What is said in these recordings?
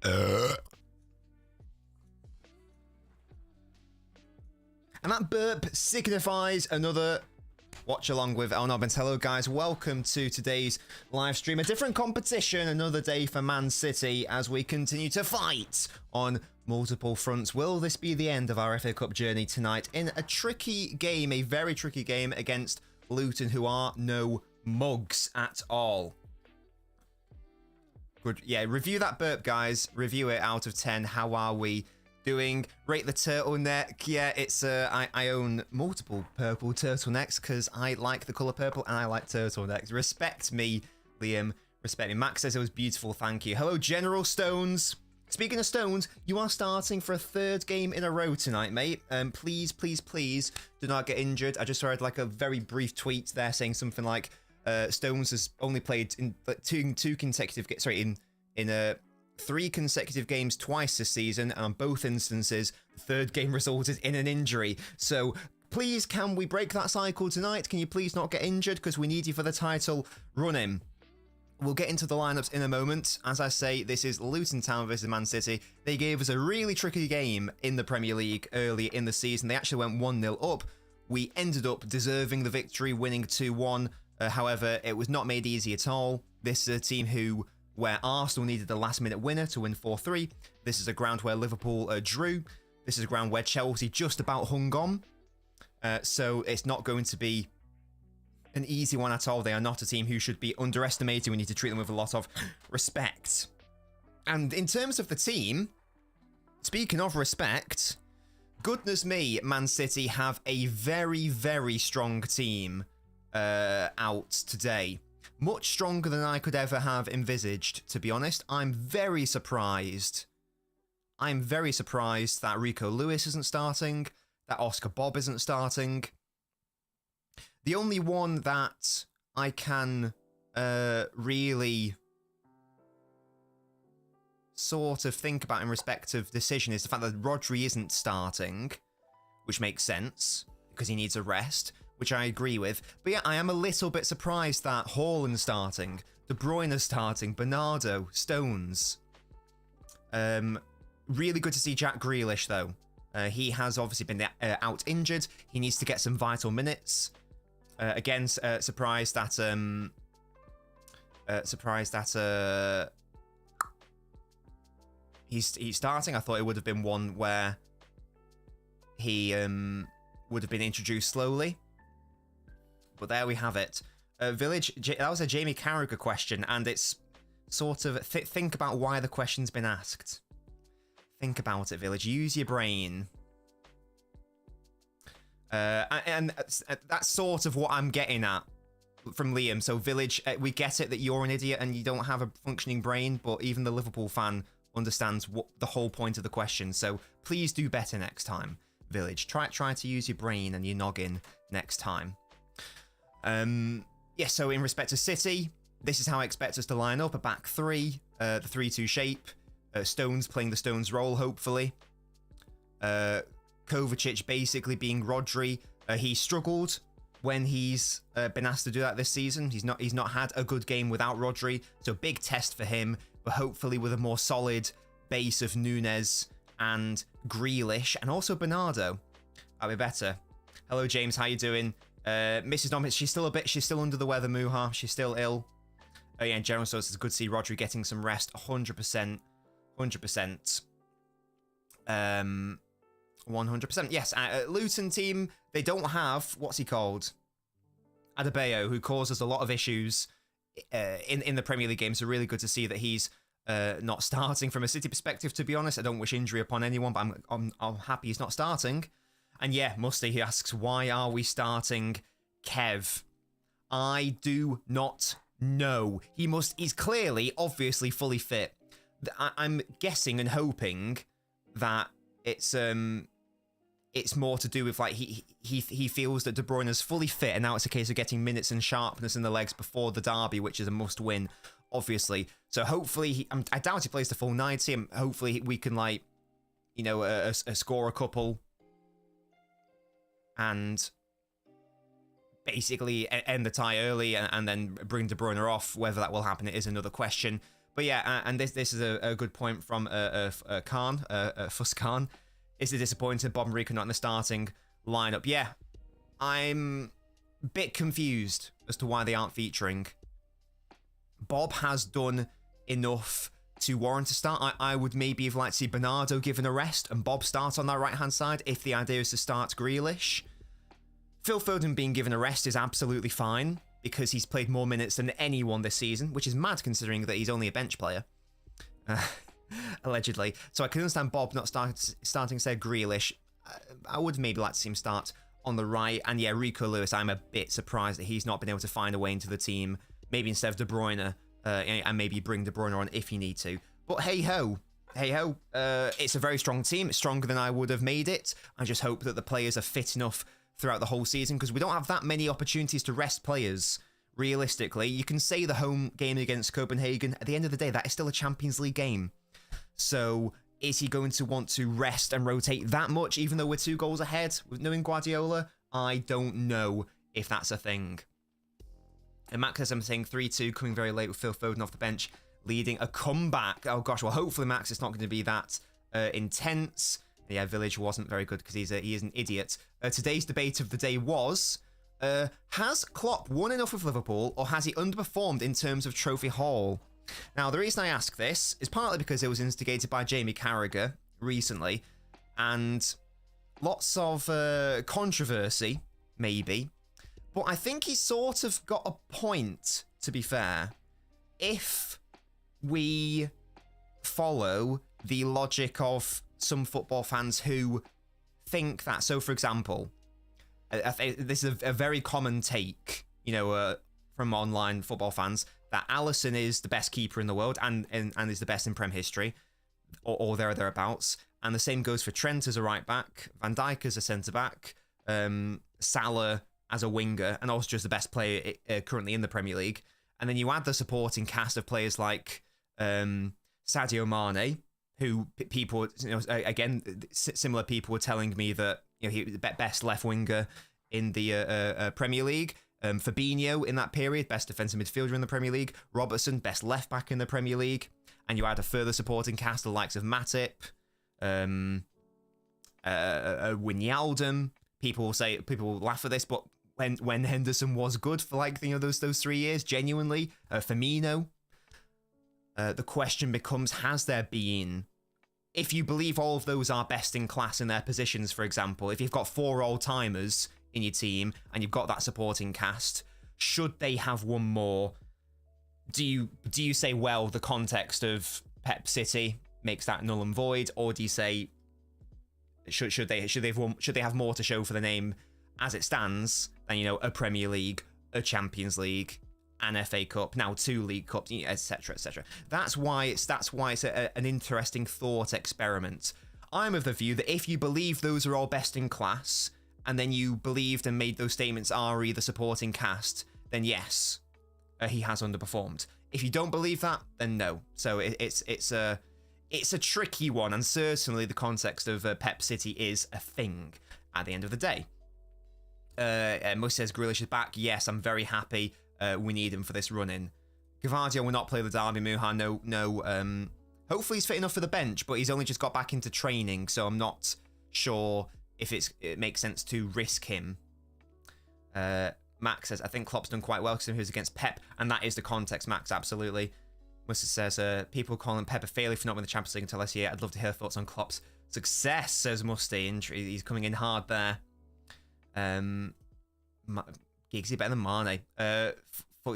And that burp signifies another watch along with LNobbins. Hello guys, welcome to today's live stream. A different competition, another day for Man City as we continue to fight on multiple fronts. Will this be the end of our FA Cup journey tonight in a tricky game, a very tricky game against Luton, who are no mugs at all? Good, yeah, review that burp, guys. Review it out of 10. How are we doing? Rate the turtleneck. Yeah, it's I own multiple purple turtlenecks because I like the color purple and I like turtlenecks. Respect me, Liam. Respect me. Max says it was beautiful. Thank you. Hello, General Stones. Speaking of Stones, you are starting for a third game in a row tonight, mate. Please, please, please do not get injured. I just read like a very brief tweet there saying something like Stones has only played in two consecutive in 3 consecutive games twice this season, and on both instances, the third game resulted in an injury. So please, can we break that cycle tonight? Can you please not get injured? Because we need you for the title run-in. We'll get into the lineups in a moment. As I say, this is Luton Town versus Man City. They gave us a really tricky game in the Premier League early in the season. They actually went 1-0 up. We ended up deserving the victory, winning 2-1. However, it was not made easy at all. This is a team where Arsenal needed a last-minute winner to win 4-3. This is a ground where Liverpool drew. This is a ground where Chelsea just about hung on. So it's not going to be an easy one at all. They are not a team who should be underestimated. We need to treat them with a lot of respect. And in terms of the team, speaking of respect, goodness me, Man City have a very, very strong team out today. Much stronger than I could ever have envisaged, to be honest. I'm very surprised. I'm very surprised that Rico Lewis isn't starting, that Oscar Bob isn't starting. The only one that I can really sort of think about in respect of decision is the fact that Rodri isn't starting, which makes sense, because he needs a rest, which I agree with. But yeah, I am a little bit surprised that Haaland starting, De Bruyne starting, Bernardo, Stones. Really good to see Jack Grealish, though. He has obviously been out injured. He needs to get some vital minutes. Again, surprised that he's starting. I thought it would have been one where he would have been introduced slowly. But there we have it. Village, that was a Jamie Carragher question, and it's sort of think about why the question's been asked. Think about it, Village. Use your brain. And that's sort of what I'm getting at from Liam. So, Village, we get it that you're an idiot and you don't have a functioning brain, but even the Liverpool fan understands what the whole point of the question. So, please do better next time, Village. Try to use your brain and your noggin next time. Yeah, so in respect to City, this is how I expect us to line up. A back three, the 3-2 shape. Stones playing the Stones role, hopefully. Kovacic basically being Rodri. He struggled when he's been asked to do that this season. He's not had a good game without Rodri, so big test for him, but hopefully with a more solid base of Nunes and Grealish, and also Bernardo. That'll be better. Hello, James. How you doing? Mrs. Nobbins, she's still under the weather, Muha. She's still ill. Oh yeah, in general, so it's good to see Rodri getting some rest. 100%. 100%. 100%. Yes, Luton team, they don't have, what's he called? Adebayo, who causes a lot of issues in the Premier League games. So really good to see that he's not starting from a City perspective, to be honest. I don't wish injury upon anyone, but I'm happy he's not starting. And yeah, Musty, he asks, why are we starting Kev? I do not know. He's clearly, obviously, fully fit. I'm guessing and hoping that it's more to do with like he feels that De Bruyne is fully fit, and now it's a case of getting minutes and sharpness in the legs before the derby, which is a must-win, obviously. So hopefully, I doubt he plays the full 90. And hopefully we can score a couple and basically end the tie early and then bring De Bruyne off. Whether that will happen is another question. But yeah, and this is a good point from Khan, Fuss Khan. Is it disappointing Bob and Rico not in the starting lineup? Yeah, I'm a bit confused as to why they aren't featuring. Bob has done enough to warrant a start. I would maybe have liked to see Bernardo given a rest and Bob start on that right-hand side if the idea is to start Grealish. Phil Foden being given a rest is absolutely fine because he's played more minutes than anyone this season, which is mad considering that he's only a bench player. Allegedly. So I can understand Bob not starting, say, Grealish. I would maybe like to see him start on the right. And yeah, Rico Lewis, I'm a bit surprised that he's not been able to find a way into the team. Maybe instead of De Bruyne, and maybe bring De Bruyne on if you need to. But hey-ho. Hey-ho. It's a very strong team. It's stronger than I would have made it. I just hope that the players are fit enough throughout the whole season because we don't have that many opportunities to rest players. Realistically, you can say the home game against Copenhagen. At the end of the day, that is still a Champions League game. So is he going to want to rest and rotate that much, even though we're 2 goals ahead with knowing Guardiola? I don't know if that's a thing. And Max says something 3-2, coming very late with Phil Foden off the bench, leading a comeback. Oh gosh, well hopefully Max, it's not going to be that intense. Yeah, Village wasn't very good because he is an idiot. Today's debate of the day was, has Klopp won enough with Liverpool or has he underperformed in terms of trophy haul? Now, the reason I ask this is partly because it was instigated by Jamie Carragher recently, and lots of controversy, maybe. But I think he's sort of got a point, to be fair. If we follow the logic of some football fans who think that, so for example, this is a very common take, you know, from online football fans, that Alisson is the best keeper in the world and is the best in Prem history, or thereabouts. And the same goes for Trent as a right back, Van Dijk as a centre back, Salah as a winger, and also just the best player currently in the Premier League. And then you add the supporting cast of players like Sadio Mane, who people, you know, again, similar people were telling me that, you know, he was the best left winger in the Premier League. Fabinho in that period, best defensive midfielder in the Premier League. Robertson, best left back in the Premier League. And you add a further supporting cast, the likes of Matip, Wijnaldum. People will laugh at this, but when Henderson was good for like, you know, those 3 years, genuinely, Firmino. The question becomes, has there been, if you believe all of those are best in class in their positions, for example, if you've got 4 all-timers in your team and you've got that supporting cast, should they have won more? Do you say, well, the context of Pep City makes that null and void, or do you say should they have more to show for the name as it stands than, you know, a Premier League, a Champions League, an FA Cup, now 2 League Cups, etc., etc. That's why it's an interesting thought experiment. I'm of the view that if you believe those are all best in class, and then you believed and made those statements re the supporting cast, then yes, he has underperformed. If you don't believe that, then no. So it's a tricky one, and certainly the context of Pep City is a thing at the end of the day. Mus says Grealish is back. Yes, I'm very happy. We need him for this run-in. Gavardio will not play the derby. Muha, no. Hopefully he's fit enough for the bench, but he's only just got back into training, so I'm not sure if it makes sense to risk him. Max says, I think Klopp's done quite well because he was against Pep, and that is the context, Max, absolutely. Musa says, people calling Pep a failure for not winning the Champions League until this year. I'd love to hear thoughts on Klopp's success, says Musty. He's coming in hard there. Giggsy better than Mane.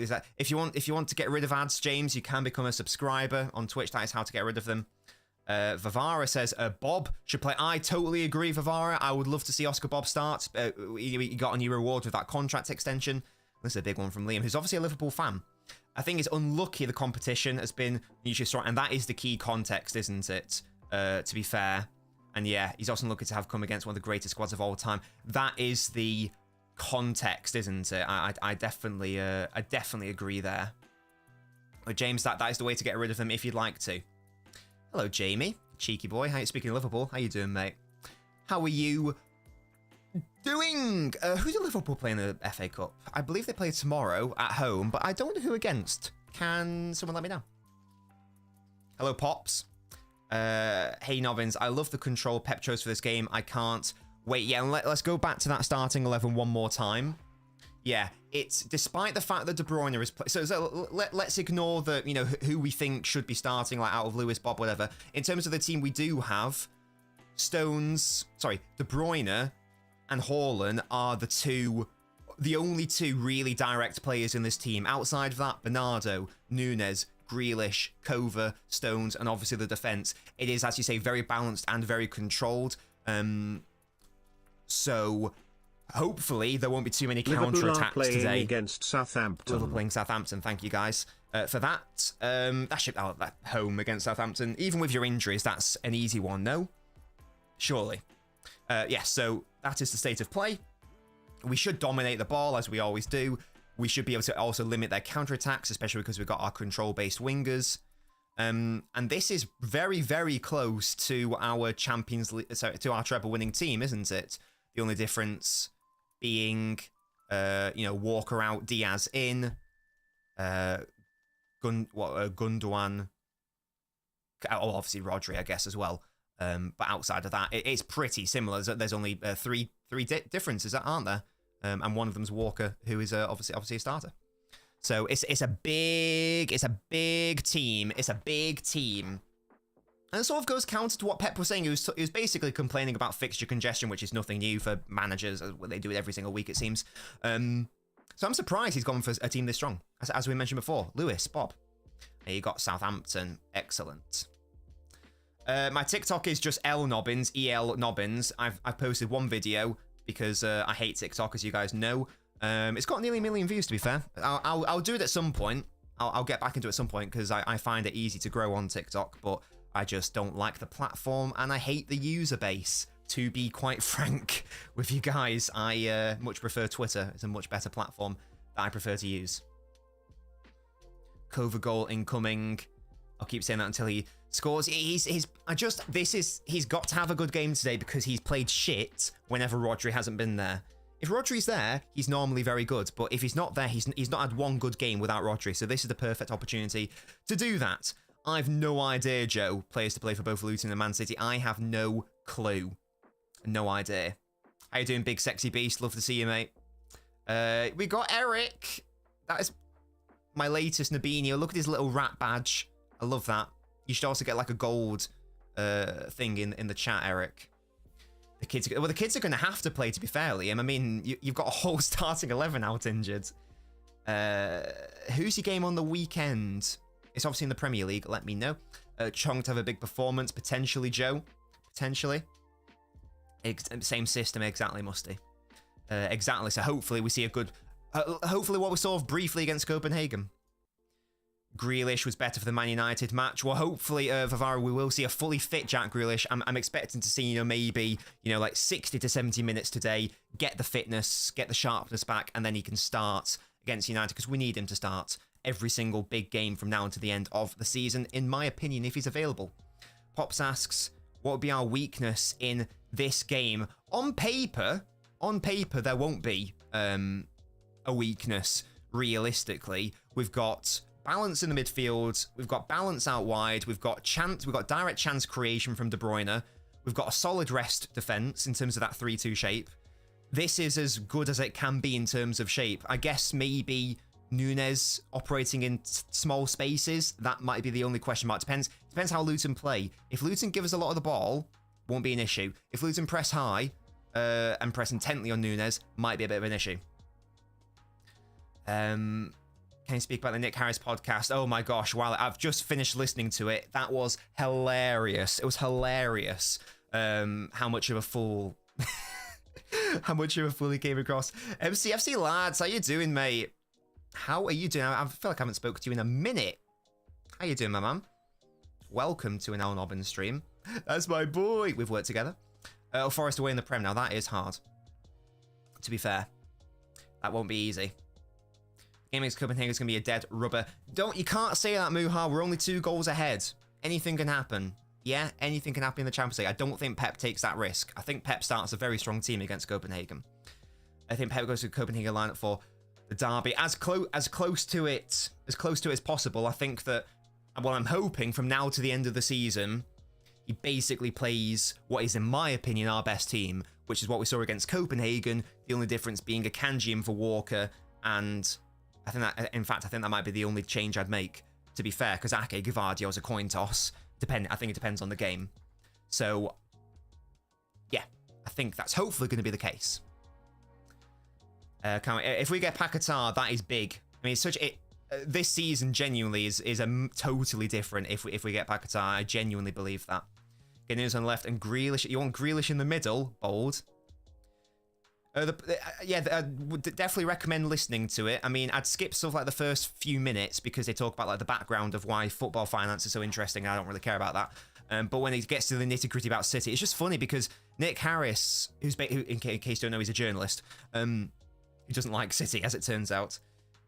Is that if you want to get rid of ads, James, you can become a subscriber on Twitch. That is how to get rid of them. Vivara says Bob should play. I totally agree, Vivara. I would love to see Oscar Bob start. He got a new reward with that contract extension. This is a big one from Liam, who's obviously a Liverpool fan. I think it's unlucky the competition has been mutually strong, and that is the key context, isn't it? To be fair, and yeah, he's also unlucky to have come against one of the greatest squads of all time. That is the context, isn't it? I definitely agree there. But James, that is the way to get rid of them if you'd like to. Hello, Jamie, cheeky boy. Speaking of Liverpool, how you doing, mate? How are you doing? Who do Liverpool play in the FA Cup? I believe they play tomorrow at home, but I don't know who against. Can someone let me know? Hello, Pops. Hey, Nobbins. I love the control Pep chose for this game. I can't wait. Yeah, and let's go back to that starting 11 one more time. Yeah, it's despite the fact that De Bruyne is so let's ignore the who we think should be starting, like out of Lewis, Bob, whatever. In terms of the team we do have, De Bruyne and Haaland are the only two really direct players in this team. Outside of that, Bernardo, Nunes, Grealish, Kova, Stones, and obviously the defense. It is, as you say, very balanced and very controlled. So hopefully there won't be too many counter-attacks today. Against Southampton. Liverpool playing Southampton. Thank you, guys, for that. That should that home against Southampton. Even with your injuries, that's an easy one, no? Surely. Yes, so that is the state of play. We should dominate the ball, as we always do. We should be able to also limit their counter-attacks, especially because we've got our control-based wingers. And this is very, very close to our to our treble-winning team, isn't it? The only difference being, Walker out, Diaz in, Gundogan, obviously Rodri, I guess, as well. But outside of that, it's pretty similar. There's only three differences, aren't there? And one of them's Walker, who is obviously a starter. So it's a big team. It's a big team. And it sort of goes counter to what Pep was saying. He was basically complaining about fixture congestion, which is nothing new for managers. They do it every single week, it seems. So I'm surprised he's gone for a team this strong. As we mentioned before, Lewis, Bob. You got Southampton. Excellent. My TikTok is just LNobbins, ELNobbins. I've posted one video because I hate TikTok, as you guys know. It's got nearly 1 million views, to be fair. I'll do it at some point. I'll get back into it at some point because I find it easy to grow on TikTok, but I just don't like the platform and I hate the user base. To be quite frank with you guys, I much prefer Twitter. It's a much better platform that I prefer to use. Kova goal incoming. I'll keep saying that until he scores. He's got to have a good game today because he's played shit whenever Rodri hasn't been there. If Rodri's there, he's normally very good, but if he's not there, he's not had one good game without Rodri, so this is the perfect opportunity to do that. I've no idea, Joe, players to play for both Luton and Man City. I have no clue. No idea. How you doing, big sexy beast? Love to see you, mate. We got Eric. That is my latest Nabinho. Look at his little rat badge. I love that. You should also get like a gold thing in the chat, Eric. The kids are going to have to play, to be fair, Liam. I mean, you've got a whole starting 11 out injured. Who's your game on the weekend? It's obviously in the Premier League. Let me know. Chong to have a big performance, potentially, Joe. Potentially. Same system, exactly, Musty. Exactly. So hopefully we see a good... hopefully what we saw briefly against Copenhagen. Grealish was better for the Man United match. Well, hopefully, Vivara, we will see a fully fit Jack Grealish. I'm expecting to see, maybe, like 60 to 70 minutes today, get the fitness, get the sharpness back, and then he can start against United, because we need him to start every single big game from now until the end of the season, in my opinion, if he's available. Pops asks, what would be our weakness in this game? On paper, there won't be a weakness, realistically. We've got balance in the midfield, we've got balance out wide, we've got direct chance creation from De Bruyne, we've got a solid rest defense in terms of that 3-2 shape. This is as good as it can be in terms of shape. I guess maybe Nunes operating in small spaces, that might be the only question mark. Depends how Luton play. If Luton give us a lot of the ball, won't be an issue. If Luton press high and press intently on Nunes, might be a bit of an issue. Can you speak about the Nick Harris podcast? Oh my gosh, wow, I've just finished listening to it. That was hilarious. It was hilarious how much of a fool he came across. MCFC lads, how you doing, mate? How are you doing? I feel like I haven't spoken to you in a minute. How you doing, my man? Welcome to an LNobbins stream. That's my boy. We've worked together. Forest away in the Prem. Now, that is hard. To be fair. That won't be easy. Game against Copenhagen is going to be a dead rubber. You can't say that, Muha. We're only 2 goals ahead. Anything can happen. Yeah, anything can happen in the Champions League. I don't think Pep takes that risk. I think Pep starts a very strong team against Copenhagen. I think Pep goes to Copenhagen lineup for the derby as close to it as possible. I think that And what I'm hoping from now to the end of the season, he basically plays what is, in my opinion, our best team, which is what we saw against Copenhagen, the only difference being a Kanjian for Walker, and I think that might be the only change I'd make, to be fair, because Ake Gvardiol is a coin toss. I think it depends on the game. So, yeah, I think that's hopefully going to be the case. If we get Paquetá, that is big. I mean, this season genuinely is totally different if we get Paquetá. I genuinely believe that. Guineas on the left and Grealish. You want Grealish in the middle, bold. Would definitely recommend listening to it. I mean, I'd skip stuff like the first few minutes because they talk about like the background of why football finance is so interesting. I don't really care about that. But when it gets to the nitty gritty about City, it's just funny because Nick Harris, who in case you don't know, he's a journalist, who doesn't like City, as it turns out.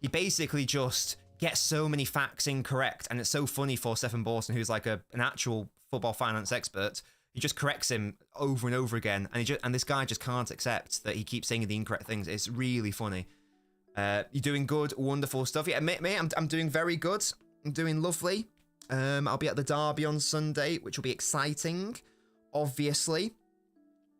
He basically just gets so many facts incorrect, and it's so funny for Stephen Borson, who's like an actual football finance expert. He just corrects him over and over again, and this guy just can't accept that he keeps saying the incorrect things. It's really funny. You're doing good, wonderful stuff. Yeah, mate, I'm doing very good. I'm doing lovely. I'll be at the derby on Sunday, which will be exciting, obviously.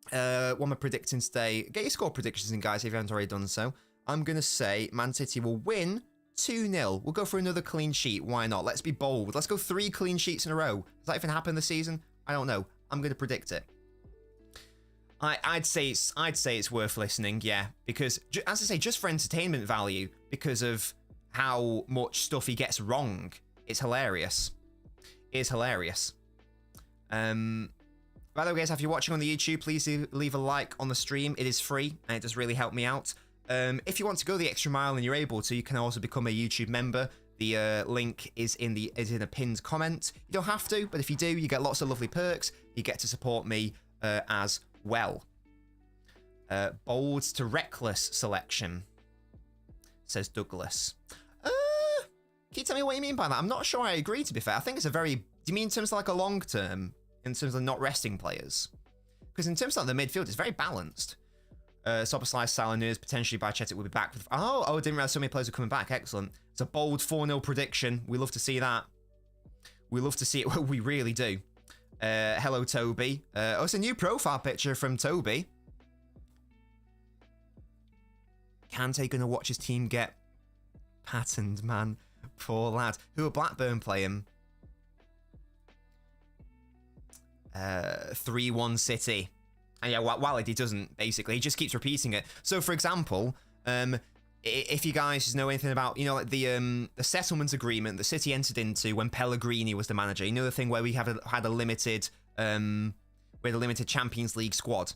What am I predicting today? Get your score predictions in, guys, if you haven't already done so. I'm going to say Man City will win 2-0. We'll go for another clean sheet. Why not? Let's be bold. Let's go 3 clean sheets in a row. Does that even happen this season? I don't know. I'm going to predict it. I'd say it's worth listening, yeah. Because, as I say, just for entertainment value, because of how much stuff he gets wrong. It's hilarious. It is hilarious. By the way, guys, if you're watching on the YouTube, please leave a like on the stream. It is free, and it does really help me out. If you want to go the extra mile and you're able to, you can also become a YouTube member. The link is in a pinned comment. You don't have to, but if you do, you get lots of lovely perks. You get to support me as well. Bold to reckless selection, says Douglas. Can you tell me what you mean by that? I'm not sure I agree, to be fair. I think it's a very... Do you mean in terms of like a long term? In terms of not resting players? Because in terms of like the midfield, it's very balanced. Soberslice, Salaners, potentially Bajcetic will be back. I didn't realize so many players are coming back. Excellent. It's a bold 4-0 prediction. We love to see that. We love to see it. We really do. Hello, Toby. It's a new profile picture from Toby. Kante gonna watch his team get patterned, man. Poor lad. Who are Blackburn playing? 3-1 City. And yeah, Walid, he doesn't, basically. He just keeps repeating it. So, for example, if you guys know anything about, like the settlement agreement that City entered into when Pellegrini was the manager, the thing where we had a limited Champions League squad.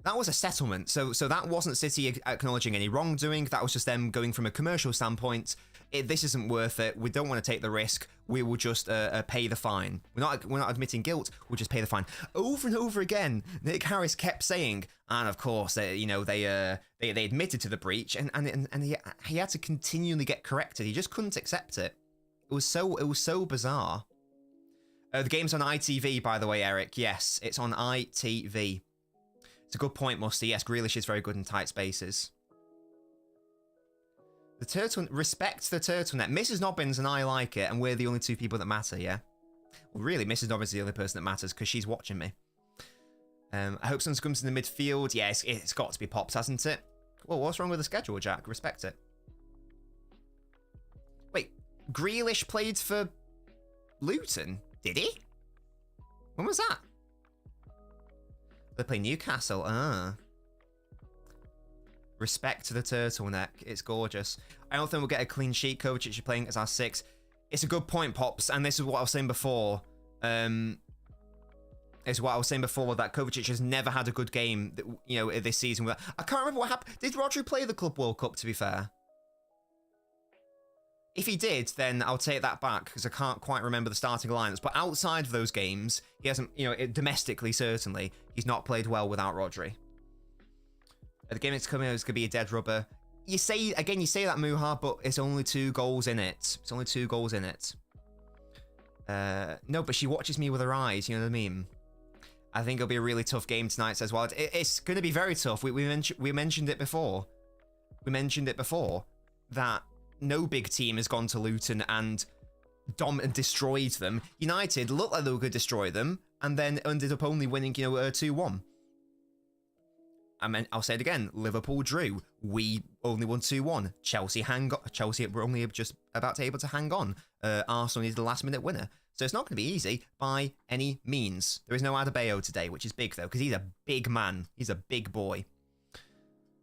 That was a settlement. So that wasn't City acknowledging any wrongdoing. That was just them going from a commercial standpoint. This isn't worth it. We don't want to take the risk. We will just pay the fine. We're not admitting guilt. We'll just pay the fine. Over and over again, Nick Harris kept saying, and of course, they admitted to the breach, and he had to continually get corrected. He just couldn't accept it. It was so bizarre. The game's on ITV, by the way, Eric. Yes, it's on ITV. It's a good point, Musty. Yes, Grealish is very good in tight spaces. Respect the turtleneck. Mrs. Nobbins and I like it, and we're the only two people that matter, yeah? Well, really, Mrs. Nobbins is the only person that matters, because she's watching me. I hope someone comes in the midfield. Yeah, it's got to be Pops, hasn't it? Well, what's wrong with the schedule, Jack? Respect it. Wait, Grealish played for Luton? Did he? When was that? They play Newcastle. Respect to the turtleneck. It's gorgeous. I don't think we'll get a clean sheet. Kovacic is playing as our 6. It's a good point, Pops. And this is what I was saying before. That Kovacic has never had a good game, this season. I can't remember what happened. Did Rodri play the Club World Cup, to be fair? If he did, then I'll take that back, because I can't quite remember the starting lineups. But outside of those games, he hasn't, domestically, certainly, he's not played well without Rodri. The game that's coming out is going to be a dead rubber. You say that, Muha, but it's only 2 goals in it. It's only 2 goals in it. No, but she watches me with her eyes, you know what I mean? I think it'll be a really tough game tonight, says Wild. It's going to be very tough. We mentioned it before. We mentioned it before that no big team has gone to Luton and destroyed them. United looked like they were going to destroy them, and then ended up only winning, 2-1. I'll say it again. Liverpool drew. We only won 2-1. Chelsea were only just about able to hang on. Arsenal needed the last-minute winner. So it's not going to be easy by any means. There is no Adebayo today, which is big, though, because he's a big man. He's a big boy.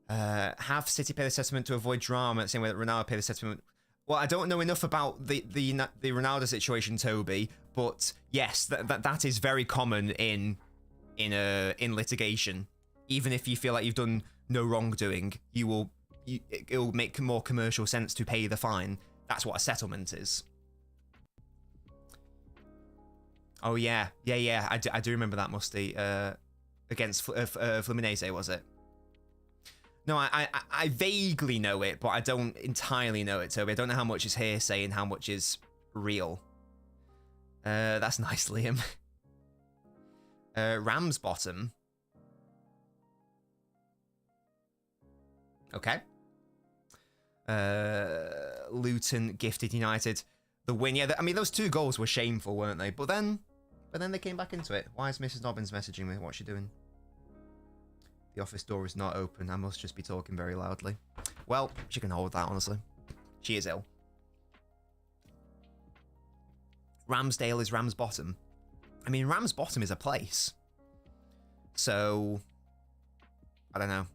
Have City pay the settlement to avoid drama, the same way that Ronaldo paid the settlement. Well, I don't know enough about the Ronaldo situation, Toby, but yes, that is very common in litigation. Even if you feel like you've done no wrongdoing, it will make more commercial sense to pay the fine. That's what a settlement is. Oh yeah. I do remember that, Musty. Against Fluminense, was it? No, I vaguely know it, but I don't entirely know it, Toby. I don't know how much is hearsay and how much is real. That's nice, Liam. Ramsbottom. Okay. Luton gifted United the win. Yeah, I mean, those 2 goals were shameful, weren't they? But then they came back into it. Why is Mrs. Nobbins messaging me? What's she doing? The office door is not open. I must just be talking very loudly. Well, she can hold that, honestly. She is ill. Ramsdale is Ramsbottom. I mean, Ramsbottom is a place. So, I don't know.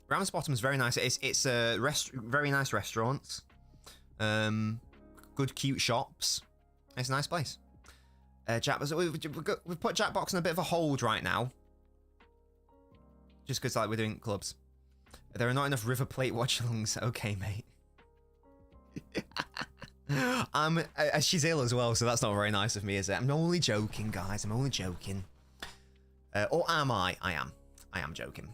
Ramsbottom is very nice. It's a very nice restaurant. Good, cute shops. It's a nice place. We've put Jackbox on a bit of a hold right now. Just because, like, we're doing clubs. There are not enough River Plate watchalongs. Okay, mate. She's ill as well, so that's not very nice of me, is it? I'm only joking, guys. I'm only joking. Or am I? I am joking.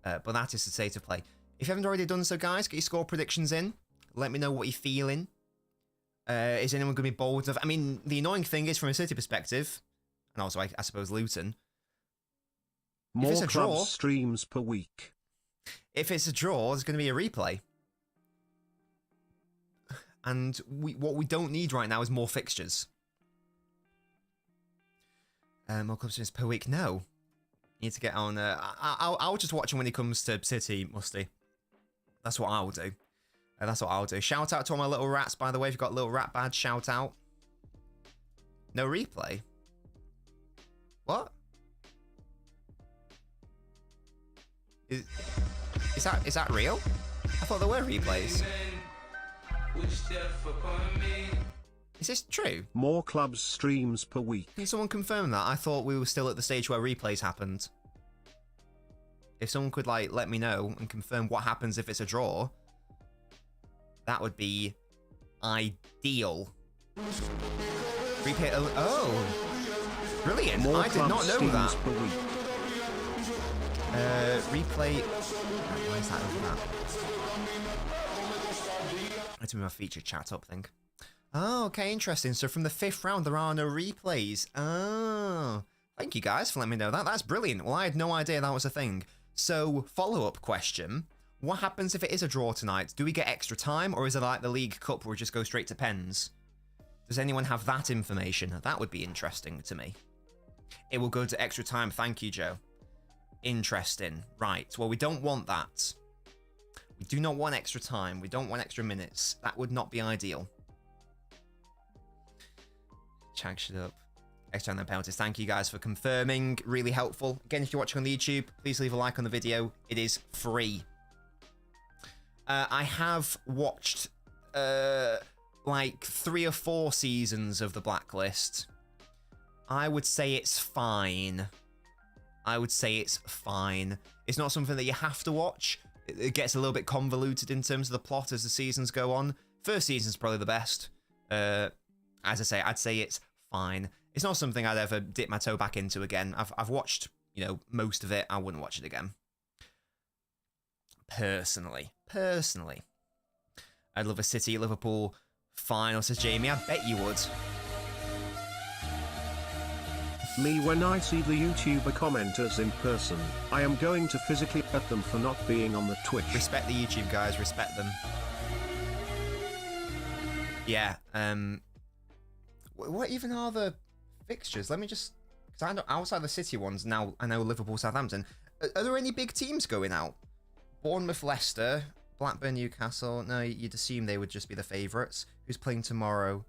But that is the state of play. If you haven't already done so, guys, get your score predictions in. Let me know what you're feeling. Is anyone going to be bold enough? I mean, the annoying thing is, from a City perspective, and also, I suppose, Luton. More club streams per week. If it's a draw, there's going to be a replay. And what we don't need right now is more fixtures. More club streams per week? No. You need to get on... I'll just watch him when he comes to City, Musty. That's what I'll do. That's what I'll do. Shout out to all my little rats, by the way. If you've got a little rat badge, shout out. No replay? What? Is that real? I thought there were replays. Is this true? More clubs streams per week. Can someone confirm that? I thought we were still at the stage where replays happened. If someone could, like, let me know and confirm what happens if it's a draw, that would be ideal. Replay. Oh, brilliant! More I did not know that. Per week. Replay. Why is that over that? I had to move my feature chat up, I think. Oh, okay, interesting. So from the 5th round, there are no replays. Oh, thank you guys for letting me know that. That's brilliant. Well, I had no idea that was a thing. So, follow-up question. What happens if it is a draw tonight? Do we get extra time, or is it like the League Cup where we just go straight to pens? Does anyone have that information? That would be interesting to me. It will go to extra time. Thank you, Joe. Interesting. Right. Well, we don't want that. We do not want extra time. We don't want extra minutes. That would not be ideal. Chag shit up. Extra time penalties. Thank you guys for confirming. Really helpful. Again, if you're watching on the YouTube, please leave a like on the video. It is free. I have watched like 3 or 4 seasons of The Blacklist. I would say it's fine. It's not something that you have to watch. It gets a little bit convoluted in terms of the plot as the seasons go on. First season's probably the best. As I say, I'd say it's fine. It's not something I'd ever dip my toe back into again. I've watched, most of it. I wouldn't watch it again. Personally. I'd love a City-Liverpool final, says Jamie. I bet you would. Me, when I see the YouTuber commenters in person, I am going to physically hurt them for not being on the Twitch. Respect the YouTube guys, respect them. Yeah. What even are the fixtures? Let me just, because I know outside the City ones now. I know Liverpool, Southampton. Are there any big teams going out? Bournemouth, Leicester, Blackburn, Newcastle. No, you'd assume they would just be the favourites. Who's playing tomorrow?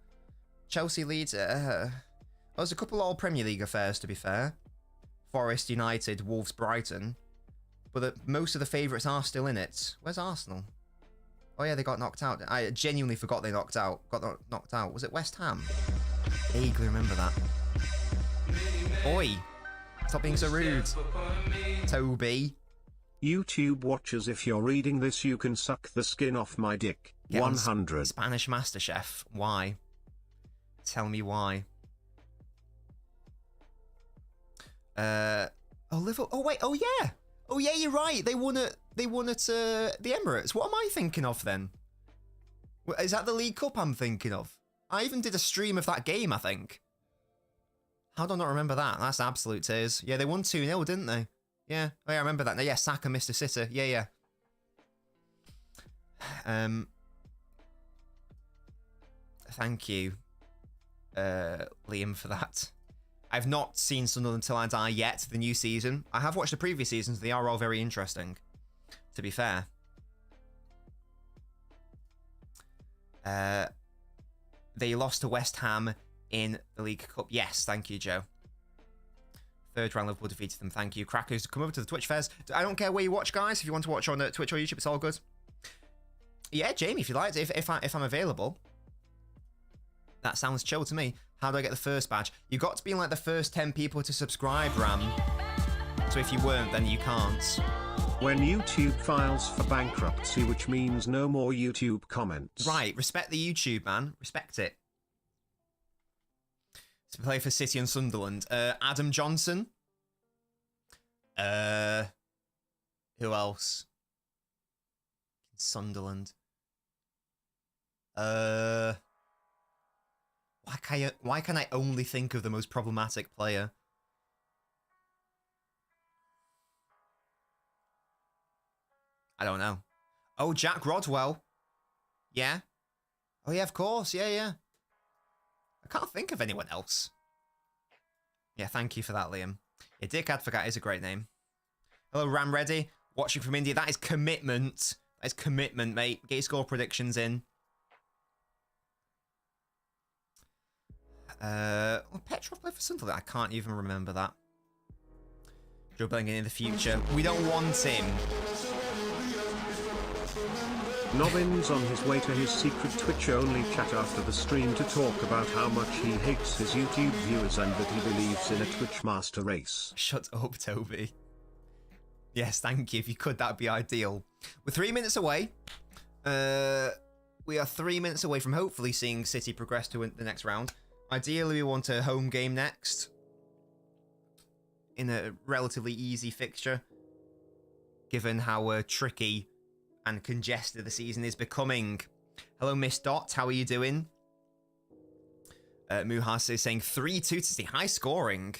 Chelsea, Leeds. There's a couple all Premier League affairs, to be fair. Forest, United, Wolves, Brighton. But most of the favourites are still in it. Where's Arsenal? Oh yeah, they got knocked out. I genuinely forgot they knocked out. Knocked out. Was it West Ham? Vaguely remember that. Oi! Stop being so rude. Toby. YouTube watchers, if you're reading this, you can suck the skin off my dick. Get 100. Spanish MasterChef. Why? Tell me why. Oh, Liverpool. Oh wait. Oh yeah. Oh yeah. You're right. They won at the Emirates. What am I thinking of then? Is that the League Cup I'm thinking of? I even did a stream of that game, I think. How do I not remember that? That's absolute tears. Yeah, they won 2-0, didn't they? Yeah. Oh yeah, I remember that. No, yeah, Saka missed a sitter. Yeah. Thank you, Liam, for that. I've not seen Sunderland Till I Die yet, the new season. I have watched the previous seasons. They are all very interesting, to be fair. They lost to West Ham in the League Cup. Yes, thank you, Joe. Third round, Liverpool defeated them. Thank you. Crackers, come over to the Twitch fairs. I don't care where you watch, guys. If you want to watch on Twitch or YouTube, it's all good. Yeah, Jamie, if you like, if I'm available. That sounds chill to me. How do I get the first badge? You got to be in like the first 10 people to subscribe, Ram. So if you weren't, then you can't. When YouTube files for bankruptcy, which means no more YouTube comments. Right, respect the YouTube, man. Respect it. To play for City and Sunderland. Adam Johnson. Who else? Sunderland. Why can I only think of the most problematic player? I don't know. Oh, Jack Rodwell. Yeah. Oh yeah, of course. Yeah. I can't think of anyone else. Yeah, thank you for that, Liam. Yeah, Dick Advocat is a great name. Hello, Ram Ready. Watching from India. That is commitment. That is commitment, mate. Get your score predictions in. Well, Petrov played for Sunderland. I can't even remember that. Joe Bellingham in the future. We don't want him. Nobbins on his way to his secret Twitch-only chat after the stream to talk about how much he hates his YouTube viewers and that he believes in a Twitch master race. Shut up, Toby. Yes, thank you. If you could, that would be ideal. We're 3 minutes away. We are 3 minutes away from hopefully seeing City progress to the next round. Ideally, we want a home game next. In a relatively easy fixture. Given how tricky and congested the season is becoming. Hello, Miss Dot. How are you doing? Muhas is saying 3-2 to City. High scoring.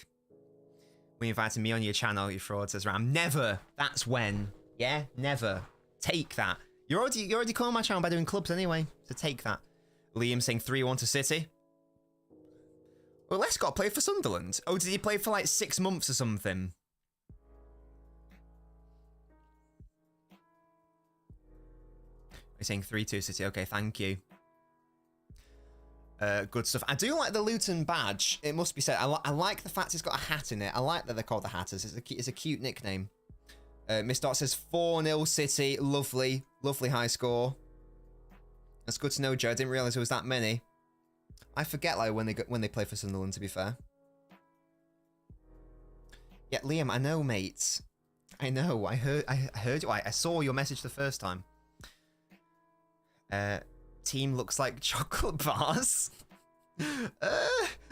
We invited me on your channel, you fraud, says Ram. Never. That's when. Yeah, never. Take that. You're already calling my channel by doing clubs anyway. So take that. Liam saying 3-1 to City. Well, Les got played for Sunderland. Oh, did he play for like 6 months or something? We're saying 3-2 City. Okay, thank you. Good stuff. I do like the Luton badge. It must be said. I like the fact it's got a hat in it. I like that they're called the Hatters. It's a cute nickname. Miss Dot says 4-0 City. Lovely. Lovely high score. That's good to know, Joe. I didn't realise there was that many. I forget like when they play for Sunderland, to be fair. Yeah, Liam, I know, mate. I know. I heard you. I saw your message the first time. Team looks like chocolate bars.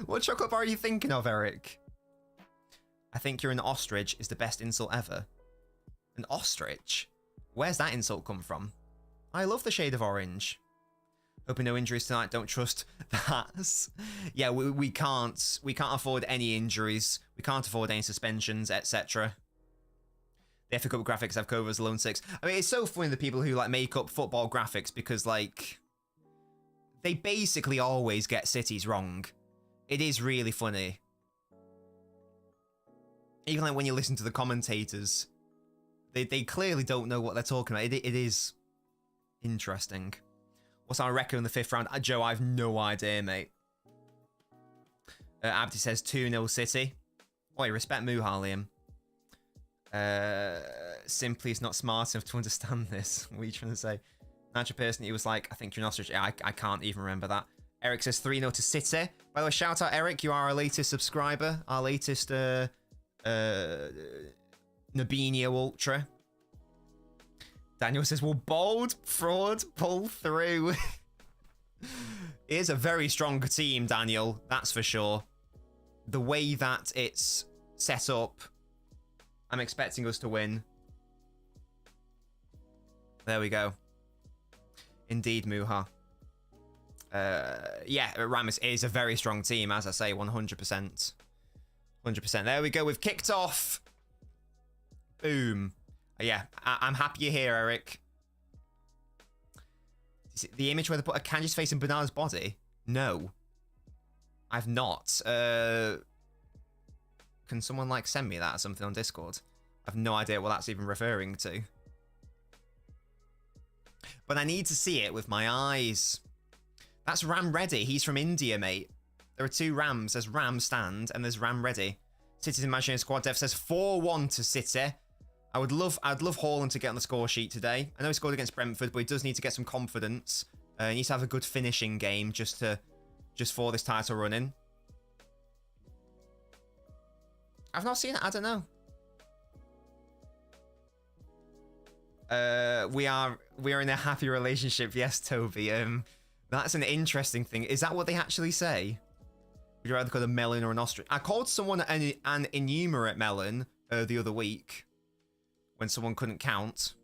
What chocolate bar are you thinking of, Eric? I think you're an ostrich is the best insult ever. An ostrich? Where's that insult come from? I love the shade of orange. Hoping no injuries tonight. Don't trust that. Yeah, we can't afford any injuries. We can't afford any suspensions, etc. The FA Cup graphics have covered as Lone 6. I mean, it's so funny the people who like make up football graphics because like They basically always get cities wrong. It is really funny. Even like when you listen to the commentators, they clearly don't know what they're talking about. It is interesting. What's our record in the 5th round? Joe, I have no idea, mate. Abdi says 2-0 City. Oi, respect Muha, Liam. Simply is not smart enough to understand this. What are you trying to say? Natural person, he was like, I think you're an ostrich. Yeah, I can't even remember that. Eric says 3-0 to City. By the way, shout out, Eric. You are our latest subscriber. Our latest Nabinio Ultra. Daniel says, well, bold, fraud, pull through. It is a very strong team, Daniel. That's for sure. The way that it's set up, I'm expecting us to win. There we go. Indeed, Muha. Yeah, Ramos is a very strong team, as I say, 100%. 100%. There we go. We've kicked off. Boom. Yeah, I'm happy you're here, Eric. Is it the image where they put a Kanji's face in Bernardo's body? No. I've not. Can someone, like, send me that or something on Discord? I've no idea what that's even referring to. But I need to see it with my eyes. That's Ram Reddy. He's from India, mate. There are 2 Rams. There's Ram Stand and there's Ram Reddy. City's imaginary squad dev says 4-1 to City. I'd love Haaland to get on the score sheet today. I know he scored against Brentford, but he does need to get some confidence. He needs to have a good finishing game just for this title running. I've not seen it. I don't know. We are in a happy relationship. Yes, Toby. That's an interesting thing. Is that what they actually say? Would you rather call a melon or an ostrich? I called someone an enumerate melon the other week when someone couldn't count.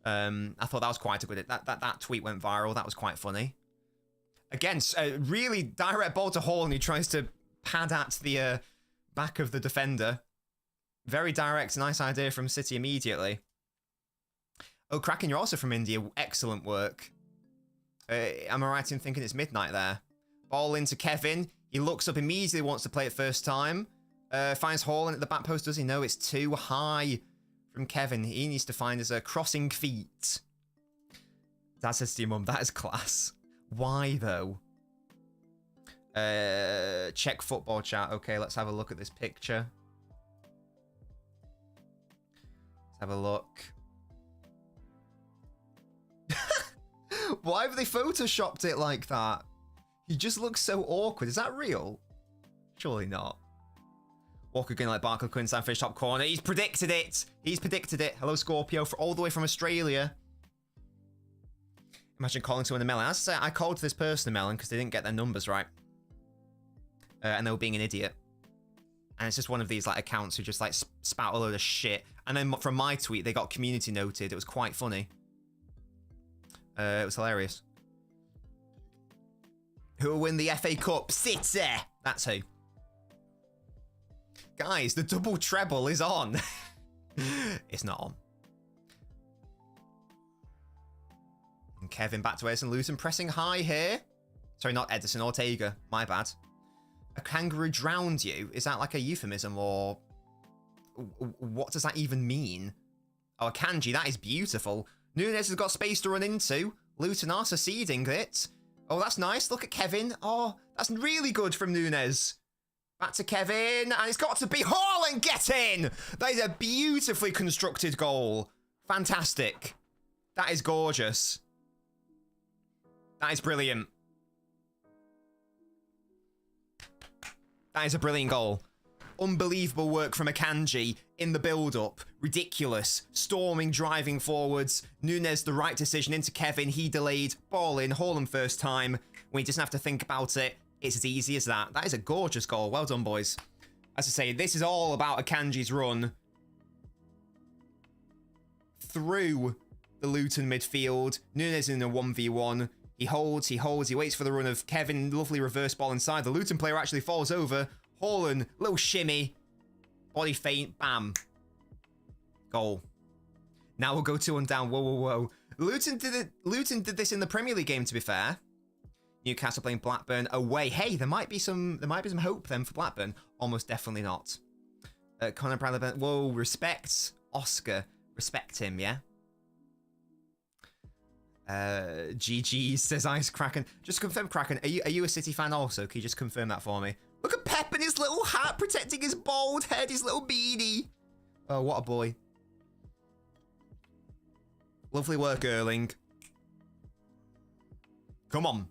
I thought that was quite a good... That tweet went viral. That was quite funny. Again, really direct ball to Haaland, who tries to pad at the back of the defender. Very direct, nice idea from City immediately. Oh, Kraken, you're also from India. Excellent work. Am I right in thinking it's midnight there? Ball into Kevin. He looks up immediately, wants to play it first time. Finds Haaland at the back post. Does he know it's too high from Kevin? He needs to find his crossing feet. Dad says to your mum, that is class. Why, though? Check football chat. Okay, let's have a look at this picture. Let's have a look. Why have they photoshopped it like that? He just looks so awkward. Is that real? Surely not. Walker going like Barker Quinlan fish top corner. He's predicted it. He's predicted it. Hello, Scorpio, all the way from Australia. Imagine calling someone a melon. As I say, I called this person a melon because they didn't get their numbers right. And they were being an idiot. And it's just one of these like accounts who just like spout a load of shit. And then from my tweet, they got community noted. It was quite funny. It was hilarious. Who will win the FA Cup? City! That's who. Guys, the double treble is on. It's not on. And Kevin back to Edison. Luton pressing high here. Sorry, not Edison, Ortega. My bad. A kangaroo drowned you? Is that like a euphemism or... What does that even mean? Oh, a kanji. That is beautiful. Nunes has got space to run into. Luton are succeeding it. Oh, that's nice. Look at Kevin. Oh, that's really good from Nunes. Back to Kevin. And it's got to be Haaland. Get in. That is a beautifully constructed goal. Fantastic. That is gorgeous. That is brilliant. That is a brilliant goal. Unbelievable work from Akanji in the build-up. Ridiculous. Storming, driving forwards. Nunes, the right decision into Kevin. He delayed. Ball in. Haaland first time. When he doesn't have to think about it. It's as easy as that. That is a gorgeous goal. Well done, boys. As I say, this is all about Akanji's run through the Luton midfield. Nunes in a 1v1. He holds. He waits for the run of Kevin. Lovely reverse ball inside. The Luton player actually falls over. Haaland, little shimmy, body feint, bam, goal. Now we'll go 2-1 down. Whoa. Luton did this in the Premier League game, to be fair. Newcastle playing Blackburn away. Hey, there might be some hope then for Blackburn. Almost definitely not. Conor Bradley. Whoa, respect Oscar. Respect him, yeah. GG says Ice Kraken. Just confirm, Kraken. Are you a City fan also? Can you just confirm that for me? Look at Pep and his little hat protecting his bald head, his little beanie. Oh, what a boy. Lovely work, Erling. Come on.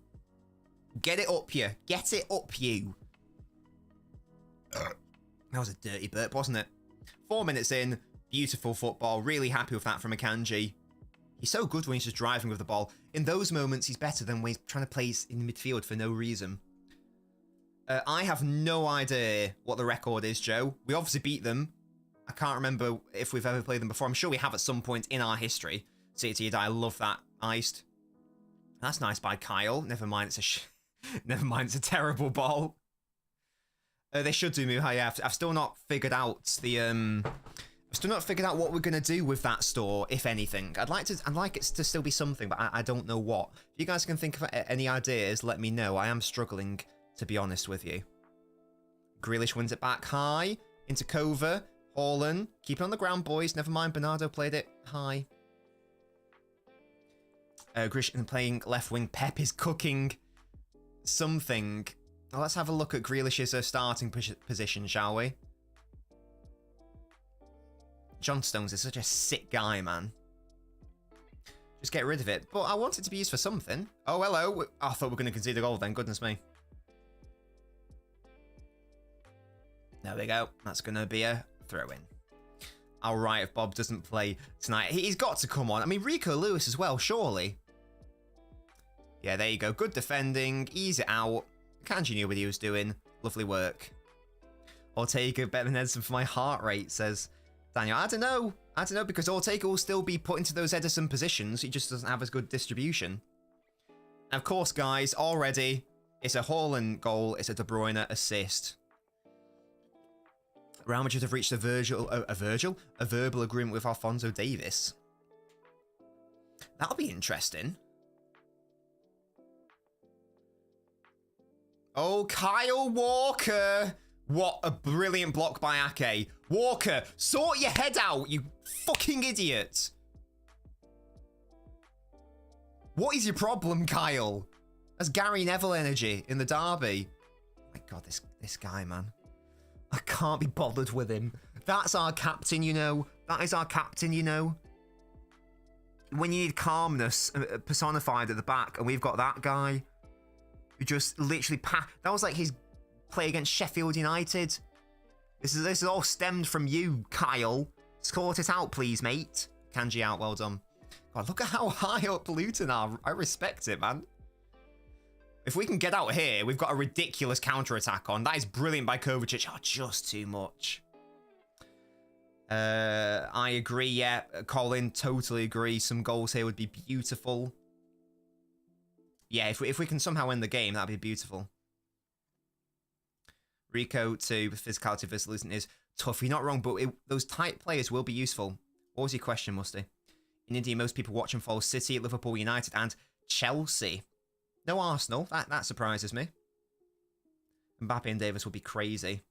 Get it up you. Get it up you. That was a dirty burp, wasn't it? 4 minutes in. Beautiful football. Really happy with that from Akanji. He's so good when he's just driving with the ball. In those moments, he's better than when he's trying to play in midfield for no reason. I have no idea what the record is, Joe. We obviously beat them. I can't remember if we've ever played them before. I'm sure we have at some point in our history. City, I love that. Iced. That's nice by Kyle. Never mind, never mind, it's a terrible ball. They should do Muhaya. I've still not figured out the I've still not figured out what we're gonna do with that store, if anything. I'd like it to still be something, but I don't know what. If you guys can think of any ideas, let me know. I am struggling, to be honest with you. Grealish wins it back high into Kova. Haaland, keep it on the ground, boys. Never mind, Bernardo played it high. Grealish playing left wing. Pep is cooking something. Well, let's have a look at Grealish's starting position, shall we? John Stones is such a sick guy, man. Just get rid of it. But I want it to be used for something. Oh, hello. I thought we were going to concede a goal then. Goodness me. There we go. That's going to be a throw-in. All right, if Bob doesn't play tonight. He's got to come on. I mean, Rico Lewis as well, surely. Yeah, there you go. Good defending. Ease it out. Kanji knew what he was doing. Lovely work. Ortega better than Edison for my heart rate, says Daniel. I don't know, because Ortega will still be put into those Edison positions. He just doesn't have as good distribution. And of course, guys, already, it's a Haaland goal. It's a De Bruyne assist. Real Madrid have reached a verbal agreement with Alphonso Davies. That'll be interesting. Oh, Kyle Walker. What a brilliant block by Ake. Walker, sort your head out, you fucking idiot. What is your problem, Kyle? That's Gary Neville energy in the derby. Oh my God, this guy, man. I can't be bothered with him. That's our captain, you know. That is our captain, you know. When you need calmness personified at the back, and we've got that guy who just literally that was like his play against Sheffield United. This is all stemmed from you, Kyle. Sort it out, please, mate. Kanji out, well done. God, look at how high up Luton are. I respect it, man. If we can get out here, we've got a ridiculous counter-attack on. That is brilliant by Kovacic. Oh, just too much. I agree, yeah. Colin, totally agree. Some goals here would be beautiful. Yeah, if we can somehow win the game, that'd be beautiful. Rico to physicality versus Luton is tough. You're not wrong, but those tight players will be useful. What was your question, Musty? In India, most people watch and follow City, Liverpool, United, and Chelsea. No Arsenal. That surprises me. Mbappe and Davis will be crazy.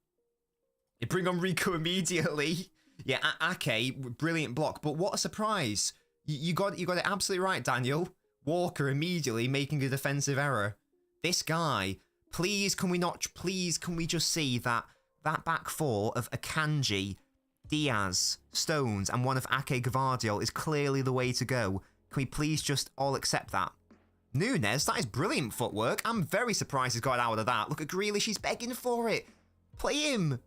You bring on Rico immediately. Yeah, Ake, brilliant block. But what a surprise. You got it absolutely right, Daniel. Walker immediately making a defensive error. This guy, please can we just see that back four of Akanji, Diaz, Stones, and one of Ake Gvardiol is clearly the way to go. Can we please just all accept that? Nunes, that is brilliant footwork. I'm very surprised he's got out of that. Look at Grealish, he's begging for it. Play him.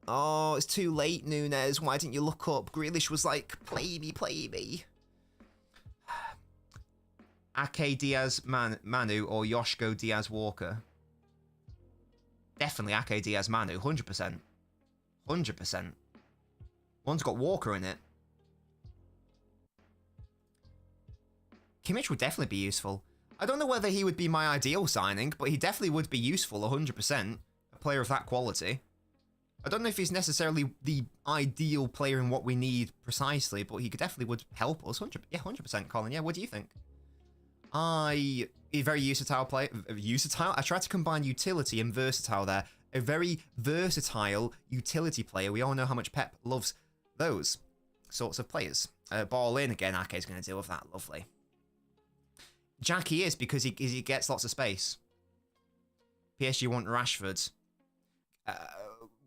Oh, it's too late, Nunes. Why didn't you look up? Grealish was like, play me, play me. Ake Diaz Manu or Yoshko Diaz Walker. Definitely Ake Diaz Manu, 100%. 100%. One's got Walker in it. Kimmich would definitely be useful. I don't know whether he would be my ideal signing, but he definitely would be useful 100%. A player of that quality. I don't know if he's necessarily the ideal player in what we need precisely, but he definitely would help us. 100%, Colin. Yeah, what do you think? I A very versatile player. Versatile? I tried to combine utility and versatile there. A very versatile utility player. We all know how much Pep loves those sorts of players. Ball in again. Ake's going to deal with that. Lovely. Jackie is because he gets lots of space. PSG want Rashford.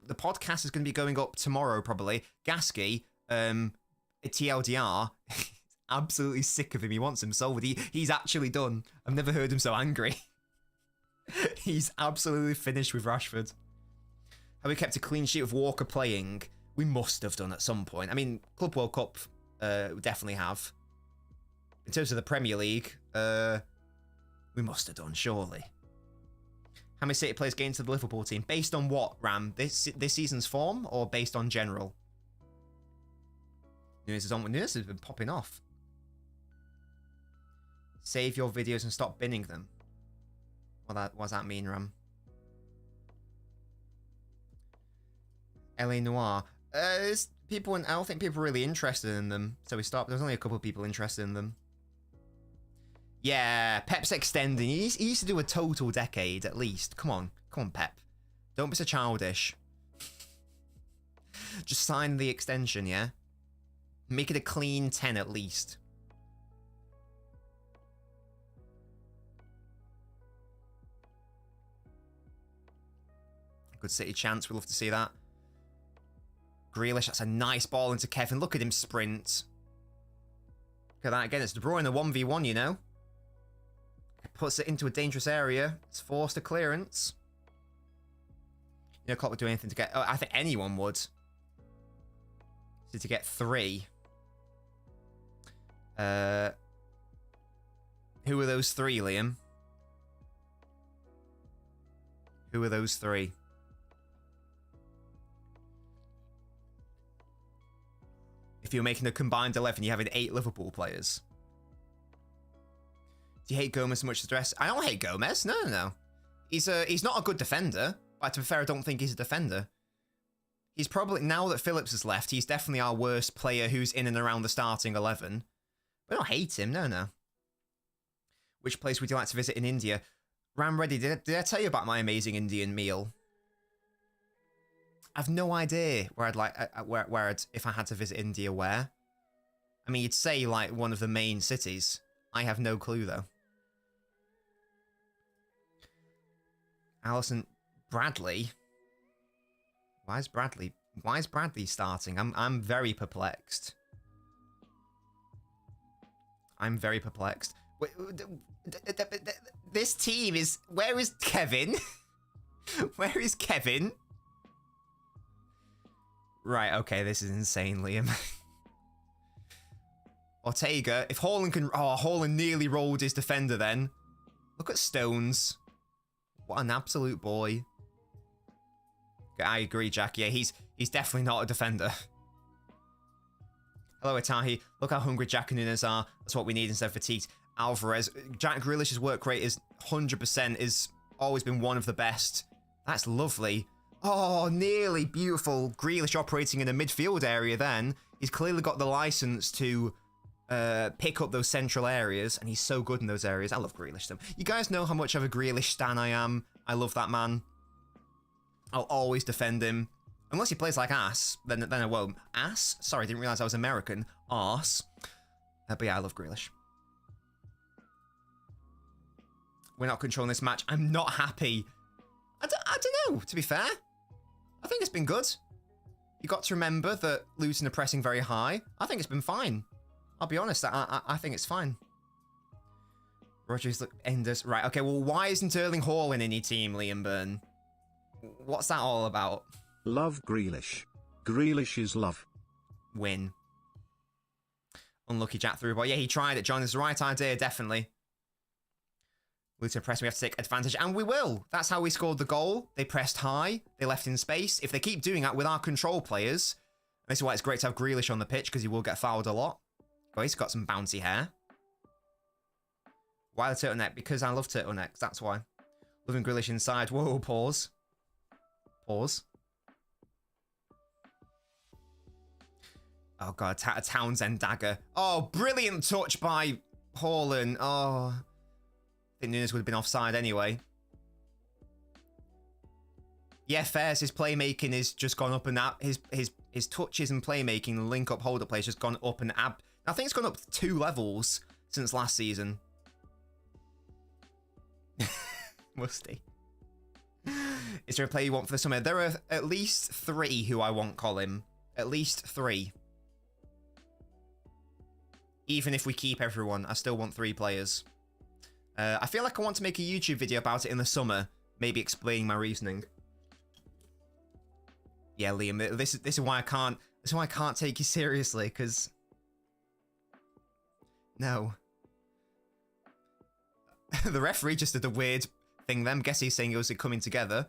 The podcast is going to be going up tomorrow, probably. Gasky, TLDR, absolutely sick of him. He wants him sold. He's actually done. I've never heard him so angry. He's absolutely finished with Rashford. Have we kept a clean sheet of Walker playing? We must have done at some point. I mean, Club World Cup, we definitely have. In terms of the Premier League, we must have done, surely. How many City players get into the Liverpool team? Based on what, Ram? This season's form or based on general? Nunes has been popping off. Save your videos and stop binning them. What does that mean, Ram? LA Noir. I don't think people are really interested in them, so we stopped. There's only a couple of people interested in them. Yeah, Pep's extending. He used to do a total decade at least. Come on, Pep. Don't be so childish. Just sign the extension, yeah? Make it a clean 10 at least. Good City chance. We'd love to see that. Grealish, that's a nice ball into Kevin. Look at him sprint. Look at that again. It's De Bruyne, a 1v1, you know? Puts it into a dangerous area. It's forced a clearance. You know, Klopp would do anything to get... Oh, I think anyone would. So to get 3. Who are those 3, Liam? Who are those 3? If you're making a combined 11, you're having 8 Liverpool players. Do you hate Gomez so much as the rest? I don't hate Gomez. No. He's not a good defender. But to be fair, I don't think he's a defender. He's probably, now that Phillips has left, he's definitely our worst player who's in and around the starting 11. But I don't hate him. No. Which place would you like to visit in India? Ram Reddy, did I tell you about my amazing Indian meal? I've no idea where I'd like, if I had to visit India, where. I mean, you'd say like one of the main cities. I have no clue though. Allison Bradley. Why is Bradley starting? I'm very perplexed. I'm very perplexed. Wait, this team is... Where is Kevin? Where is Kevin? Right, okay, this is insane, Liam. Ortega, if Haaland can... Oh, Haaland nearly rolled his defender then. Look at Stones. What an absolute boy. Okay, I agree, Jack. Yeah, he's definitely not a defender. Hello, Itahi. Look how hungry Jack and Nunes are. That's what we need instead of fatigued. Alvarez. Jack Grealish's work rate is 100%, is always been one of the best. That's lovely. Oh, nearly beautiful. Grealish operating in a midfield area then. He's clearly got the license to pick up those central areas, and he's so good in those areas. I love Grealish. You guys know how much of a Grealish stan I am. I love that man. I'll always defend him. Unless he plays like ass, then I won't. Ass? Sorry, I didn't realise I was American. Arse. But yeah, I love Grealish. We're not controlling this match. I'm not happy. I don't know, to be fair. I think it's been good. You got to remember that Luton are pressing very high. I think it's been fine. I'll be honest, I think it's fine. Rodgers, look, Enders. Right, okay, well, why isn't Erling Haaland in any team, Liam Byrne? What's that all about? Love Grealish. Grealish is love. Win. Unlucky Jack through, but yeah, he tried it, John. It's the right idea, definitely. Luton press, we have to take advantage, and we will. That's how we scored the goal. They pressed high, they left in space. If they keep doing that with our control players, this is why it's great to have Grealish on the pitch, because he will get fouled a lot. Oh, he's got some bouncy hair. Why the turtleneck? Because I love turtlenecks, that's why. Loving Grealish inside. Whoa, pause. Pause. Oh, God, a Townsend dagger. Oh, brilliant touch by Haaland. Oh. think Nunes would have been offside anyway. Yeah, Fairs, his playmaking is just gone up, and his touches and playmaking, link-up, hold-up play has just gone up, and I think it's gone up 2 levels since last season. Musty. Is there a player you want for the summer? There are at least 3 who I want, Colin. At least 3. Even if we keep everyone, I still want 3 players. I feel like I want to make a YouTube video about it in the summer, maybe explaining my reasoning. Yeah, Liam, this is why I can't. This is why I can't take you seriously, because no. The referee just did a weird thing. Them guess he's saying it was coming together.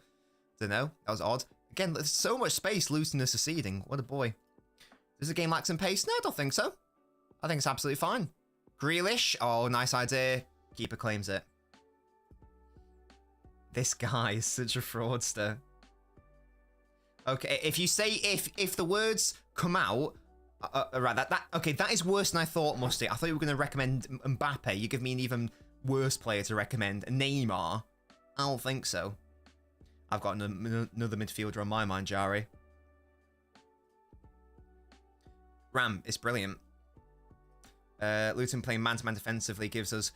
Don't know. That was odd. Again, there's so much space. Luton is seceding. What a boy. Does the game lack some pace? No, I don't think so. I think it's absolutely fine. Grealish. Oh, nice idea. Keeper claims it. This guy is such a fraudster. Okay, if you say if the words come out, right, okay, that is worse than I thought, Musty. I thought you were going to recommend Mbappe. You give me an even worse player to recommend, Neymar. I don't think so. I've got another midfielder on my mind, Jari. Ram is brilliant. Luton playing man-to-man defensively gives us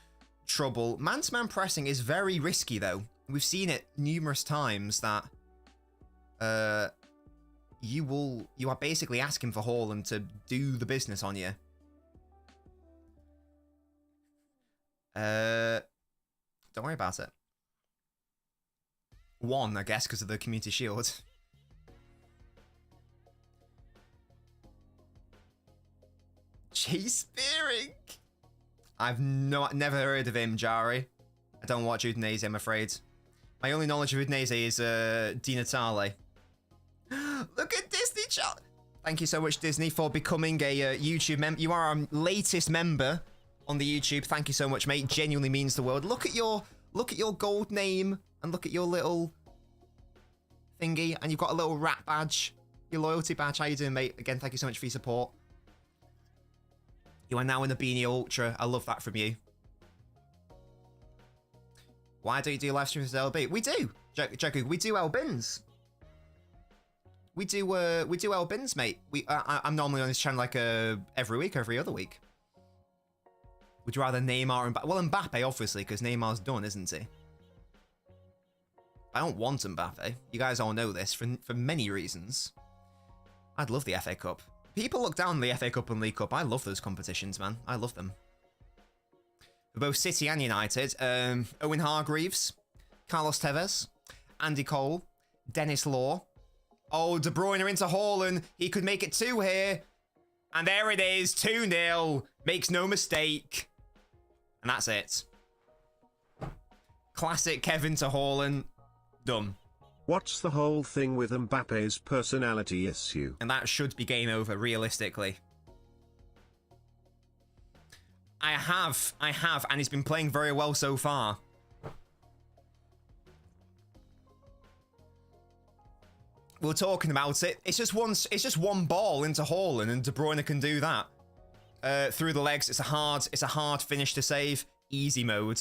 trouble. Man-to-man pressing is very risky, though. We've seen it numerous times that you are basically asking for Haaland to do the business on you. Don't worry about it. 1, I guess, because of the Community Shield. Chase Spearing. I've never heard of him, Jari. I don't watch Udinese, I'm afraid. My only knowledge of Udinese is Di Natale. Look at Disney chat. Thank you so much, Disney, for becoming a YouTube member. You are our latest member on the YouTube. Thank you so much, mate. Genuinely means the world. Look at your gold name and look at your little thingy, and you've got a little rat badge, your loyalty badge. How you doing, mate? Again, thank you so much for your support. You are now in the Beanie Ultra. I love that from you. Why don't you do live streams with LB? We do, Jaku. We do LBins. We do LBins, mate. I'm normally on this channel like every week, every other week. Would you rather Neymar and Mbappe? Well, Mbappe, obviously, because Neymar's done, isn't he? I don't want Mbappe. You guys all know this for many reasons. I'd love the FA Cup. People look down on the FA Cup and League Cup. I love those competitions, man. I love them. For both City and United, Owen Hargreaves, Carlos Tevez, Andy Cole, Dennis Law. Oh, De Bruyne into Haaland. He could make it 2 here. And there it is, 2-0. Makes no mistake. And that's it. Classic Kevin to Haaland. Done. What's the whole thing with Mbappe's personality issue? And that should be game over, realistically. I have, and he's been playing very well so far. We're talking about it. It's just one ball into Haaland, and De Bruyne can do that through the legs. It's a hard finish to save. Easy mode.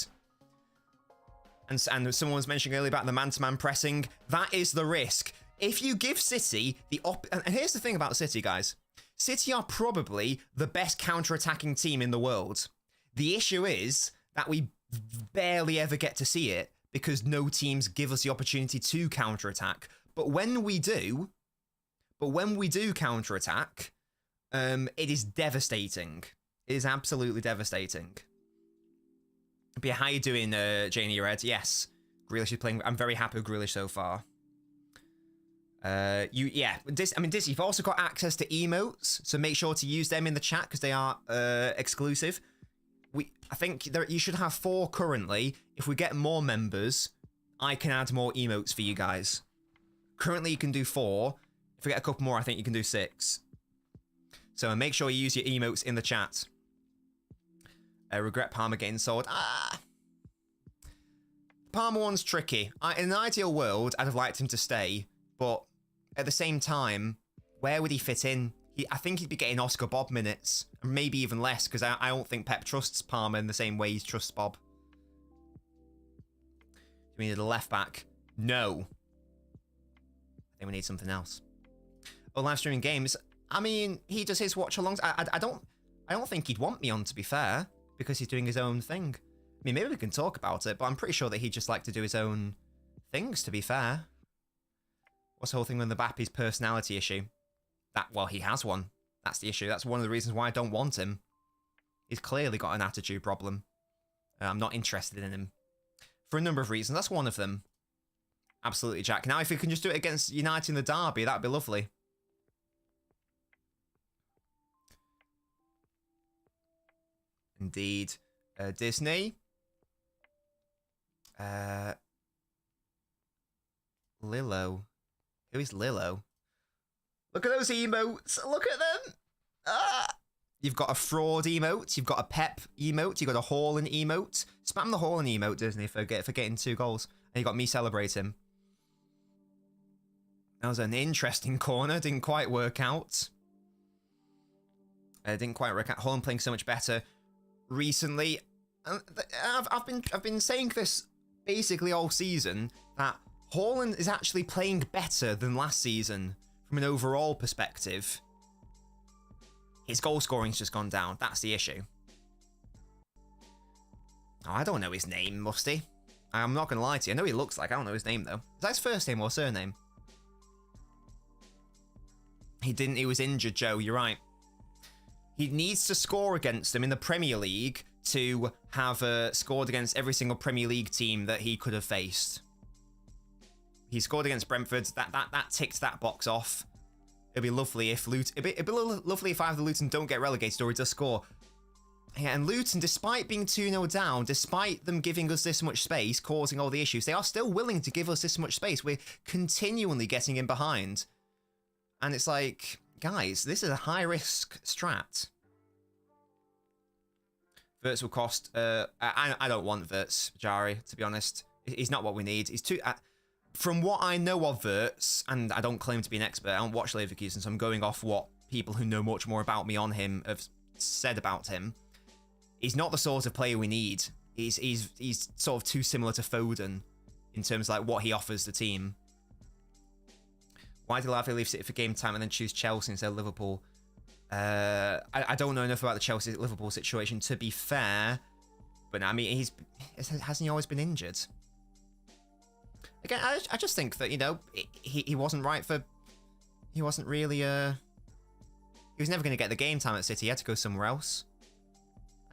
And someone was mentioning earlier about the man-to-man pressing. That is the risk. If you give City the and here's the thing about City, guys. City are probably the best counter-attacking team in the world. The issue is that we barely ever get to see it because no teams give us the opportunity to counter-attack. But when we do counter-attack, it is devastating. It is absolutely devastating. But yeah, how you doing, Janie Red? Yes, Grealish is playing. I'm very happy with Grealish so far. Disney, you've also got access to emotes, so make sure to use them in the chat because they are exclusive. I think you should have 4 currently. If we get more members, I can add more emotes for you guys. Currently, you can do 4. If we get a couple more, I think you can do 6. So make sure you use your emotes in the chat. Regret Palmer getting sold. Palmer one's tricky. In an ideal world, I'd have liked him to stay, but at the same time, where would he fit in? I think he'd be getting Oscar Bob minutes, and maybe even less, because I don't think Pep trusts Palmer in the same way he trusts Bob. we need a left back? No. I think we need something else. Oh, live streaming games. I mean, he does his watch-alongs. I don't think he'd want me on, to be fair, because he's doing his own thing. I mean, maybe we can talk about it, but I'm pretty sure that he'd just like to do his own things, to be fair. What's the whole thing with Mbappe's personality issue? Well, he has one. That's the issue. That's one of the reasons why I don't want him. He's clearly got an attitude problem. I'm not interested in him. For a number of reasons. That's one of them. Absolutely, Jack. Now, if we can just do it against United in the derby, that'd be lovely. Indeed. Disney. Lilo. Who is Lilo? Look at those emotes. Look at them. Ah! You've got a fraud emote. You've got a Pep emote. You've got a Haaland emote. Spam the Haaland emote, Disney, for getting 2 goals. And you got me celebrating. That was an interesting corner. Didn't quite work out. Haaland playing so much better recently. I've been saying this basically all season, that Haaland is actually playing better than last season from an overall perspective. His goal scoring's just gone down. That's the issue. Oh, I don't know his name, Musty. I'm not going to lie to you. I know what he looks like. I don't know his name, though. Is that his first name or surname? He didn't. He was injured, Joe. You're right. He needs to score against them in the Premier League to have scored against every single Premier League team that he could have faced. He scored against Brentford. That ticked that box off. It'd be lovely if Luton. It'd be lovely if either Luton don't get relegated or he does score. Yeah, and Luton, despite being 2-0 down, despite them giving us this much space, causing all the issues, they are still willing to give us this much space. We're continually getting in behind. And it's like, guys, this is a high-risk strat. Verts will cost... I don't want Verts, Jari, to be honest. He's not what we need. He's too... from what I know of Verts, and I don't claim to be an expert, I don't watch Leverkusen, so I'm going off what people who know much more about me on him have said about him. He's not the sort of player we need. He's sort of too similar to Foden in terms of like what he offers the team. Why did Lavia leave City for game time and then choose Chelsea instead of Liverpool? I don't know enough about the Chelsea-Liverpool situation, to be fair. But I mean, hasn't he always been injured? Again, I just think that, you know, he wasn't right for... He wasn't really... He was never going to get the game time at City. He had to go somewhere else.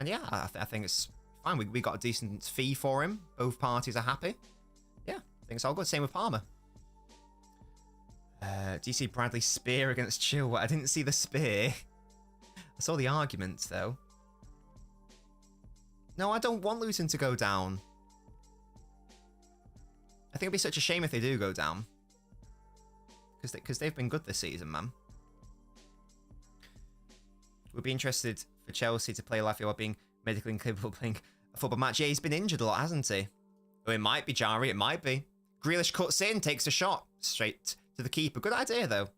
And yeah, I think it's fine. We got a decent fee for him. Both parties are happy. Yeah, I think it's all good. Same with Palmer. Do you see Bradley's spear against Chilwell? I didn't see the spear. I saw the argument, though. No, I don't want Luton to go down. I think it'd be such a shame if they do go down. Because they've been good this season, man. We'd be interested for Chelsea to play Lafayette while being medically incapable of playing a football match. Yeah, he's been injured a lot, hasn't he? Oh, it might be Jari, it might be. Grealish cuts in, takes a shot straight to the keeper. Good idea, though.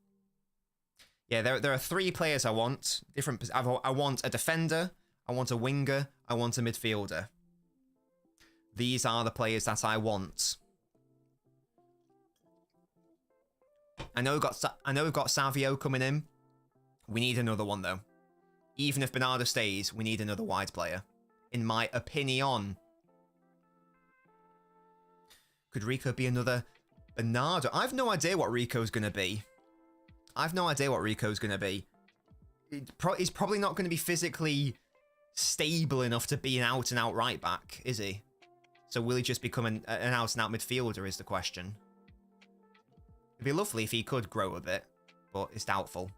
Yeah, there are 3 players I want. I want a defender, I want a winger, I want a midfielder. These are the players that I want. I know we've got Savio coming in. We need another one, though. Even if Bernardo stays, we need another wide player. In my opinion. Could Rico be another Bernardo? I've no idea what Rico's going to be. I've no idea what Rico's going to be. He's probably not going to be physically stable enough to be an out-and-out right back, is he? So will he just become an out-and-out midfielder is the question. It'd be lovely if he could grow a bit, but it's doubtful.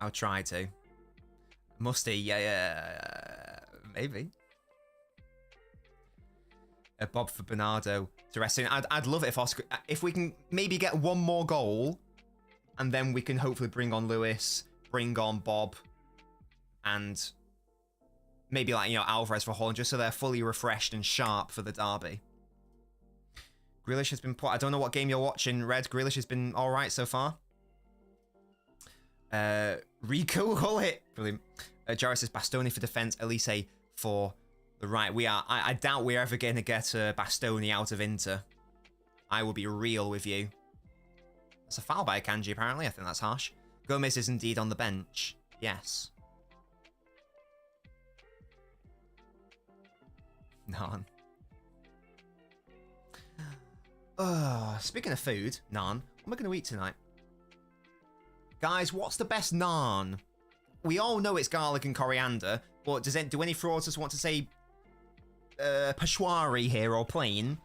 I'll try to. Musty, yeah, maybe. A Bob for Bernardo to rest in. I'd love it if Oscar... If we can maybe get one more goal, and then we can hopefully bring on Lewis, bring on Bob, and maybe, like, you know, Alvarez for Haaland, just so they're fully refreshed and sharp for the derby. Grealish has been... I don't know what game you're watching, Red. Grealish has been all right so far. Rico Hullet. Brilliant. Jarvis says Bastoni for defense, Elise for the right. I doubt we're ever going to get Bastoni out of Inter. I will be real with you. That's a foul by Akanji, apparently. I think that's harsh. Gomez is indeed on the bench. Yes. Naan. Speaking of food, naan, what am I going to eat tonight? Guys, what's the best naan? We all know it's garlic and coriander, but do any fraudsters want to say Peshwari here or plain?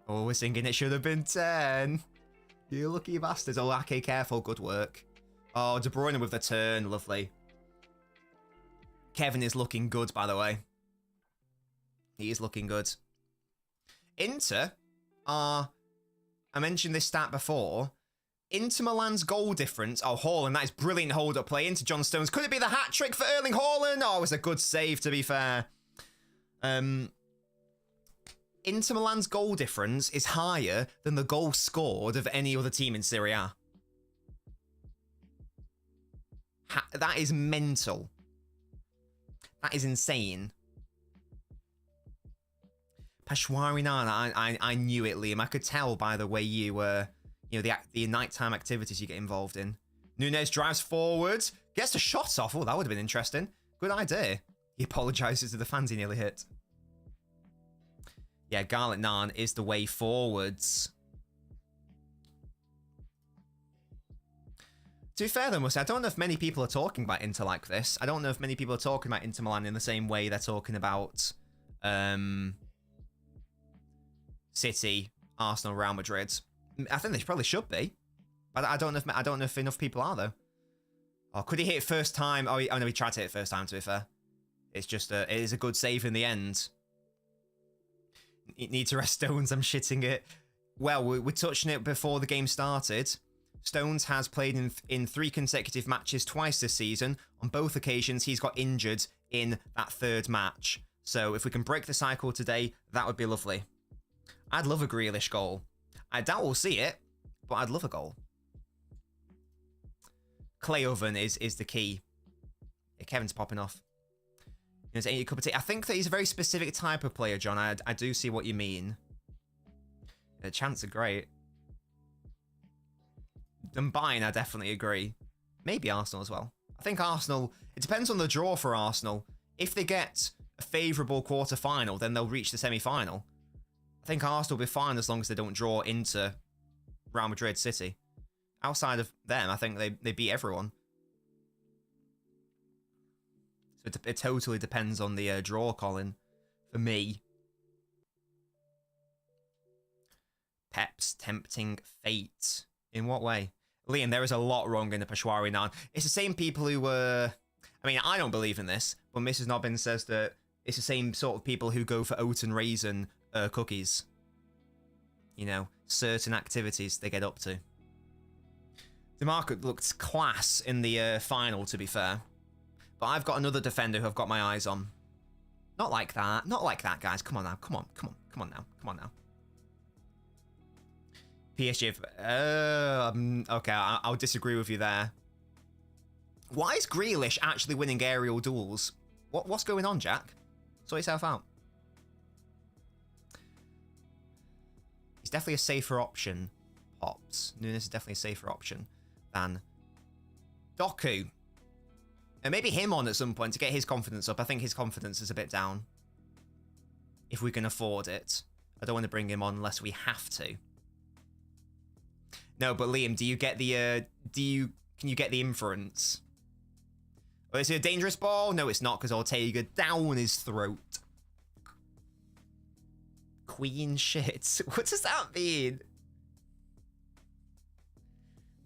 Oh, we're singing it should have been 10. You lucky bastards. Oh, okay, careful. Good work. Oh, De Bruyne with the turn. Lovely. Kevin is looking good, by the way. He is looking good. Inter are... I mentioned this stat before. Inter Milan's goal difference. Oh, Haaland, that is brilliant hold-up play into John Stones. Could it be the hat-trick for Erling Haaland? Oh, it was a good save, to be fair. Inter Milan's goal difference is higher than the goal scored of any other team in Serie A. That is mental. That is insane. Peshwari Nana, I knew it, Liam. I could tell by the way you were, the nighttime activities you get involved in. Nunez drives forward, gets a shot off. Oh, that would have been interesting. Good idea. He apologises to the fans he nearly hit. Yeah, garlic naan is the way forwards. To be fair, though, I don't know if many people are talking about Inter like this. I don't know if many people are talking about Inter Milan in the same way they're talking about City, Arsenal, Real Madrid. I think they probably should be. But I don't know if enough people are, though. Oh, could he hit it first time? Oh, no, he tried to hit it first time, to be fair. It's just it is a good save in the end. Need to rest Stones, I'm shitting it. Well, we're touching it before the game started. Stones has played in 3 consecutive matches twice this season. On both occasions, he's got injured in that 3rd match. So if we can break the cycle today, that would be lovely. I'd love a Grealish goal. I doubt we'll see it, but I'd love a goal. Clay oven is the key. Yeah, Kevin's popping off. A cup of tea. I think that he's a very specific type of player, John. I do see what you mean. The chants are great. And Bayern, I definitely agree. Maybe Arsenal as well. I think Arsenal... It depends on the draw for Arsenal. If they get a favourable quarter-final, then they'll reach the semi-final. I think Arsenal will be fine as long as they don't draw into Real Madrid City. Outside of them, I think they beat everyone. So it totally depends on the draw, Colin. For me. Pep's tempting fate. In what way? Liam, there is a lot wrong in the Peshwari naan. It's the same people who were... I mean, I don't believe in this, but Mrs. Nobbins says that it's the same sort of people who go for oat and raisin cookies. You know, certain activities they get up to. DeMarco looked class in the final, to be fair. But I've got another defender who I've got my eyes on. Not like that. Not like that, guys. Come on now. Come on. Come on. Come on now. Come on now. PSG. Okay, I'll disagree with you there. Why is Grealish actually winning aerial duels? What's going on, Jack? Sort yourself out. He's definitely a safer option, Pops. Nunes is definitely a safer option than Doku. And maybe him on at some point to get his confidence up. I think his confidence is a bit down. If we can afford it. I don't want to bring him on unless we have to. No, but Liam, do you get the can you get the inference? Oh, is it a dangerous ball? No, it's not, because Ortega down his throat. Queen shit. What does that mean?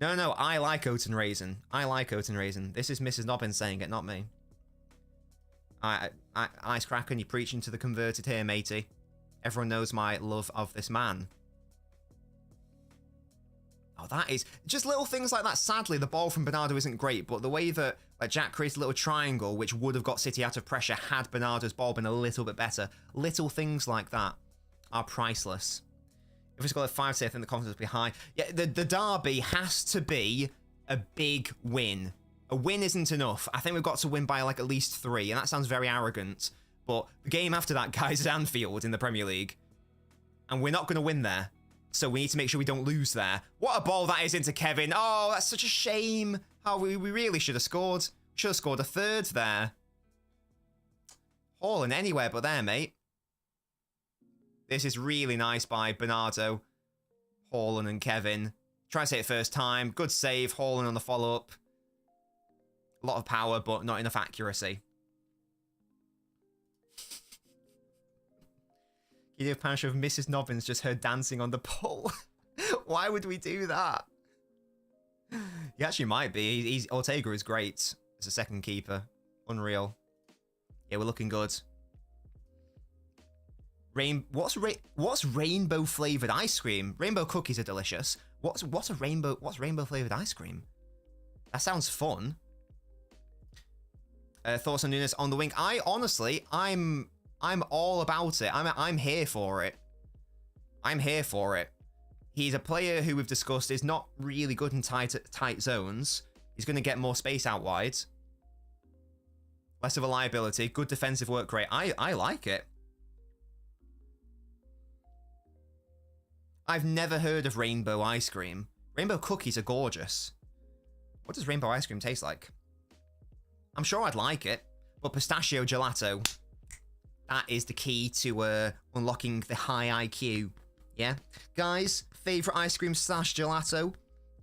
No, I like oat and raisin. I like oat and raisin. This is Mrs. Nobbins saying it, not me. Ice Kraken, you're preaching to the converted here, matey. Everyone knows my love of this man. Oh, that is... Just little things like that. Sadly, the ball from Bernardo isn't great, but the way that Jack creates a little triangle, which would have got City out of pressure had Bernardo's ball been a little bit better. Little things like that are priceless. If it's got a 5-6, I think the confidence will be high. Yeah, the derby has to be a big win. A win isn't enough. I think we've got to win by like at least 3, and that sounds very arrogant. But the game after that, guys, is Anfield in the Premier League. And we're not going to win there. So we need to make sure we don't lose there. What a ball that is into Kevin. Oh, that's such a shame. How we really should have scored. Should have scored a 3rd there. Haaland anywhere but there, mate. This is really nice by Bernardo, Haaland and Kevin. Try to say it first time. Good save. Haaland on the follow-up. A lot of power, but not enough accuracy. You do a picture of Mrs. Nobbins just heard dancing on the pole. Why would we do that? He actually might be. Ortega is great as a second keeper. Unreal. Yeah, we're looking good. What's rainbow flavored ice cream? Rainbow cookies are delicious. What's rainbow flavored ice cream? That sounds fun. Thoughts on Nunes on the wing? I'm all about it. I'm here for it. I'm here for it. He's a player who we've discussed is not really good in tight zones. He's going to get more space out wide. Less of a liability. Good defensive work rate. I like it. I've never heard of rainbow ice cream. Rainbow cookies are gorgeous. What does rainbow ice cream taste like? I'm sure I'd like it. But pistachio gelato, that is the key to unlocking the high IQ. Yeah? Guys, favourite ice cream / gelato?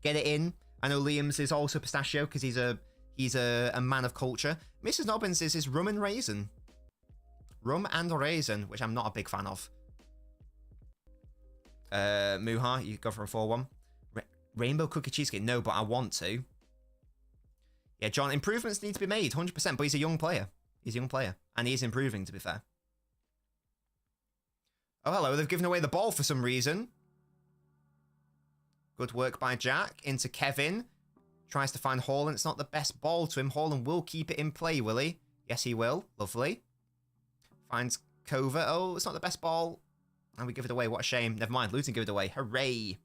Get it in. I know Liam's is also pistachio because he's a man of culture. Mrs. Nobbins is rum and raisin. Rum and raisin, which I'm not a big fan of. Muha, you go for a 4-1. Rainbow cookie cheesecake? No, but I want to. Yeah, John, improvements need to be made, 100%, but he's a young player. He's a young player. And he is improving, to be fair. Oh, hello, they've given away the ball for some reason. Good work by Jack. Into Kevin. Tries to find Haaland. It's not the best ball to him. Haaland will keep it in play, will he? Yes, he will. Lovely. Finds Kova. Oh, it's not the best ball. And we give it away. What a shame. Never mind. Luton give it away. Hooray.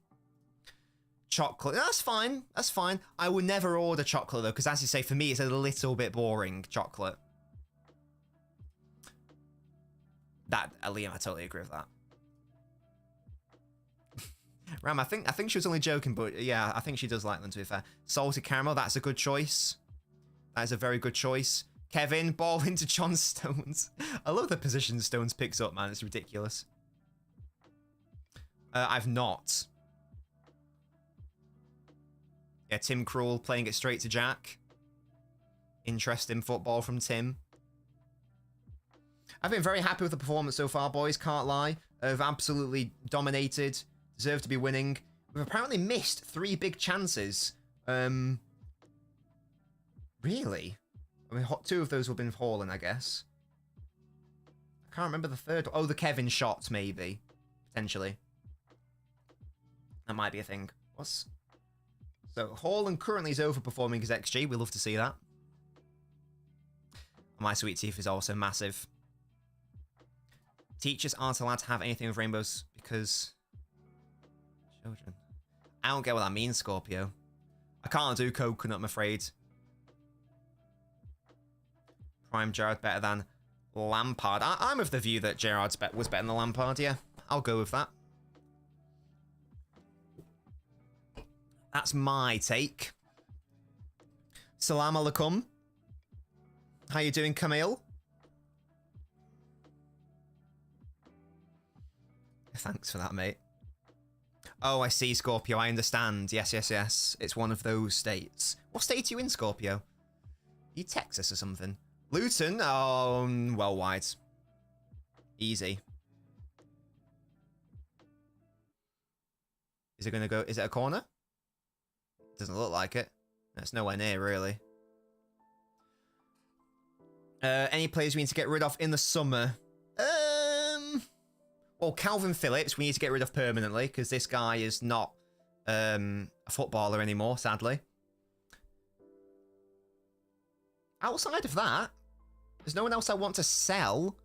Chocolate. That's fine. That's fine. I would never order chocolate, though, because as you say, for me, it's a little bit boring, chocolate. Liam, I totally agree with that. Ram, I think she was only joking, but yeah, I think she does like them, to be fair. Salted caramel, that's a good choice. That is a very good choice. Kevin, ball into John Stones. I love the position Stones picks up, man. It's ridiculous. I've not. Yeah, Tim Krul playing it straight to Jack. Interesting football from Tim. I've been very happy with the performance so far, boys. Can't lie. I've absolutely dominated. Deserve to be winning. We've apparently missed 3 big chances. Really? I mean, 2 of those have been Haaland, I guess. I can't remember the third. Oh, the Kevin shot, maybe. Potentially. That might be a thing. So Haaland currently is overperforming his XG. We love to see that. My sweet teeth is also massive. Teachers aren't allowed to have anything with rainbows because children. I don't get what that means, Scorpio. I can't do coconut, I'm afraid. Prime Gerrard better than Lampard. I'm of the view that Gerrard was better than Lampard, yeah. I'll go with that. That's my take. Salam alaikum. How you doing, Camille? Thanks for that, mate. Oh, I see, Scorpio. I understand. Yes, yes, yes. It's one of those states. What state are you in, Scorpio? Are you Texas or something? Luton? Oh, well wide. Easy. Is it going to go? Is it a corner? Doesn't look like it. It's nowhere near, really. Any players we need to get rid of in the summer? Well, Calvin Phillips we need to get rid of permanently because this guy is not a footballer anymore, sadly. Outside of that, there's no one else I want to sell.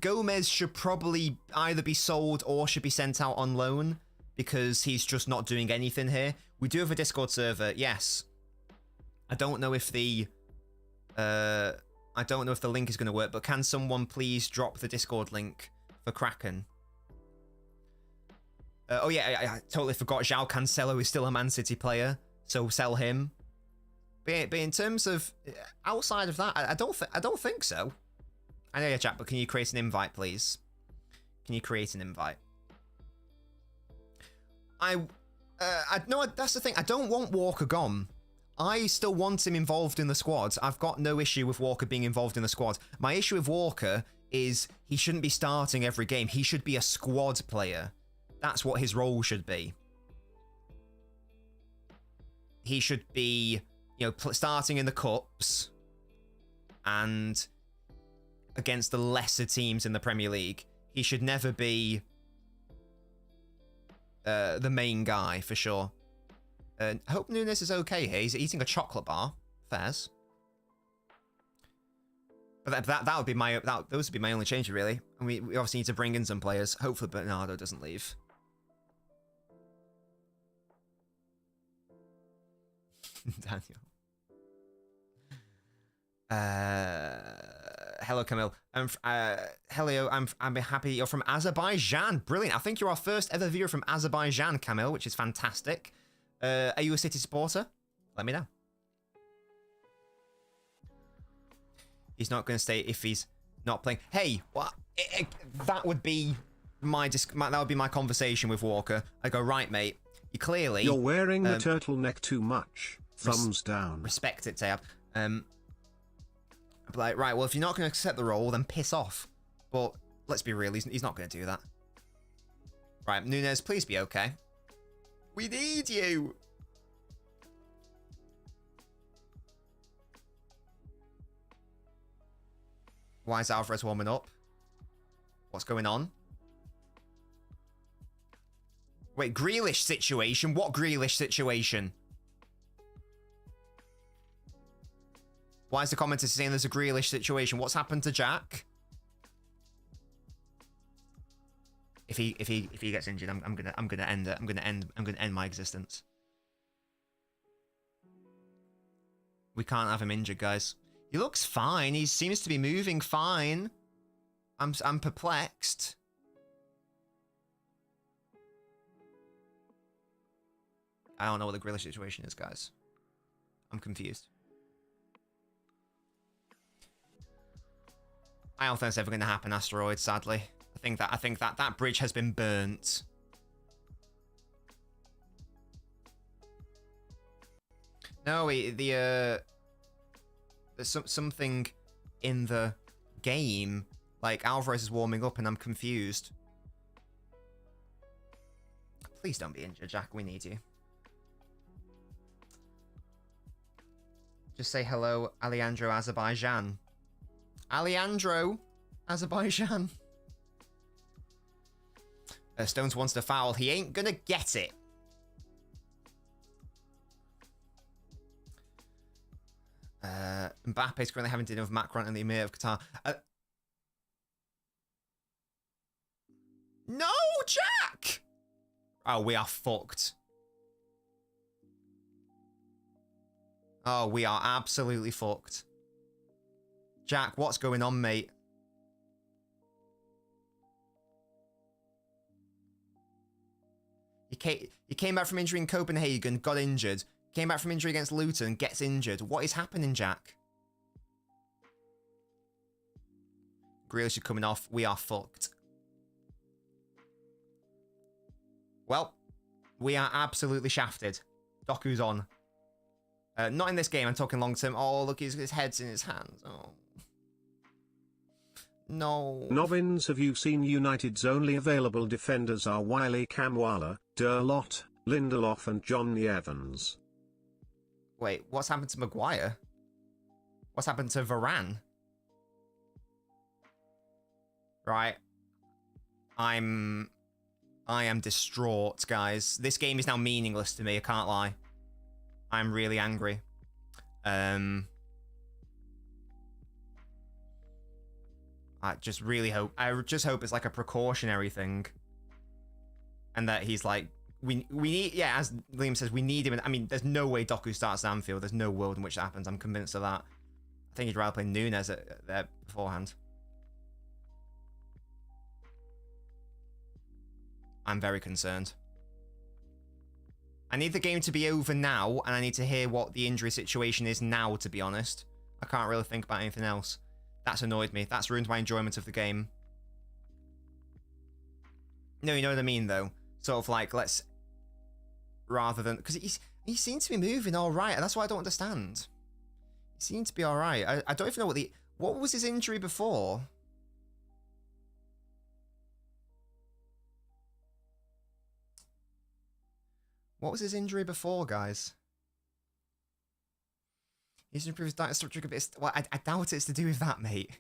Gomez should probably either be sold or should be sent out on loan because he's just not doing anything here. We do have a Discord server, yes. I don't know if the link is going to work, but can someone please drop the Discord link for Kraken? Oh yeah, I totally forgot. João Cancelo is still a Man City player, so sell him. But in terms of outside of that, I don't think so. I know you're Jack, but can you create an invite, please? Can you create an invite? No, that's the thing. I don't want Walker gone. I still want him involved in the squad. I've got no issue with Walker being involved in the squad. My issue with Walker is he shouldn't be starting every game. He should be a squad player. That's what his role should be. He should be, you know, starting in the cups and against the lesser teams in the Premier League. He should never be the main guy, for sure. I hope Nunes is okay here. He's eating a chocolate bar. Fairs. But that would be my those would be my only change, really. And we obviously need to bring in some players. Hopefully Bernardo doesn't leave. Daniel. Hello, Camille. Hello, I'm happy you're from Azerbaijan. Brilliant. I think you're our first ever viewer from Azerbaijan, Camille, which is fantastic. Are you a City supporter? Let me know. He's not going to stay if he's not playing. Hey, what? That would be my conversation with Walker. I go, right, mate. You're wearing the turtleneck too much. Thumbs down. Respect it, Tayab. Like, right, well, if you're not going to accept the role, then piss off. But let's be real, he's not going to do that. Right, Nunes, please be okay. We need you. Why is Alvarez warming up? What's going on? Wait, Grealish situation? What Grealish situation? Why is the commentator saying there's a Grealish situation? What's happened to Jack? If he gets injured, I'm gonna end it. I'm gonna end my existence. We can't have him injured, guys. He looks fine. He seems to be moving fine. I'm perplexed. I don't know what the Grealish situation is, guys. I'm confused. I don't think it's ever going to happen, Asteroid, sadly. I think that bridge has been burnt. No, there's something in the game. Like, Alvarez is warming up and I'm confused. Please don't be injured, Jack. We need you. Just say hello, Alejandro Azerbaijan. Alejandro Azerbaijan. Stones wants to foul. He ain't gonna get it. Mbappe's currently having dinner with Macron and the Emir of Qatar. No, Jack! Oh, we are fucked. Oh, we are absolutely fucked. Jack, what's going on, mate? You came back from injury in Copenhagen, got injured. Came back from injury against Luton, gets injured. What is happening, Jack? Grealish is coming off. We are fucked. Well, we are absolutely shafted. Doku's on. Not in this game, I'm talking long term. Oh, look, his head's in his hands. Oh. No. Nobbins, have you seen United's only available defenders are Wiley Kamwala, Derlot, Lindelof and Johnny Evans? Wait, what's happened to Maguire? What's happened to Varane? Right. I am distraught, guys. This game is now meaningless to me, I can't lie. I'm really angry. I just really hope... I just hope it's like a precautionary thing. And that he's like we need, yeah, as Liam says, we need him. I mean, there's no way Doku starts at Anfield. There's no world in which that happens. I'm convinced of that. I think he'd rather play Nunes there beforehand. I'm very concerned. I need the game to be over now, and I need to hear what the injury situation is now, to be honest. I can't really think about anything else. That's annoyed me. That's ruined my enjoyment of the game. No, you know what I mean, though? Sort of like, let's... Rather than... Because he seems to be moving all right, and that's what I don't understand. He seemed to be all right. I don't even know what the... What was his injury before? What was his injury before, guys? He's improved his diet structure a bit. Well, I doubt it's to do with that, mate.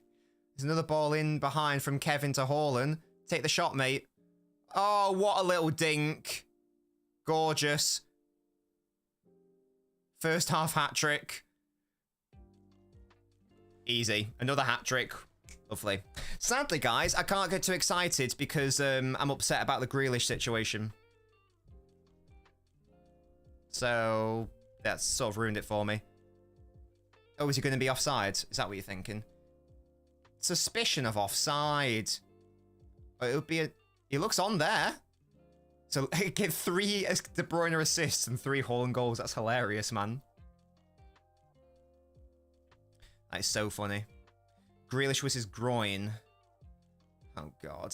There's another ball in behind from Kevin to Haaland. Take the shot, mate. Oh, what a little dink. Gorgeous. First half hat-trick. Easy. Another hat-trick. Lovely. Sadly, guys, I can't get too excited because I'm upset about the Grealish situation. So, that's sort of ruined it for me. Oh, is he going to be offside? Is that what you're thinking? Suspicion of offside. Oh, it would be a... He looks on there. So, get 3 De Bruyne assists and 3 Haaland goals. That's hilarious, man. That is so funny. Grealish was his groin. Oh, God.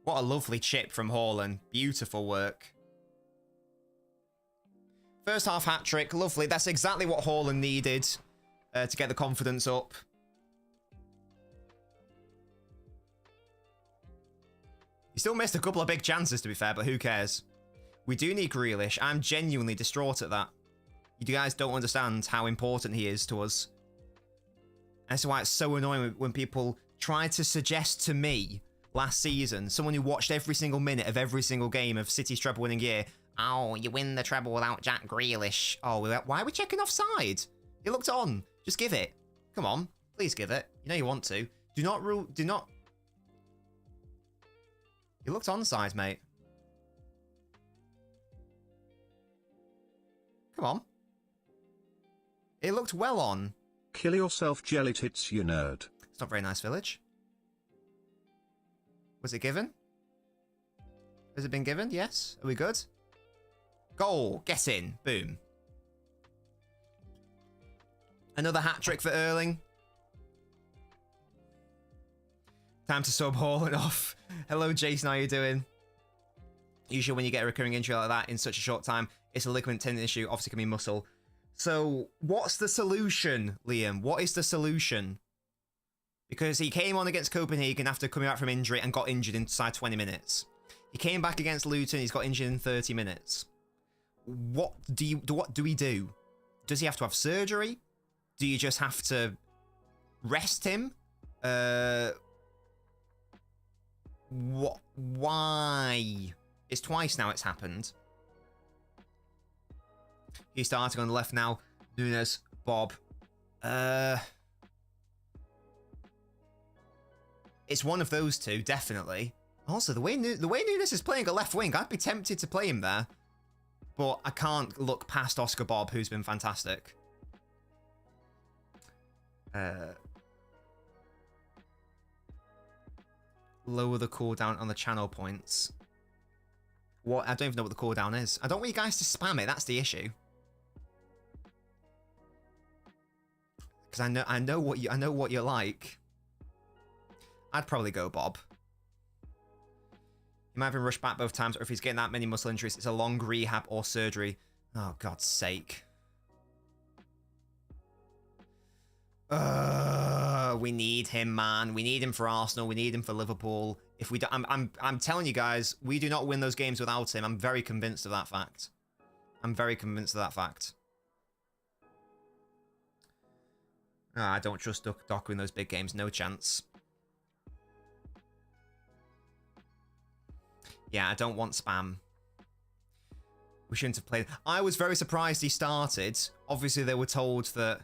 What a lovely chip from Haaland. Beautiful work. First half hat-trick. Lovely. That's exactly what Haaland needed to get the confidence up. He still missed a couple of big chances, to be fair, but who cares? We do need Grealish. I'm genuinely distraught at that. You guys don't understand how important he is to us. That's why it's so annoying when people try to suggest to me last season, someone who watched every single minute of every single game of City's treble-winning year, oh, you win the treble without Jack Grealish. Oh, why are we checking offside? He looked on. Just give it. Come on. Please give it. You know you want to. Do not rule... Do not... He looked onside, mate. Come on. It looked well on. Kill yourself, jelly tits, you nerd. It's not very nice, Village. Was it given? Has it been given? Yes. Are we good? Goal. Get in. Boom. Another hat-trick for Erling. Time to sub Haaland off. Hello, Jason. How you doing? Usually when you get a recurring injury like that in such a short time, it's a ligament tendon issue. Obviously, it can be muscle. So, what's the solution, Liam? What is the solution? Because he came on against Copenhagen after coming back from injury and got injured inside 20 minutes. He came back against Luton. He's got injured in 30 minutes. What do we do? Does he have to have surgery? Do you just have to rest him? What? Why? It's twice now it's happened. He's starting on the left now. Nunes, Bob. It's one of those two, definitely. Also, the way Nunes is playing a left wing, I'd be tempted to play him there. But I can't look past Oscar Bob, who's been fantastic. Lower the cooldown on the channel points. What? I don't even know what the cooldown is. I don't want you guys to spam it. That's the issue. Because I know what you like. I'd probably go Bob. He might have been rushed back both times, or if he's getting that many muscle injuries, it's a long rehab or surgery. Oh, God's sake. We need him, man. We need him for Arsenal. We need him for Liverpool. If we, I'm telling you guys, we do not win those games without him. I'm very convinced of that fact. I'm very convinced of that fact. I don't trust Doku in those big games. No chance. Yeah, I don't want spam. We shouldn't have played. I was very surprised he started. Obviously, they were told that...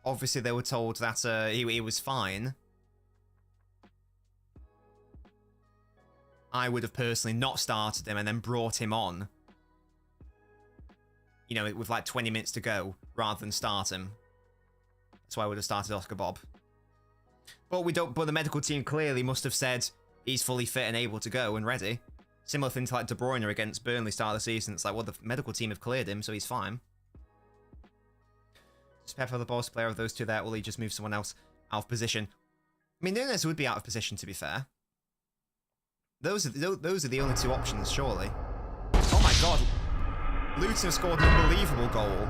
he was fine. I would have personally not started him and then brought him on, you know, with like 20 minutes to go, rather than start him. That's why I would have started Oscar Bob. But we don't. But the medical team clearly must have said he's fully fit and able to go and ready. Similar thing to like De Bruyne against Burnley start of the season. It's like, well, the medical team have cleared him, so he's fine. Is Pep the boss player of those two there? Will he just move someone else out of position? I mean, Nunes would be out of position, to be fair. Those are the only two options, surely. Oh my god. Luton have scored an unbelievable goal.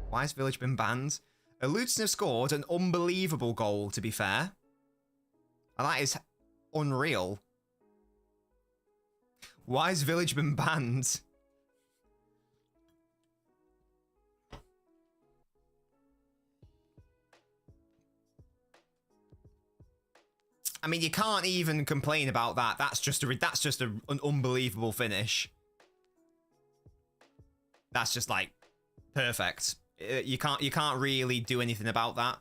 Why has Village been banned? Luton have scored an unbelievable goal, to be fair. And that is unreal. Why has Village been banned? I mean, you can't even complain about that. That's just an unbelievable finish. That's just like perfect. You can't really do anything about that.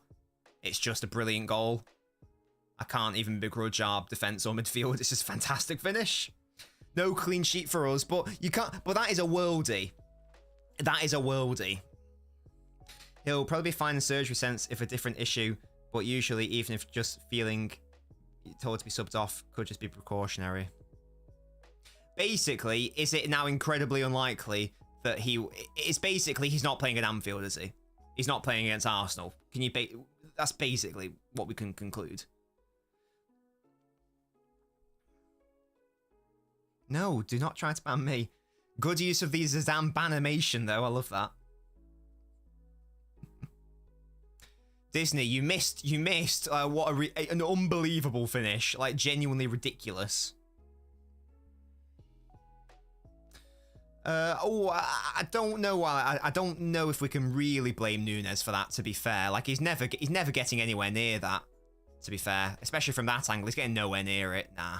It's just a brilliant goal. I can't even begrudge our defense or midfield. It's just a fantastic finish. No clean sheet for us, but you can't. But that is a worldie. That is a worldie. He'll probably find the surgery sense if a different issue, but usually even if just feeling told to be subbed off could just be precautionary. Basically, is it now incredibly unlikely that it's basically he's not playing at Anfield, is he? He's not playing against Arsenal. That's basically what we can conclude. No, do not try to ban me. Good use of the Zidane banimation, though. I love that. Disney, you missed an unbelievable finish. Like, genuinely ridiculous. I don't know. I don't know if we can really blame Nunes for that, to be fair. Like, he's never getting anywhere near that, to be fair. Especially from that angle. He's getting nowhere near it. Nah.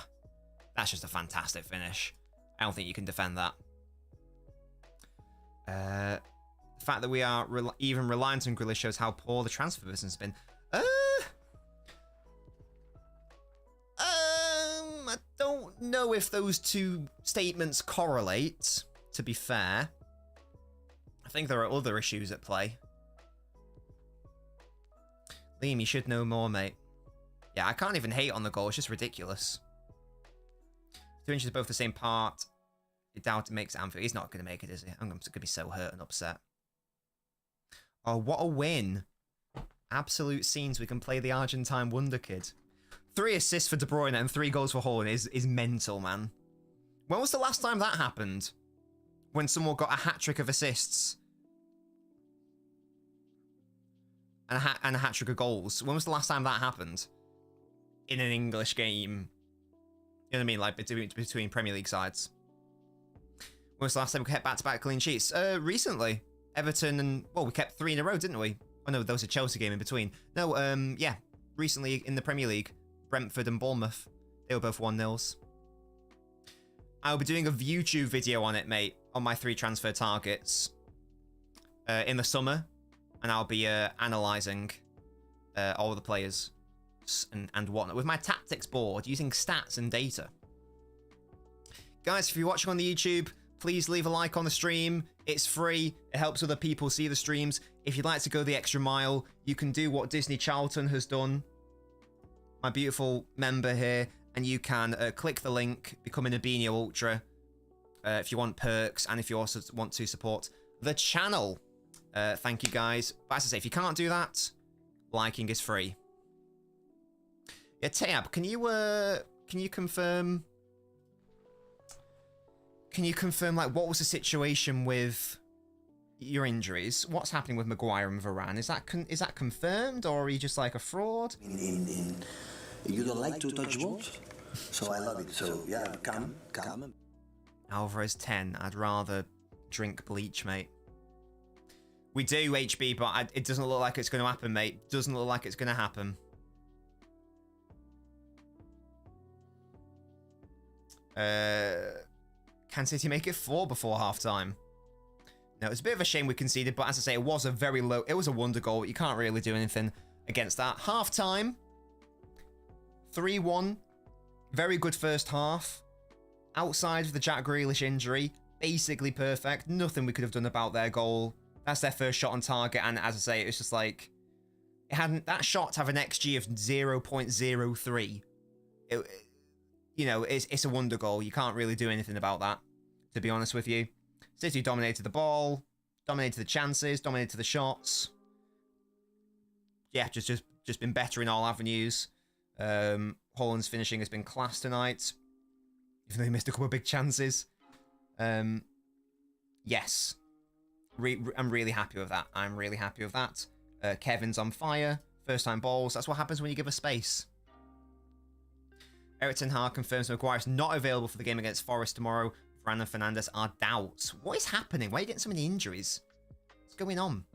That's just a fantastic finish. I don't think you can defend that. The fact that we are even reliant on Grealish shows how poor the transfer business has been. I don't know if those two statements correlate, to be fair. I think there are other issues at play. Liam, you should know more, mate. Yeah, I can't even hate on the goal. It's just ridiculous. 2 inches both the same part. I doubt it makes Anfield. He's not going to make it, is he? I'm going to be so hurt and upset. Oh, what a win. Absolute scenes. We can play the Argentine Wonder Kid. 3 assists for De Bruyne and 3 goals for Haaland is mental, man. When was the last time that happened? When someone got a hat-trick of assists? And a hat-trick of goals. When was the last time that happened? In an English game. You know what I mean? Like, between Premier League sides. When was the last time we kept back-to-back clean sheets? Recently. Everton and... Well, we kept 3 in a row, didn't we? Oh, no, there was a Chelsea game in between. No, yeah. Recently in the Premier League. Brentford and Bournemouth. They were both 1-0s. I'll be doing a YouTube video on it, mate. On my 3 transfer targets. In the summer. And I'll be analysing all the players. And whatnot. With my tactics board. Using stats and data. Guys, if you're watching on the YouTube... Please leave a like on the stream. It's free. It helps other people see the streams. If you'd like to go the extra mile, you can do what Disney Charlton has done. My beautiful member here. And you can click the link, become an Albino Ultra. If you want perks and if you also want to support the channel. Thank you, guys. But as I say, if you can't do that, liking is free. Yeah, Tab, can you confirm... Can you confirm, like, what was the situation with your injuries? What's happening with Maguire and Varane? Is that confirmed, or are you just like a fraud? You don't like to touch balls, so I love it. So yeah, come. Alvarez 10. I'd rather drink bleach, mate. We do, HB, but it doesn't look like it's going to happen, mate. Doesn't look like it's going to happen. Can City make it 4 before half-time? No, it's a bit of a shame we conceded, but as I say, it was a very low... It was a wonder goal. You can't really do anything against that. Half-time. 3-1. Very good first half. Outside of the Jack Grealish injury, basically perfect. Nothing we could have done about their goal. That's their first shot on target, and as I say, it's just like that shot to have an XG of 0.03. You know, it's a wonder goal. You can't really do anything about that, to be honest with you. City dominated the ball, dominated the chances, dominated the shots. Yeah, just been better in all avenues. Haaland's finishing has been class tonight, even though he missed a couple of big chances. Yes. I'm really happy with that. I'm really happy with that. Kevin's on fire. First time balls. That's what happens when you give a space. Eric Ten Hag confirms Maguire is not available for the game against Forest tomorrow. Varane and Fernandes are doubts. What is happening? Why are you getting so many injuries? What's going on?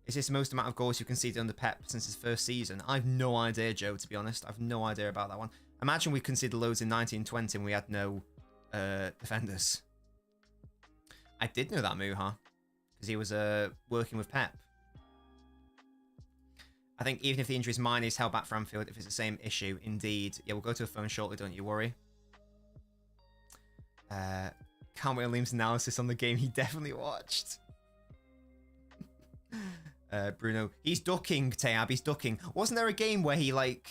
Is this the most amount of goals you conceded under Pep since his first season? I've no idea, Joe, to be honest. I've no idea about that one. Imagine we conceded loads in 1920 and we had no defenders. I did know that, Muha, because he was working with Pep. I think even if the injury is minor, he's held back for Anfield if it's the same issue. Indeed. Yeah, we'll go to a phone shortly, don't you worry. Can't wait on Liam's analysis on the game he definitely watched. Bruno, he's ducking, Tayab, he's ducking. Wasn't there a game where he, like,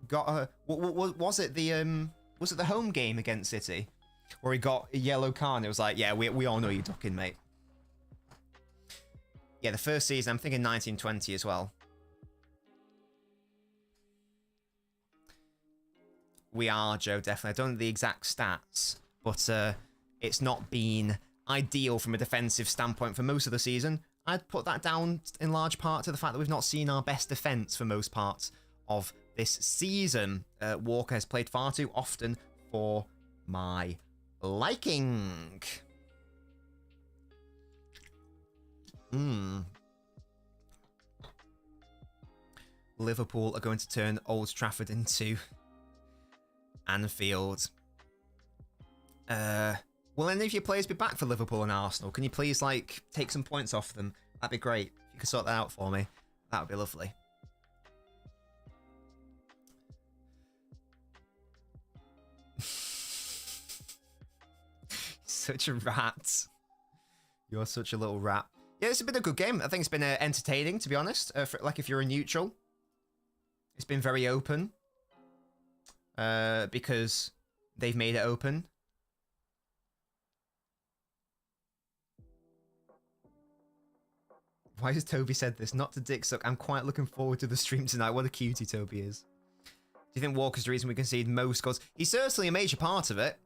got a... Was it the home game against City? Where he got a yellow card and it was like, yeah, we all know you're ducking, mate. Yeah, the first season, I'm thinking 1920 as well. We are, Joe, definitely. I don't know the exact stats, but it's not been ideal from a defensive standpoint for most of the season. I'd put that down in large part to the fact that we've not seen our best defence for most parts of this season. Walker has played far too often for my liking. Liverpool are going to turn Old Trafford into Anfield. Will any of your players be back for Liverpool and Arsenal? Can you please, like, take some points off them? That'd be great. If you could sort that out for me, that would be lovely. Such a rat. You're such a little rat. Yeah, it's been a good game. I think it's been entertaining, to be honest. Like, if you're a neutral, it's been very open. Because they've made it open. Why has Toby said this? Not to dick suck. I'm quite looking forward to the stream tonight. What a cutie Toby is. Do you think Walker's the reason we concede most goals? He's certainly a major part of it.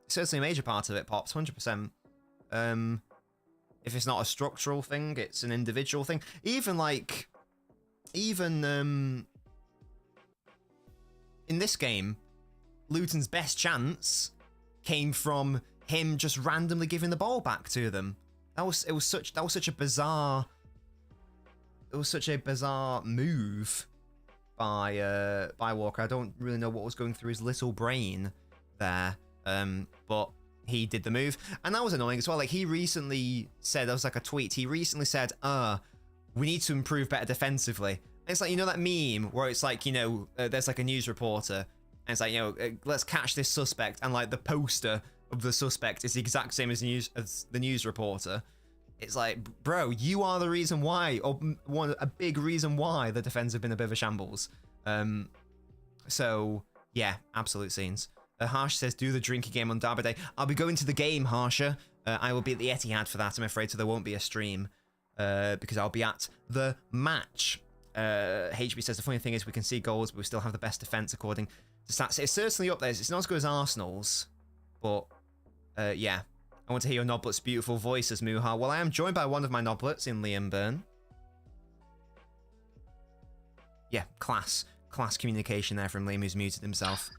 Certainly a major part of it, Pops. 100%. If it's not a structural thing, it's an individual thing. Even in this game, Luton's best chance came from him just randomly giving the ball back to them. That was such a bizarre move by Walker. I don't really know what was going through his little brain there. But he did the move, and that was annoying as well. Like, he recently said, that was like a tweet, he recently said, we need to improve better defensively. And it's like, you know that meme where it's like, you know, there's like a news reporter, and it's like, you know, let's catch this suspect, and like the poster of the suspect is the exact same as the news reporter. It's like, bro, you are the reason why, or a big reason why the defense have been a bit of a shambles. So yeah, absolute scenes. Harsh says, do the drinking game on Derby Day. I'll be going to the game, Harsha. I will be at the Etihad for that, I'm afraid, so there won't be a stream. Because I'll be at the match. HB says, the funny thing is we can see goals, but we still have the best defence according to stats. It's certainly up there. It's not as good as Arsenal's. But, yeah. I want to hear your Noblet's beautiful voices, Muha. Well, I am joined by one of my Noblets in Liam Byrne. Yeah, class communication there from Liam, who's muted himself.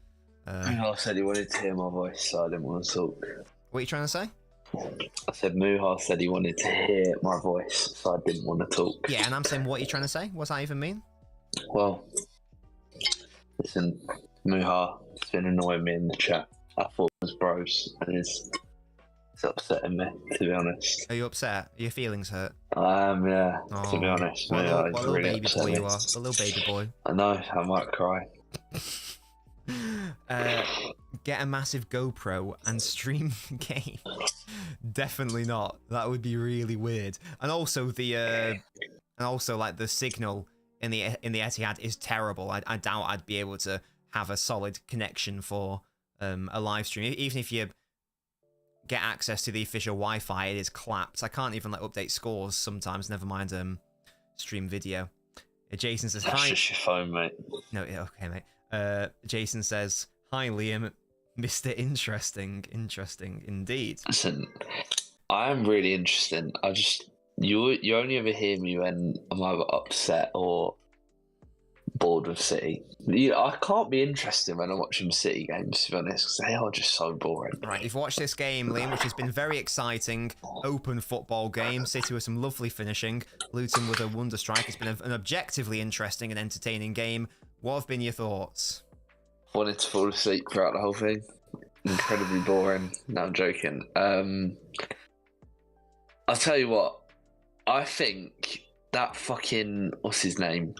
Muha said he wanted to hear my voice, so I didn't want to talk. What are you trying to say? I said Muha said he wanted to hear my voice, so I didn't want to talk. Yeah, and I'm saying, what are you trying to say? What does that even mean? Well, listen, Muha, it's been annoying me in the chat. I thought it was bros, and it's upsetting me, to be honest. Are you upset? Are your feelings hurt? Yeah, to be Oh, honest, what mate, a I little really baby upset boy me. you are. A little baby boy. I know, I might cry. Get a massive GoPro and stream the game. Definitely not. That would be really weird. And also like the signal in the Etihad is terrible. I doubt I'd be able to have a solid connection for a live stream. Even if you get access to the official Wi-Fi, it is clapped. I can't even like update scores sometimes. Never mind stream video. Jason says That's hi. just your phone, mate. No, yeah, okay, mate. Jason says hi, Liam. Mr. Interesting indeed. Listen, I am really interesting. You only ever hear me when I'm either upset or bored with City. I can't be interested when I'm watching City games, to be honest, because they are just so boring. Right, you've watched this game, Liam, which has been very exciting. Open football game. City with some lovely finishing. Luton with a wonder strike. It's been an objectively interesting and entertaining game. What have been your thoughts? Wanted to fall asleep throughout the whole thing. Incredibly boring. No, I'm joking. I'll tell you what. I think that fucking, what's his name?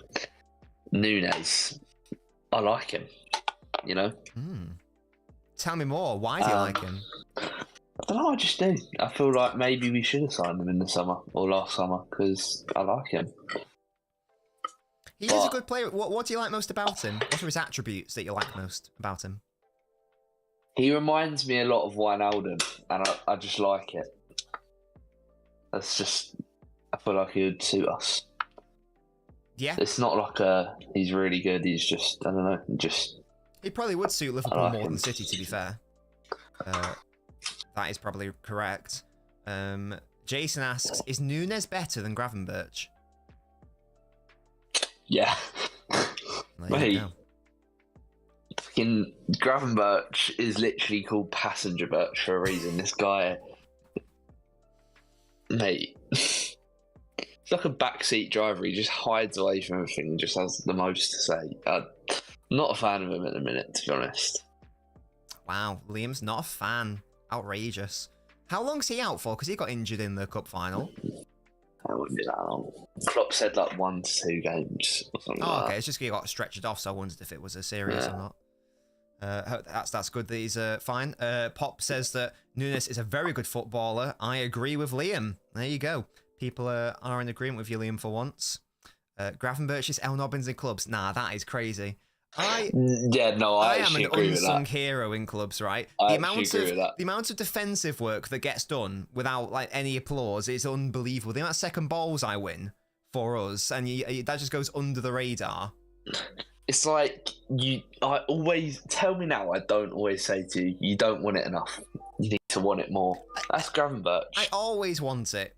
Nunes. I like him. You know? Tell me more. Why do you like him? I don't know, I just do. I feel like maybe we should have signed him in the summer or last summer because I like him. He is a good player. What do you like most about him? What are his attributes that you like most about him? He reminds me a lot of Wijnaldum, and I just like it. That's just, I feel like he would suit us. Yeah. It's not like he's really good. He's just, I don't know, just. He probably would suit Liverpool like more him. than City, to be fair. That is probably correct. Jason asks, is Nunes better than Gravenberch? Yeah. There you Mate, go. fucking Gravenberch is literally called Passenger Birch for a reason. This guy, mate, it's like a backseat driver. He just hides away from everything and just has the most to say. I'm not a fan of him at the minute, to be honest. Wow, Liam's not a fan. Outrageous. How long's he out for? Because he got injured in the cup final. I wouldn't be that long. Klopp said like 1 to 2 games or something Oh, like okay. that. It's just he got stretched off, so I wondered if it was a serious or not. That's good that he's fine. Pop says that Nunes is a very good footballer. I agree with Liam. There you go. People are in agreement with you, Liam, for once. Gravenberch is LNobbins in clubs. Nah, that is crazy. I am an agree with unsung that. hero in clubs, right? I actually agree with that. The amount of defensive work that gets done without like any applause is unbelievable. The amount of second balls I win for us, and that just goes under the radar. It's like I always tell me now. I don't always say to you, you don't want it enough. You need to want it more. That's Gravenberch. I always want it.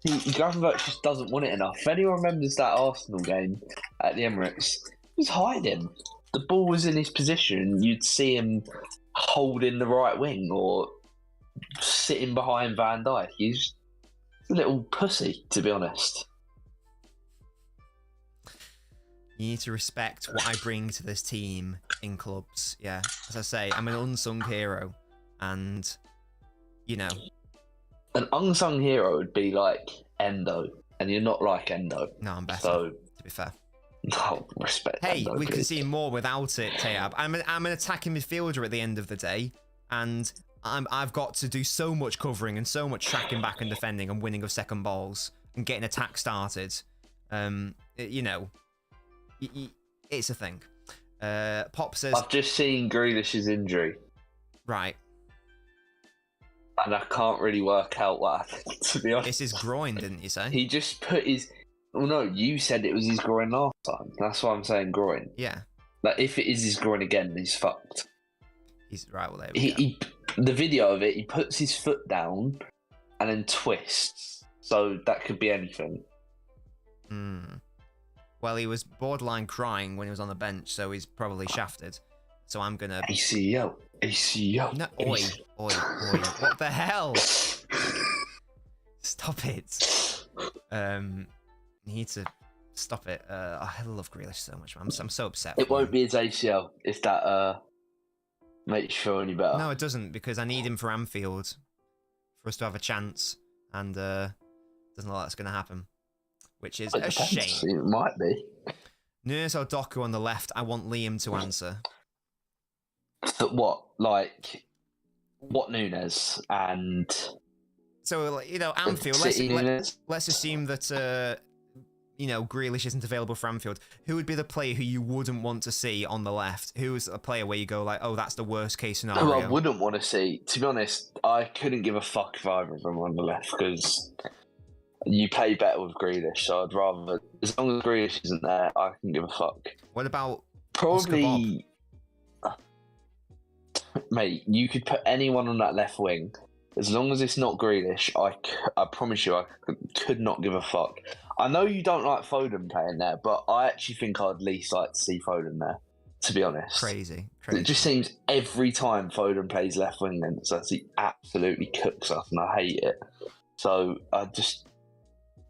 Gravenberch just doesn't want it enough. If anyone remembers that Arsenal game at the Emirates, he was hiding. The ball was in his position. You'd see him holding the right wing or sitting behind Van Dijk. He's a little pussy, to be honest. You need to respect what I bring to this team in clubs. Yeah, as I say, I'm an unsung hero, and you know. An unsung hero would be like Endo, and you're not like Endo. No, I'm better. So, to be fair. no, respect Hey, Endo, we can please. see more without it, Tayab. I'm an attacking midfielder at the end of the day, and I've got to do so much covering and so much tracking back and defending and winning of second balls and getting attack started. You know, it's a thing. Pop says, I've just seen Grealish's injury, right, and I can't really work out what happened, to be honest. it's his groin, didn't you say? He just put his... Well, no, you said it was his groin last time. That's why I'm saying groin. Yeah, Like, if it is his groin again, he's fucked. he's right. Well, there we go. The video of it, he puts his foot down and then twists. So that could be anything. Well, he was borderline crying when he was on the bench, so he's probably shafted. So I'm gonna... ACL. No, oi. What the hell? Stop it. You need to stop it. I love Grealish so much, man. I'm so upset. It for won't him. be his ACL if that makes you feel any better. No, it doesn't, because I need him for Anfield for us to have a chance. And the doesn't look like that's going to happen, which is It a depends. shame. It might be. Nunes or Doku on the left? I want Liam to answer. But what? Like, what Nunes and So, you know, Anfield, City Nunes? let's assume that, you know, Grealish isn't available for Anfield. Who would be the player who you wouldn't want to see on the left? Who is a player where you go like, oh, that's the worst case scenario? Who I wouldn't want to see. To be honest, I couldn't give a fuck if either of them were on the left because you play better with Grealish. So I'd rather, as long as Grealish isn't there, I can give a fuck. What about Probably, mate. You could put anyone on that left wing. As long as it's not Grealish, I promise you, I could not give a fuck. I know you don't like Foden playing there, but I actually think I'd at least like to see Foden there, to be honest. Crazy. It just seems every time Foden plays left wing, then he absolutely cooks us, and I hate it. So I just,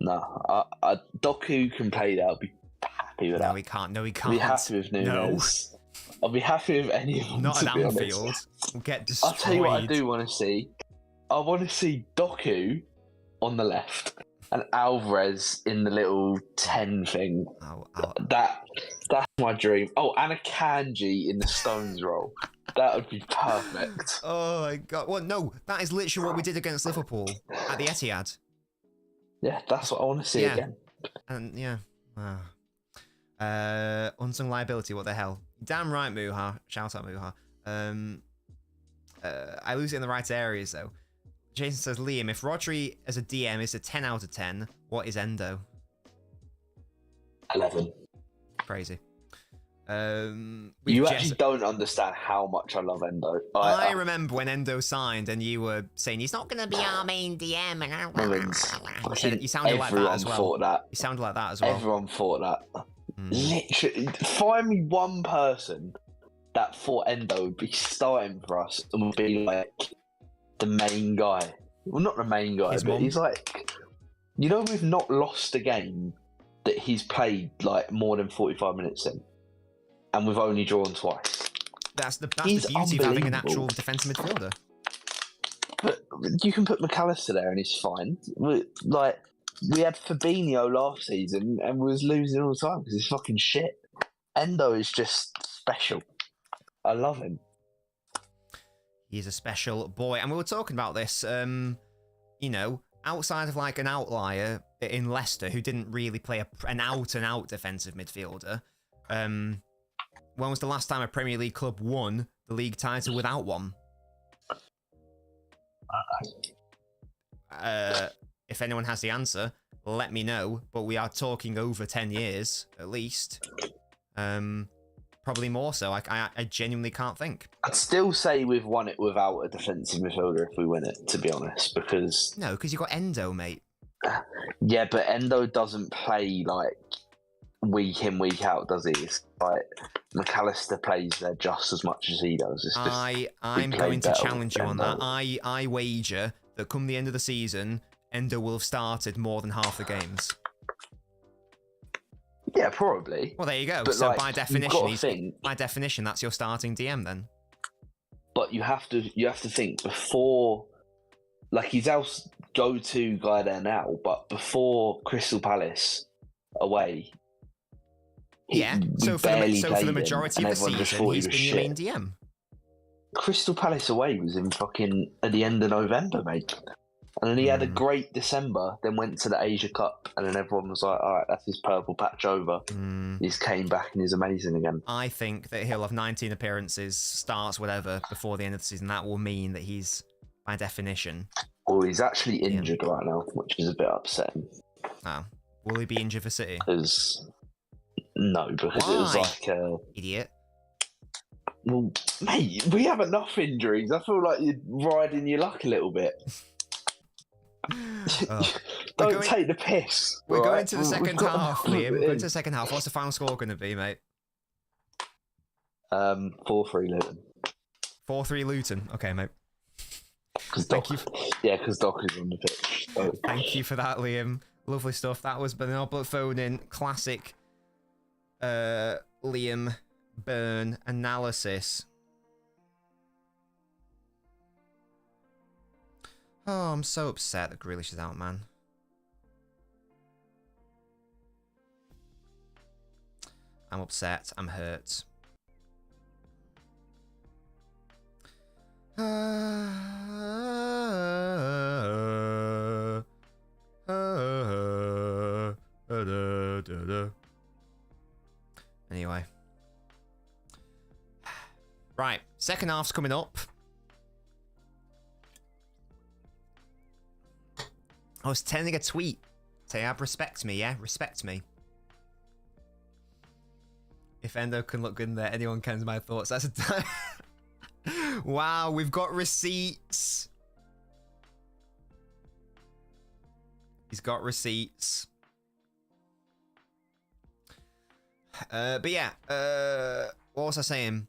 Doku can play there. I'll be happy with that. No, he can't. No, he can't. I'll be happy with Nunes. I'll be happy with any of them, Not to at be Anfield. honest. We'll get destroyed. I'll tell you what I do want to see. I want to see Doku on the left and Alvarez in the little 10 thing. Oh. That's my dream. Oh, and a Kanji in the Stones role. That would be perfect. Oh my god. Well, no, that is literally what we did against Liverpool at the Etihad. Yeah, that's what I want to see again. And yeah. Unsung liability, what the hell? Damn right, Muha. Shout out, Muha. I lose it in the right areas, though. Jason says, Liam, if Rodri as a DM is a 10 out of 10, what is Endo? 11. Crazy. You actually don't understand how much I love Endo. I remember when Endo signed and you were saying he's not going to be our main DM. And you sounded like that as well. Thought that. You sounded like that as well. Everyone thought that. Literally, find me one person that thought Endo would be starting for us and would be like the main guy. Well, not the main guy, but he's like, you know, we've not lost a game that he's played like more than 45 minutes in, and we've only drawn twice. That's the beauty of having an actual defensive midfielder. But you can put McAllister there and he's fine. We had Fabinho last season and we was losing all the time because he's fucking shit. Endo is just special. I love him. He's a special boy. And we were talking about this, you know, outside of like an outlier in Leicester who didn't really play an out-and-out defensive midfielder. When was the last time a Premier League club won the league title without one? If anyone has the answer, let me know. But we are talking over 10 years, at least. Probably more so. I genuinely can't think. I'd still say we've won it without a defensive midfielder if we win it, to be honest, because... No, because you've got Endo, mate. Yeah, but Endo doesn't play, like, week in, week out, does he? It's like, McAllister plays there just as much as he does. It's just, I'm going to challenge you on that. I wager that come the end of the season, Endo will have started more than half the games. Yeah, probably. Well, there you go. But so like, by definition, that's your starting DM then. But you have to think before, like, he's our go-to guy there now. But before Crystal Palace away, so for the majority of the season, he's been your main DM. Crystal Palace away was in fucking at the end of November, mate. And then he had a great December, then went to the Asia Cup, and then everyone was like, all right, that's his purple patch over. He's came back and he's amazing again. I think that he'll have 19 appearances, starts, whatever, before the end of the season. That will mean that he's, by definition... Well, he's actually injured right now, which is a bit upsetting. Oh. Will he be injured for City? No, because Why? it was like... Idiot. Well, mate, we have enough injuries. I feel like you're riding your luck a little bit. Don't take the piss. We're going to the second half, Liam. We're going to the second half. What's the final score going to be, mate? 4-3 Luton. 4-3 Luton. Okay, mate. Because Doc is on the pitch. So. Thank you for that, Liam. Lovely stuff. That was Benevolent Phone in classic Liam Burn analysis. Oh, I'm so upset that Grealish is out, man. I'm upset. I'm hurt. Anyway. Right, second half's coming up. I was sending a tweet. Say, respect me, yeah? Respect me. If Endo can look good in there, anyone can. My thoughts. That's a... Wow, we've got receipts. He's got receipts. But yeah, what was I saying?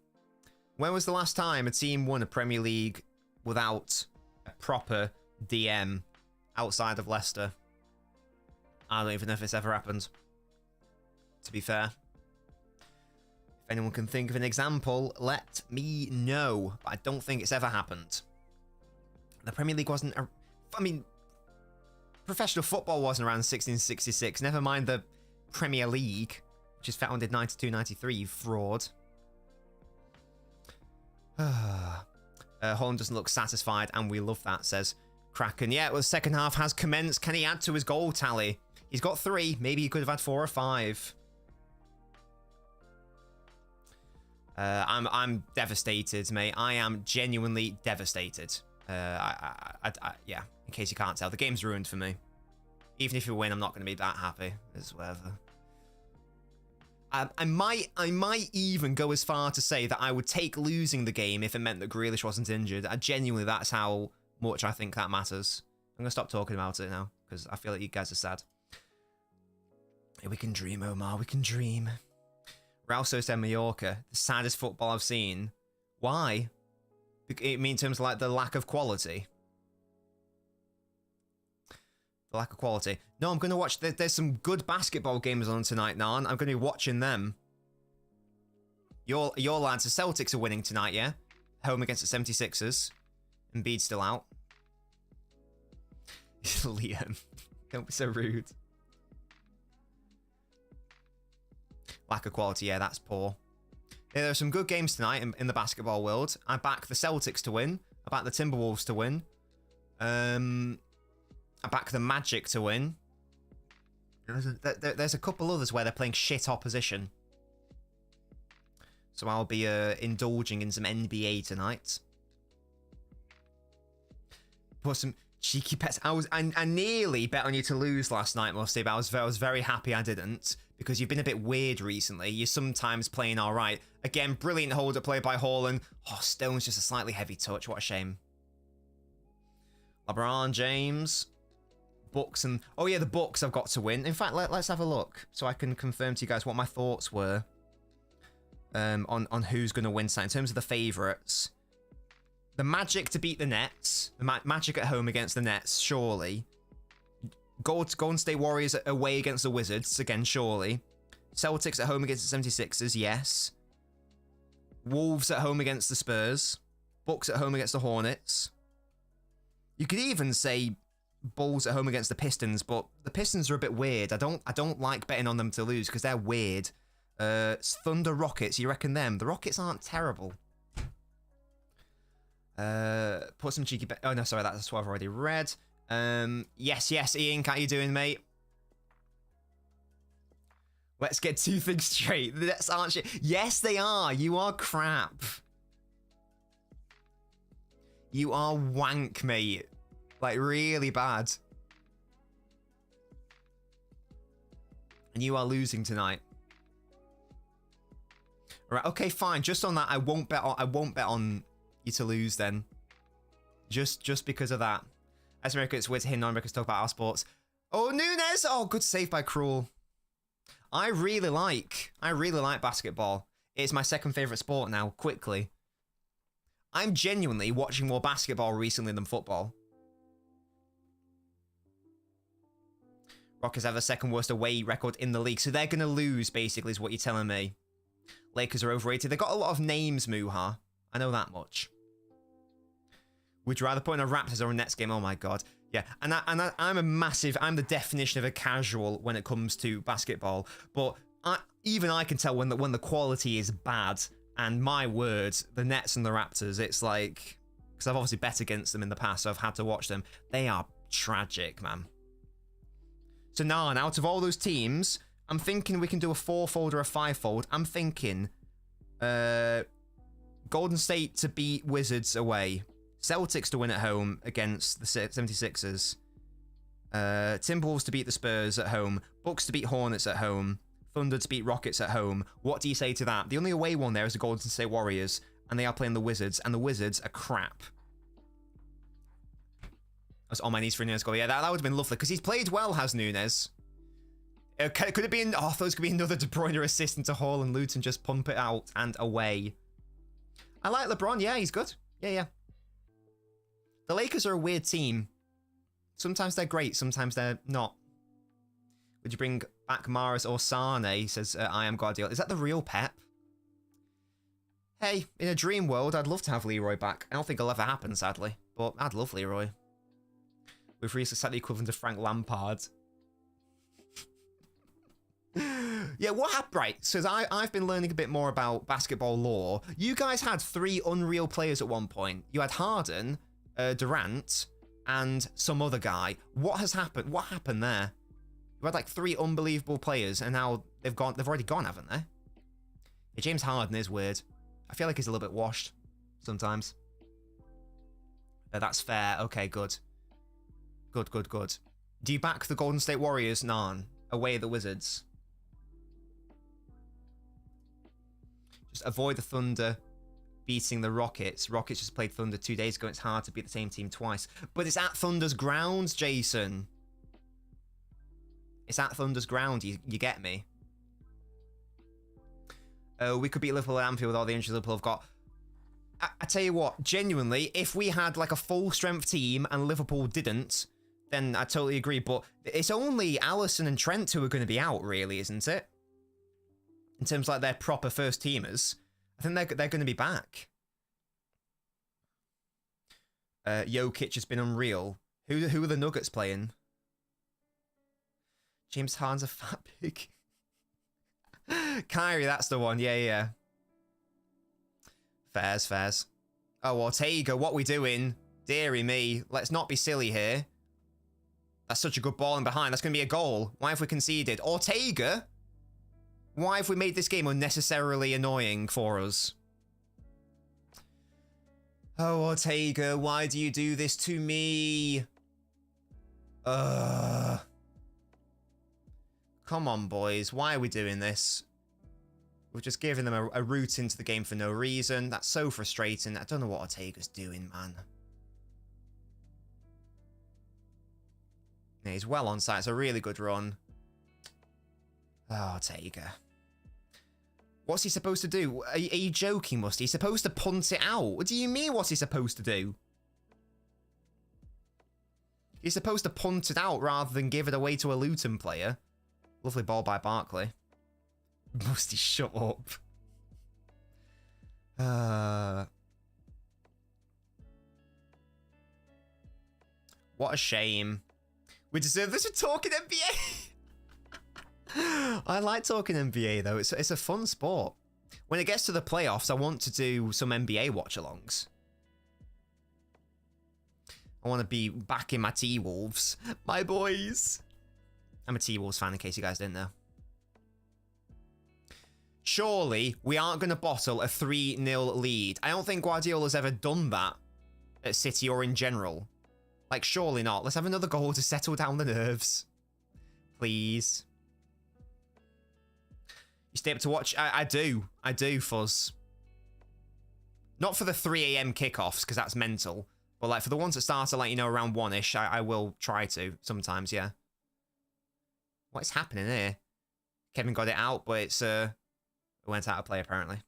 When was the last time a team won a Premier League without a proper DM outside of Leicester? I don't even know if it's ever happened, to be fair. If anyone can think of an example, let me know. But I don't think it's ever happened. The Premier League wasn't... I mean, professional football wasn't around 1666. Never mind the Premier League, which is founded 92-93, you fraud. Haaland doesn't look satisfied, and we love that, says Kraken. Yeah, well, the second half has commenced. Can he add to his goal tally? He's got 3. Maybe he could have had 4 or 5. I'm devastated, mate. I am genuinely devastated. Yeah, in case you can't tell, the game's ruined for me. Even if you win, I'm not going to be that happy. It's whatever. I might even go as far to say that I would take losing the game if it meant that Grealish wasn't injured. Genuinely, that's how much I think that matters. I'm going to stop talking about it now, because I feel like you guys are sad. Yeah, we can dream, Omar. We can dream. Rauso said Mallorca, the saddest football I've seen. Why? I mean, in terms of like the lack of quality. The lack of quality. No, I'm going to watch... There's some good basketball games on tonight, Nan. I'm going to be watching them. Your lads, the Celtics are winning tonight, yeah? Home against the 76ers. Embiid's still out. Liam, don't be so rude. Lack of quality, yeah, that's poor. Yeah, there are some good games tonight in the basketball world. I back the Celtics to win. I back the Timberwolves to win. I back the Magic to win. There's a couple others where they're playing shit opposition. So I'll be indulging in some NBA tonight. Put some cheeky bets. I nearly bet on you to lose last night, Musty, but I was very happy I didn't, because you've been a bit weird recently. You're sometimes playing all right. Again, brilliant hold-up play by Haaland. Oh, Stone's just a slightly heavy touch. What a shame. LeBron James. Bucks and... Oh, yeah, the Bucks I've got to win. In fact, let's have a look so I can confirm to you guys what my thoughts were on who's going to win tonight. In terms of the favourites. The Magic to beat the Nets. The Magic at home against the Nets, surely. Golden State Warriors away against the Wizards, again, surely. Celtics at home against the 76ers, yes. Wolves at home against the Spurs. Bucks at home against the Hornets. You could even say Bulls at home against the Pistons, but the Pistons are a bit weird. I don't like betting on them to lose because they're weird. Thunder Rockets, you reckon them? The Rockets aren't terrible. Put some cheeky bet. Oh no, sorry, that's what I've already read. Yes, Ian, how you doing, mate? Let's get 2 things straight. The Nets aren't shit. Yes, they are. You are crap. You are wank, mate. Like, really bad. And you are losing tonight. Right, okay, fine. Just on that, I won't bet on you to lose then. Just because of that. As America, it's weird to hear non-Americans talk about our sports. Oh, Nunes! Oh, good save by Cruel. I really like basketball. It's my second favourite sport now, quickly. I'm genuinely watching more basketball recently than football. Rockets have the second worst away record in the league, so they're going to lose, basically, is what you're telling me. Lakers are overrated. They've got a lot of names, Muha. I know that much. Would you rather put in a Raptors or a Nets game? Oh my god. Yeah, and I'm the definition of a casual when it comes to basketball. But even I can tell when the quality is bad. And my word, the Nets and the Raptors, it's like, because I've obviously bet against them in the past, so I've had to watch them. They are tragic, man. So Nan, out of all those teams, I'm thinking we can do a 4-fold or a 5-fold. I'm thinking Golden State to beat Wizards away. Celtics to win at home against the 76ers. Timberwolves to beat the Spurs at home. Bucks to beat Hornets at home. Thunder to beat Rockets at home. What do you say to that? The only away one there is the Golden State Warriors, and they are playing the Wizards, and the Wizards are crap. I was on my knees for Nunez goal. Yeah, that would have been lovely, because he's played well, has Nunez. Could it be... Oh, I thought it was going to be another De Bruyne assist into Haaland. Luton just pump it out and away. I like LeBron. Yeah, he's good. Yeah. The Lakers are a weird team. Sometimes they're great, sometimes they're not. Would you bring back Mahrez or Sane? Says I am Guardiola. Is that the real Pep? Hey, in a dream world, I'd love to have Leroy back. I don't think it'll ever happen, sadly. But I'd love Leroy. We've recently set the equivalent of Frank Lampard. Yeah, what happened? Right, so I've been learning a bit more about basketball lore. You guys had 3 unreal players at one point. You had Harden, Durant, and some other guy. What has happened? What happened there? You had like 3 unbelievable players, and now they've already gone, haven't they? Yeah, James Harden is weird. I feel like he's a little bit washed sometimes. That's fair. Okay, good. Good. Do you back the Golden State Warriors, Nan? Away the Wizards. Just avoid the Thunder beating the Rockets. Rockets just played Thunder 2 days ago. It's hard to beat the same team twice. But it's at Thunder's grounds, Jason. It's at Thunder's ground, you get me? We could beat Liverpool at Anfield with all the injuries Liverpool have got. I tell you what, genuinely, if we had like a full-strength team and Liverpool didn't, then I totally agree. But it's only Alisson and Trent who are going to be out, really, isn't it? In terms of like their proper first teamers. I think they're going to be back. Jokic has been unreal. Who are the Nuggets playing? James Harden's a fat pig. Kyrie, that's the one. Yeah. Fairs. Oh, Ortega, what we doing? Deary me. Let's not be silly here. That's such a good ball in behind. That's going to be a goal. Why have we conceded? Ortega? Why have we made this game unnecessarily annoying for us? Oh, Ortega, why do you do this to me? Come on, boys. Why are we doing this? We're just giving them a route into the game for no reason. That's so frustrating. I don't know what Ortega's doing, man. Yeah, he's well on site. It's a really good run. Oh, Ortega. What's he supposed to do? Are you joking, Musty? He's supposed to punt it out. What do you mean, what's he supposed to do? He's supposed to punt it out rather than give it away to a Luton player. Lovely ball by Barkley. Musty, shut up. What a shame. We deserve this for talking NBA. I like talking NBA, though. It's a fun sport. When it gets to the playoffs, I want to do some NBA watch-alongs. I want to be back in my T-Wolves. My boys. I'm a T-Wolves fan, in case you guys didn't know. Surely, we aren't going to bottle a 3-0 lead. I don't think Guardiola's ever done that at City or in general. Like, surely not. Let's have another goal to settle down the nerves. Please. You stay up to watch? I do. I do, Fuzz. Not for the 3 a.m. kickoffs, because that's mental. But, like, for the ones that start at, like, you know, around 1-ish, I will try to sometimes, yeah. What is happening here? Kevin got it out, but it's, it went out of play, apparently.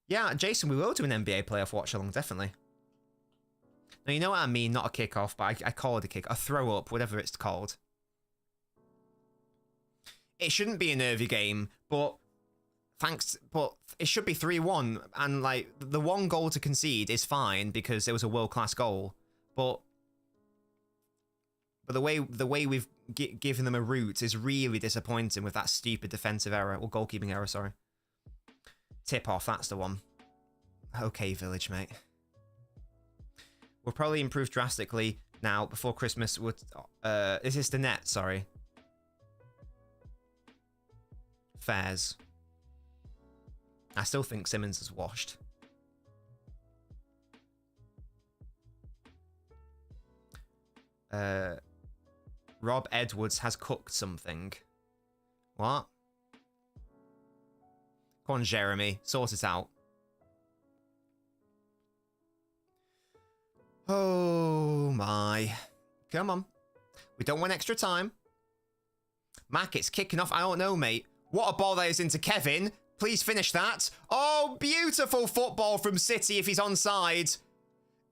Yeah, Jason, we will do an NBA playoff watch-along, definitely. Now, you know what I mean? Not a kickoff, but I call it a kick. A throw-up, whatever it's called. It shouldn't be a nervy game, but it should be 3-1, and like the one goal to concede is fine because it was a world-class goal. But But the way we've given them a route is really disappointing with that stupid defensive error, or goalkeeping error, sorry. Tip off, that's the one. Okay, Village, mate. We'll probably improve drastically now before Christmas. Is this the net? Sorry. Fairs. I still think Simmons is washed. Rob Edwards has cooked something. What? Come on, Jeremy. Sort it out. Oh, my. Come on. We don't want extra time. Mac, it's kicking off. I don't know, mate. What a ball that is into Kevin. Please finish that. Oh, beautiful football from City if he's onside.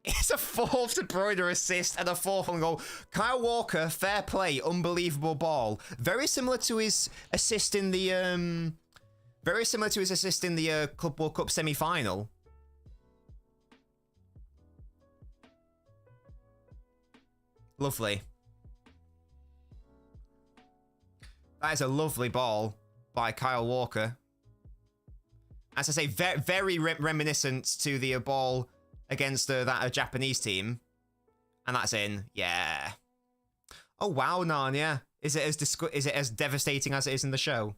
It's a fourth De Bruyne assist and a fourth on goal. Kyle Walker, fair play, unbelievable ball. Very similar to his assist in the Club World Cup semi-final. Lovely. That is a lovely ball by Kyle Walker. As I say, very reminiscent to the ball against that Japanese team. And that's in. Yeah. Oh, wow, Narnia. Is it as devastating as it is in the show?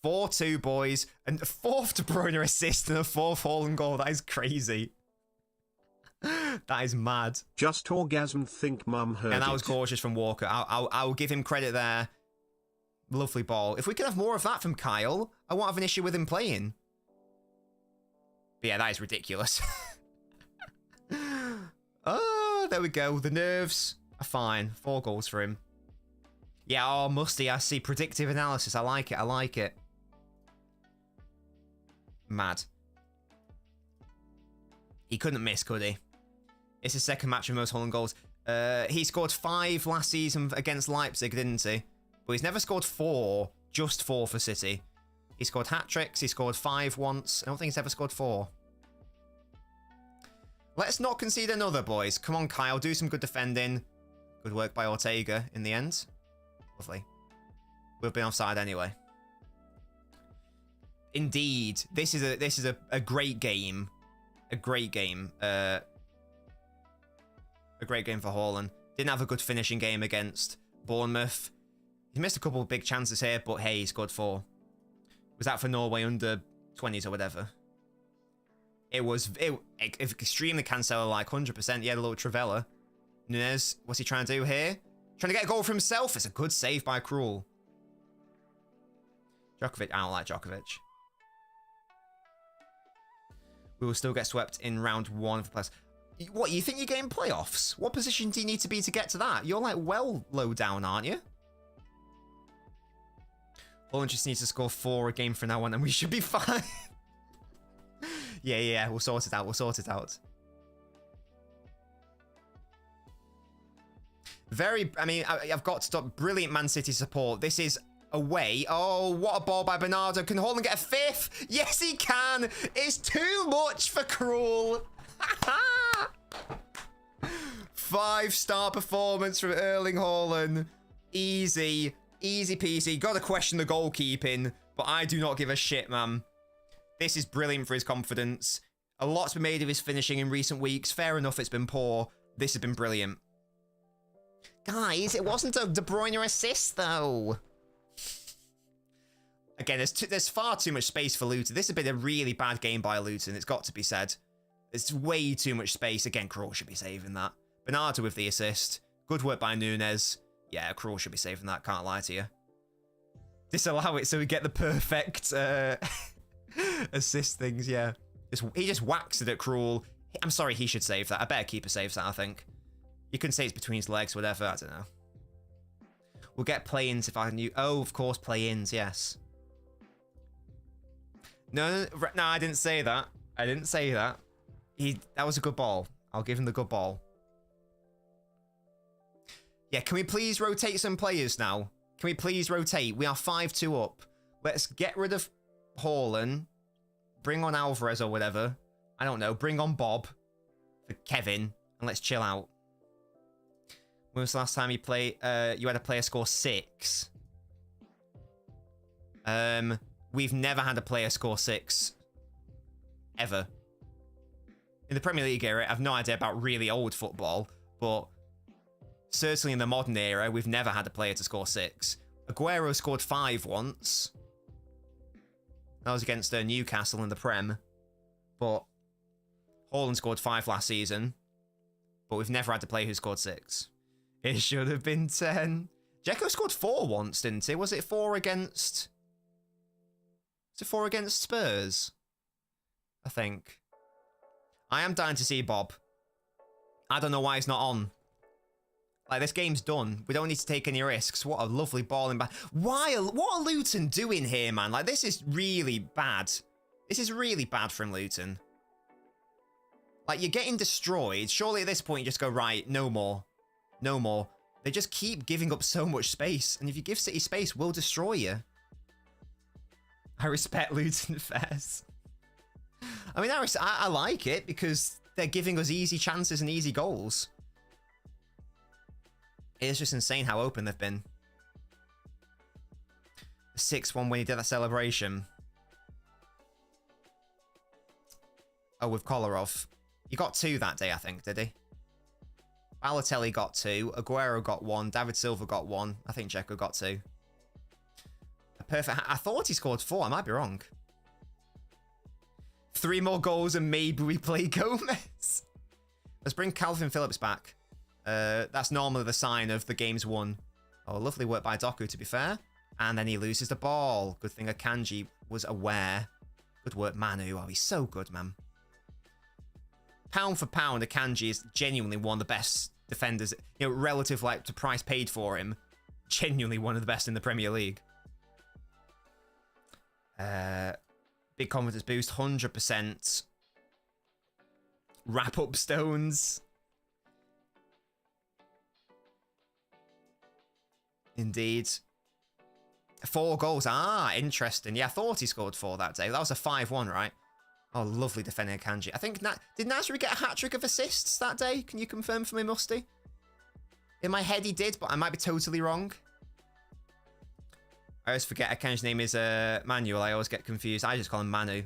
4-2, boys. And a fourth De Bruyne assist and a fourth Haaland goal. That is crazy. That is mad. Just orgasm, think mum heard And that was it. gorgeous from Walker. I'll give him credit there. Lovely ball. If we could have more of that from Kyle, I won't have an issue with him playing. But yeah, that is ridiculous. Oh, there we go. The nerves are fine. 4 goals for him. Yeah, oh, Musty, I see. Predictive analysis. I like it. I like it. Mad. He couldn't miss, could he? It's his second match with most Haaland goals. He scored 5 last season against Leipzig, didn't he? But he's never scored 4. Just 4 for City. He scored hat-tricks. He scored 5 once. I don't think he's ever scored 4. Let's not concede another, boys. Come on, Kyle. Do some good defending. Good work by Ortega in the end. Lovely. We've been offside anyway. Indeed. This is a great game. A great game. A great game for Haaland. Didn't have a good finishing game against Bournemouth. He missed a couple of big chances here, but hey, he scored 4. Was that for Norway under 20s or whatever? It was extremely Cancelo-like, 100%. Yeah, the little Travella. Nunez, what's he trying to do here? Trying to get a goal for himself. It's a good save by Krul. Djokovic, I don't like Djokovic. We will still get swept in round 1 of the playoffs. What, you think you're getting playoffs? What position do you need to be to get to that? You're like well low down, aren't you? Haaland just needs to score 4 a game from now on and we should be fine. Yeah, we'll sort it out. We'll sort it out. I've got to stop. Brilliant Man City support. This is away. Oh, what a ball by Bernardo. Can Haaland get a 5th? Yes, he can. It's too much for Krul. 5-star performance from Erling Haaland. Easy. Easy peasy. Got to question the goalkeeping, but I do not give a shit, man. This is brilliant for his confidence. A lot's been made of his finishing in recent weeks. Fair enough, it's been poor. This has been brilliant. Guys, it wasn't a De Bruyne assist, though. Again, there's far too much space for Luton. This has been a really bad game by Luton. It's got to be said. There's way too much space. Again, Krul should be saving that. Bernardo with the assist. Good work by Nunez. Yeah, Krul should be saving that. Can't lie to you. Disallow it so we get the perfect assist things, yeah. He just whacks it at Krul. I'm sorry, he should save that. I better keeper saves that, I think. You can say it's between his legs, whatever. I don't know. We'll get play-ins if I knew. Oh, of course, play-ins, yes. No, I didn't say that. I didn't say that. That was a good ball. I'll give him the good ball. Yeah, can we please rotate some players now? Can we please rotate? We are 5-2 up. Let's get rid of Haaland. Bring on Alvarez or whatever. I don't know. Bring on Bob for Kevin. And let's chill out. When was the last time you had a player score 6? We've never had a player score 6. Ever. In the Premier League era, I've no idea about really old football, but certainly in the modern era, we've never had a player to score 6. Aguero scored 5 once. That was against Newcastle in the Prem. But Haaland scored 5 last season. But we've never had a player who scored 6. It should have been 10. Dzeko scored 4 once, didn't he? Was it 4 against... Was it 4 against Spurs? I think. I am dying to see Bob. I don't know why he's not on. Like, this game's done. We don't need to take any risks. What a lovely ball in back. What are Luton doing here, man? Like, this is really bad. This is really bad from Luton. Like, you're getting destroyed. Surely at this point you just go, right, no more. No more. They just keep giving up so much space. And if you give City space, we'll destroy you. I respect Luton Fairs. I mean, I like it because they're giving us easy chances and easy goals. It's just insane how open they've been. The 6-1 when he did that celebration. Oh, with Kolarov. He got 2 that day, I think, did he? Balotelli got 2. Aguero got 1. David Silva got 1. I think Dzeko got 2. A perfect... I thought he scored 4. I might be wrong. 3 more goals and maybe we play Gomez. Let's bring Calvin Phillips back. That's normally the sign of the game's won. Oh, lovely work by Doku, to be fair. And then he loses the ball. Good thing Akanji was aware. Good work, Manu. Oh, he's so good, man. Pound for pound, Akanji is genuinely one of the best defenders. You know, relative like to price paid for him. Genuinely one of the best in the Premier League. Big confidence boost, 100%. Wrap up stones. Indeed. 4 goals. Ah, interesting. Yeah, I thought he scored 4 that day. That was a 5-1, right? Oh, lovely defending Akanji. I think... Did Nasri get a hat-trick of assists that day? Can you confirm for me, Musty? In my head, he did, but I might be totally wrong. I always forget Akanji's name is Manuel. I always get confused. I just call him Manu.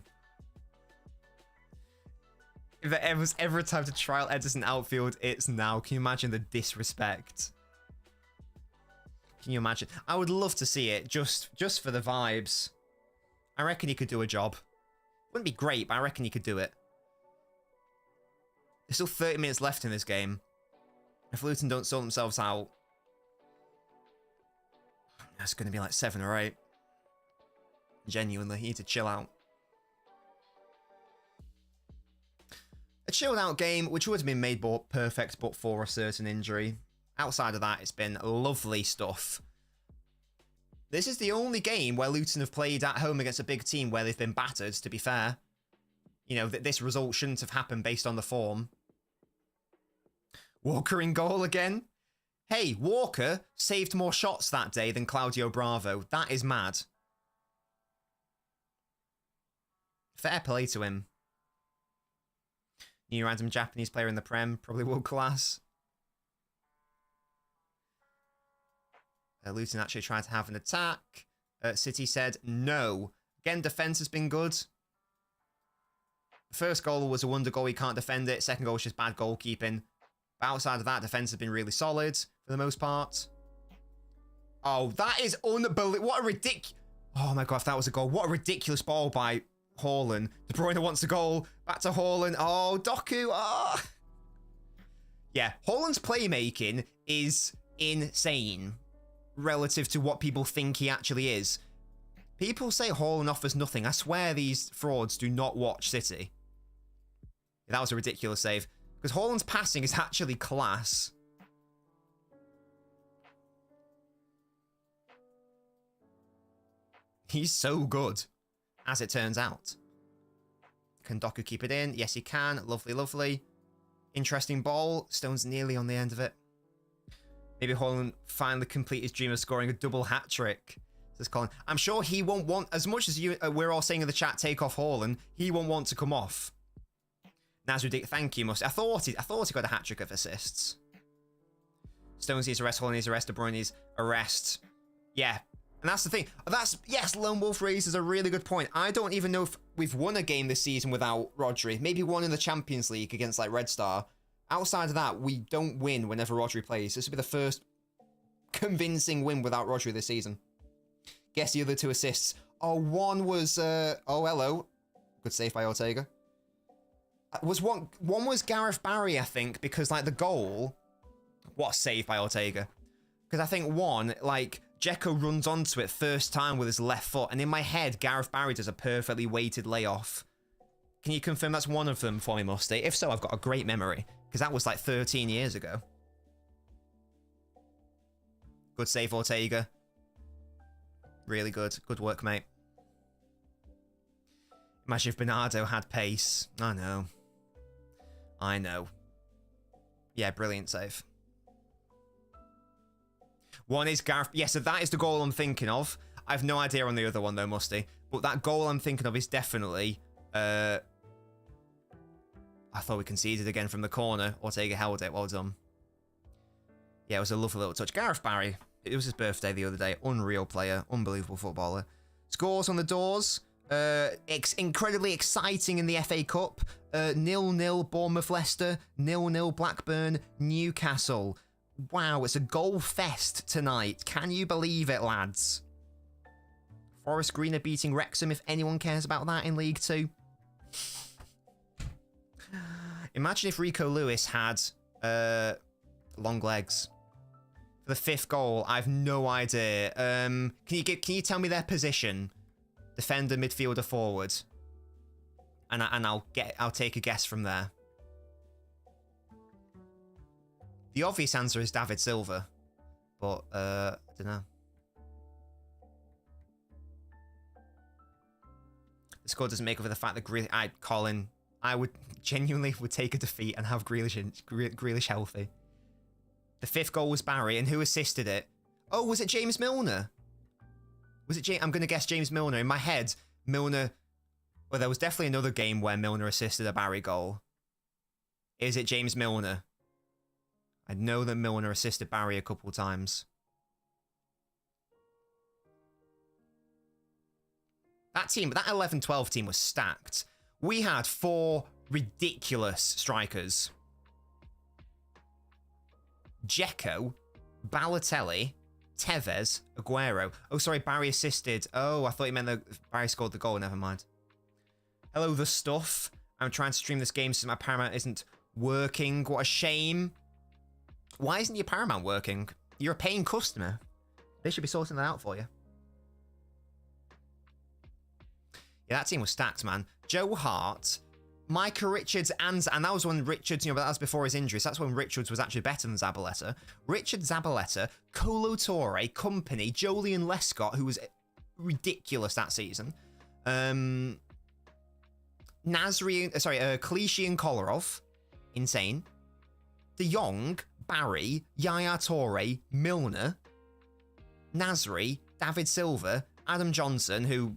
If there ever was ever a time to trial Ederson outfield, it's now. Can you imagine the disrespect? Can you imagine? I would love to see it just for the vibes. I reckon he could do a job. Wouldn't be great, but I reckon he could do it. There's still 30 minutes left in this game. If Luton don't sort themselves out, that's going to be like 7 or 8. Genuinely, you need to chill out. A chilled out game, which would have been made more perfect but for a certain injury. Outside of that, it's been lovely stuff. This is the only game where Luton have played at home against a big team where they've been battered, to be fair. You know, this result shouldn't have happened based on the form. Walker in goal again. Hey, Walker saved more shots that day than Claudio Bravo. That is mad. Fair play to him. New random Japanese player in the Prem, probably world class. Luton actually tried to have an attack. City said no. Again, defence has been good. The first goal was a wonder goal. You can't defend it. Second goal was just bad goalkeeping. But outside of that, defence has been really solid for the most part. Oh, that is unbelievable. What a ridiculous... Oh my god, if that was a goal. What a ridiculous ball by Haaland. De Bruyne wants a goal. Back to Haaland. Oh, Doku. Oh. Yeah, Haaland's playmaking is insane relative to what people think he actually is. People say Haaland offers nothing. I swear these frauds do not watch City. That was a ridiculous save. Because Haaland's passing is actually class. He's so good, as it turns out. Can Doku keep it in? Yes, he can. Lovely, lovely. Interesting ball. Stone's nearly on the end of it. Maybe Haaland finally complete his dream of scoring a double hat-trick. Says Colin. I'm sure he won't want, as much as you, we're all saying in the chat, take off Haaland, he won't want to come off. Nasruddin, thank you, Must. I thought he got a hat-trick of assists. Stonesy's arrest, Holland's arrest, De Bruyne's arrest. Yeah. And that's the thing. Yes, Lone Wolf raises a really good point. I don't even know if we've won a game this season without Rodri. Maybe one in the Champions League against like Red Star. Outside of that, we don't win whenever Rodri plays. This will be the first convincing win without Rodri this season. Guess the other 2 assists. Oh, one was oh hello. Good save by Ortega. One was Gareth Barry, I think, because like the goal. What a save by Ortega. Because I think one, like, Dzeko runs onto it first time with his left foot, and in my head, Gareth Barry does a perfectly weighted layoff. Can you confirm that's one of them for me, Musty? If so, I've got a great memory, because that was like 13 years ago. Good save, Ortega. Really good. Good work, mate. Imagine if Bernardo had pace. I know. I know. Yeah, brilliant save. One is Gareth. Yeah, so that is the goal I'm thinking of. I have no idea on the other one, though, Musty. But that goal I'm thinking of is definitely... I thought we conceded again from the corner. Ortega held it. Well done. Yeah, it was a lovely little touch. Gareth Barry. It was his birthday the other day. Unreal player. Unbelievable footballer. Scores on the doors. Incredibly exciting in the FA Cup. 0-0 Bournemouth Leicester. 0-0 Blackburn Newcastle. Wow, it's a goal fest tonight. Can you believe it, lads? Forest Green are beating Wrexham, if anyone cares about that in League 2. Imagine if Rico Lewis had long legs. For the 5th goal, I have no idea. Can you tell me their position? Defender, midfielder, forward. And I'll take a guess from there. The obvious answer is David Silva, but I don't know. The score doesn't make up for the fact that Colin, I would genuinely take a defeat and have Grealish healthy. The 5th goal was Barry, and who assisted it? Oh, was it James Milner? Was it James? I'm going to guess James Milner. In my head, Milner... Well, there was definitely another game where Milner assisted a Barry goal. Is it James Milner? I know that Milner assisted Barry a couple times. That team, that 11-12 team was stacked. We had 4 ridiculous strikers. Dzeko, Balotelli, Tevez, Aguero. Oh, sorry, Barry assisted. Oh, I thought you meant that Barry scored the goal. Never mind. Hello, The Stuff. I'm trying to stream this game since my Paramount isn't working. What a shame. Why isn't your Paramount working? You're a paying customer. They should be sorting that out for you. Yeah, that team was stacked, man. Joe Hart, Micah Richards, and that was when Richards, but that was before his injuries. That's when Richards was actually better than Zabaleta. Richard Zabaleta, Kolo Toure, Company, Jolien Lescott, who was ridiculous that season. Clichy and Kolarov, insane. De Jong, Barry, Yaya Toure, Milner, Nasri, David Silva, Adam Johnson, who,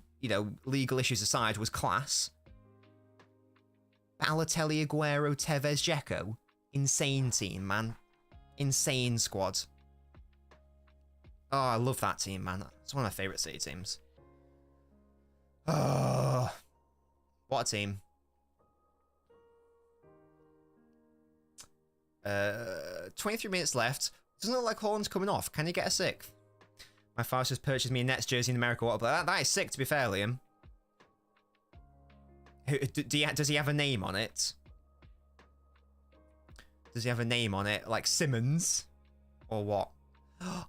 legal issues aside, was class. Balotelli, Aguero, Tevez, Dzeko. Insane team, man. Insane squad. Oh, I love that team, man. It's one of my favourite City teams. Oh, what a team. 23 minutes left. Doesn't look like Haaland's coming off. Can you get a 6th? My father just purchased me a Nets jersey in America. What? But that is sick, to be fair, Liam. Does he have a name on it? Does he have a name on it? Like Simmons? Or what?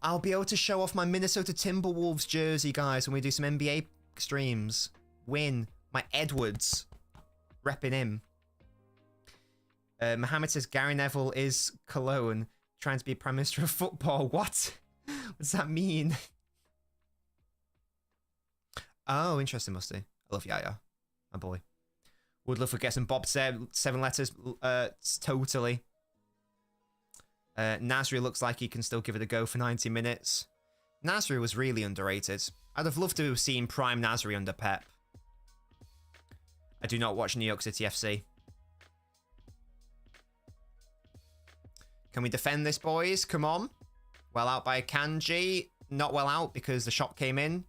I'll be able to show off my Minnesota Timberwolves jersey, guys, when we do some NBA streams. Win. My Edwards. Repping him. Mohammed says Gary Neville is Cologne, trying to be Prime Minister of Football. What? What does that mean? Oh, interesting, Musty. I love Yaya, my boy. Would love to get some Bob 7 letters. Totally. Nasri looks like he can still give it a go for 90 minutes. Nasri was really underrated. I'd have loved to have seen Prime Nasri under Pep. I do not watch New York City FC. Can we defend this, boys? Come on. Well out by Kanji. Not well out because the shot came in.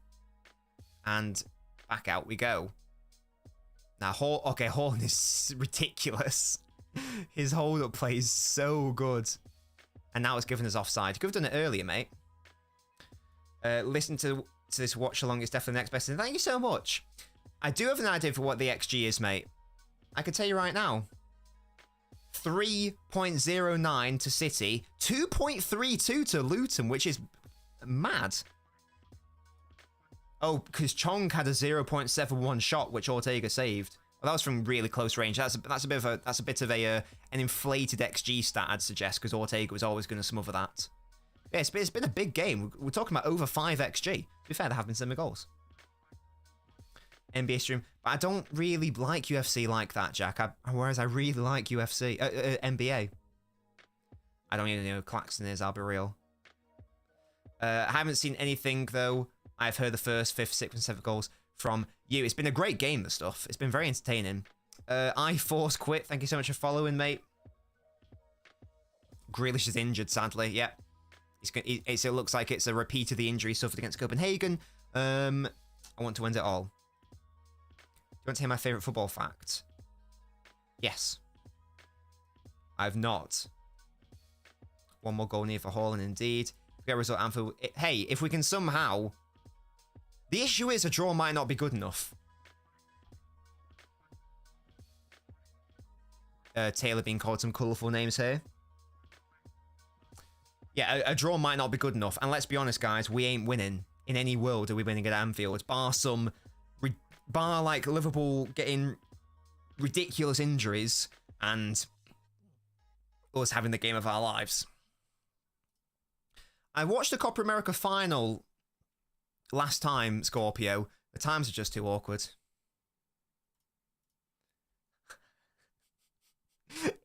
And back out we go. Now, Haaland is ridiculous. His hold-up play is so good. And now it's given us offside. You could have done it earlier, mate. Listen to this watch-along. It's definitely the next best thing. Thank you so much. I do have an idea for what the XG is, mate. I can tell you right now. 3.09 to City. 2.32 to Luton, which is mad. Oh, because Chong had a 0.71 shot, which Ortega saved. Well, that was from really close range. That's a bit of an inflated XG stat, I'd suggest, because Ortega was always going to smother that. Yeah, it's been a big game. We're talking about over 5 XG. To be fair, there have been similar goals. NBA stream, but I don't really like UFC like that, Jack. Whereas I really like UFC, NBA. I don't even know who Claxton is. I'll be real. I haven't seen anything though. I've heard the first, 5th, 6th, and 7th goals from you. It's been a great game, the stuff. It's been very entertaining. I force quit. Thank you so much for following, mate. Grealish is injured, sadly. Yeah. It looks like it's a repeat of the injury suffered against Copenhagen. I want to end it all. Do you want to hear my favourite football fact? Yes. I've not. One more goal near for Haaland, indeed. Get a result, Anfield. Hey, if we can somehow... The issue is a draw might not be good enough. Taylor being called some colourful names here. Yeah, a draw might not be good enough. And let's be honest, guys, we ain't winning. In any world are we winning at Anfield. Bar like Liverpool getting ridiculous injuries and us having the game of our lives. I watched the Copa America final last time, Scorpio. The times are just too awkward.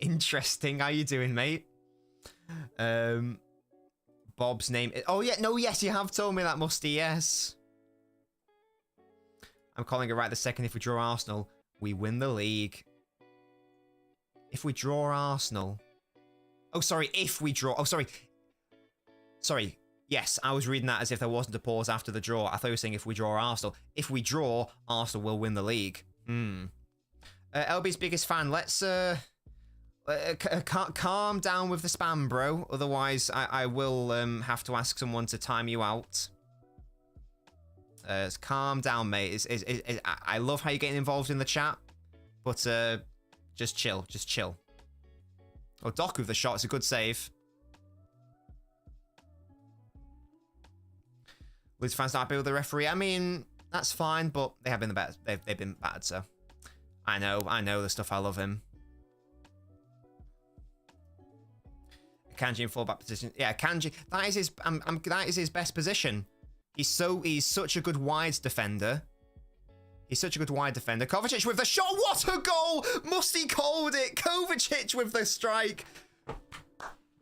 Interesting. How you doing, mate? Bob's name. Oh, yeah. No, yes, you have told me that, Musty. Yes. I'm calling it right this second. If we draw Arsenal, we win the league. If we draw Arsenal. Oh, sorry. If we draw. Oh, sorry. Sorry. Yes, I was reading that as if there wasn't a pause after the draw. I thought you were saying if we draw Arsenal. If we draw, Arsenal will win the league. LB's biggest fan. Let's calm down with the spam, bro. Otherwise, I will have to ask someone to time you out. Calm down, mate. I love how you're getting involved in the chat, but just chill. Just chill. Oh, Doc with the shot. It's a good save. Liz fans not happy with the referee. I mean, that's fine, but they have been the best. They've been bad, so I know the stuff. I love him. Kanji in fullback position. Yeah, Kanji. That is his. That is his best position. He's such a good wide defender. He's such a good wide defender. Kovacic with the shot. What a goal! Musty called it. Kovacic with the strike.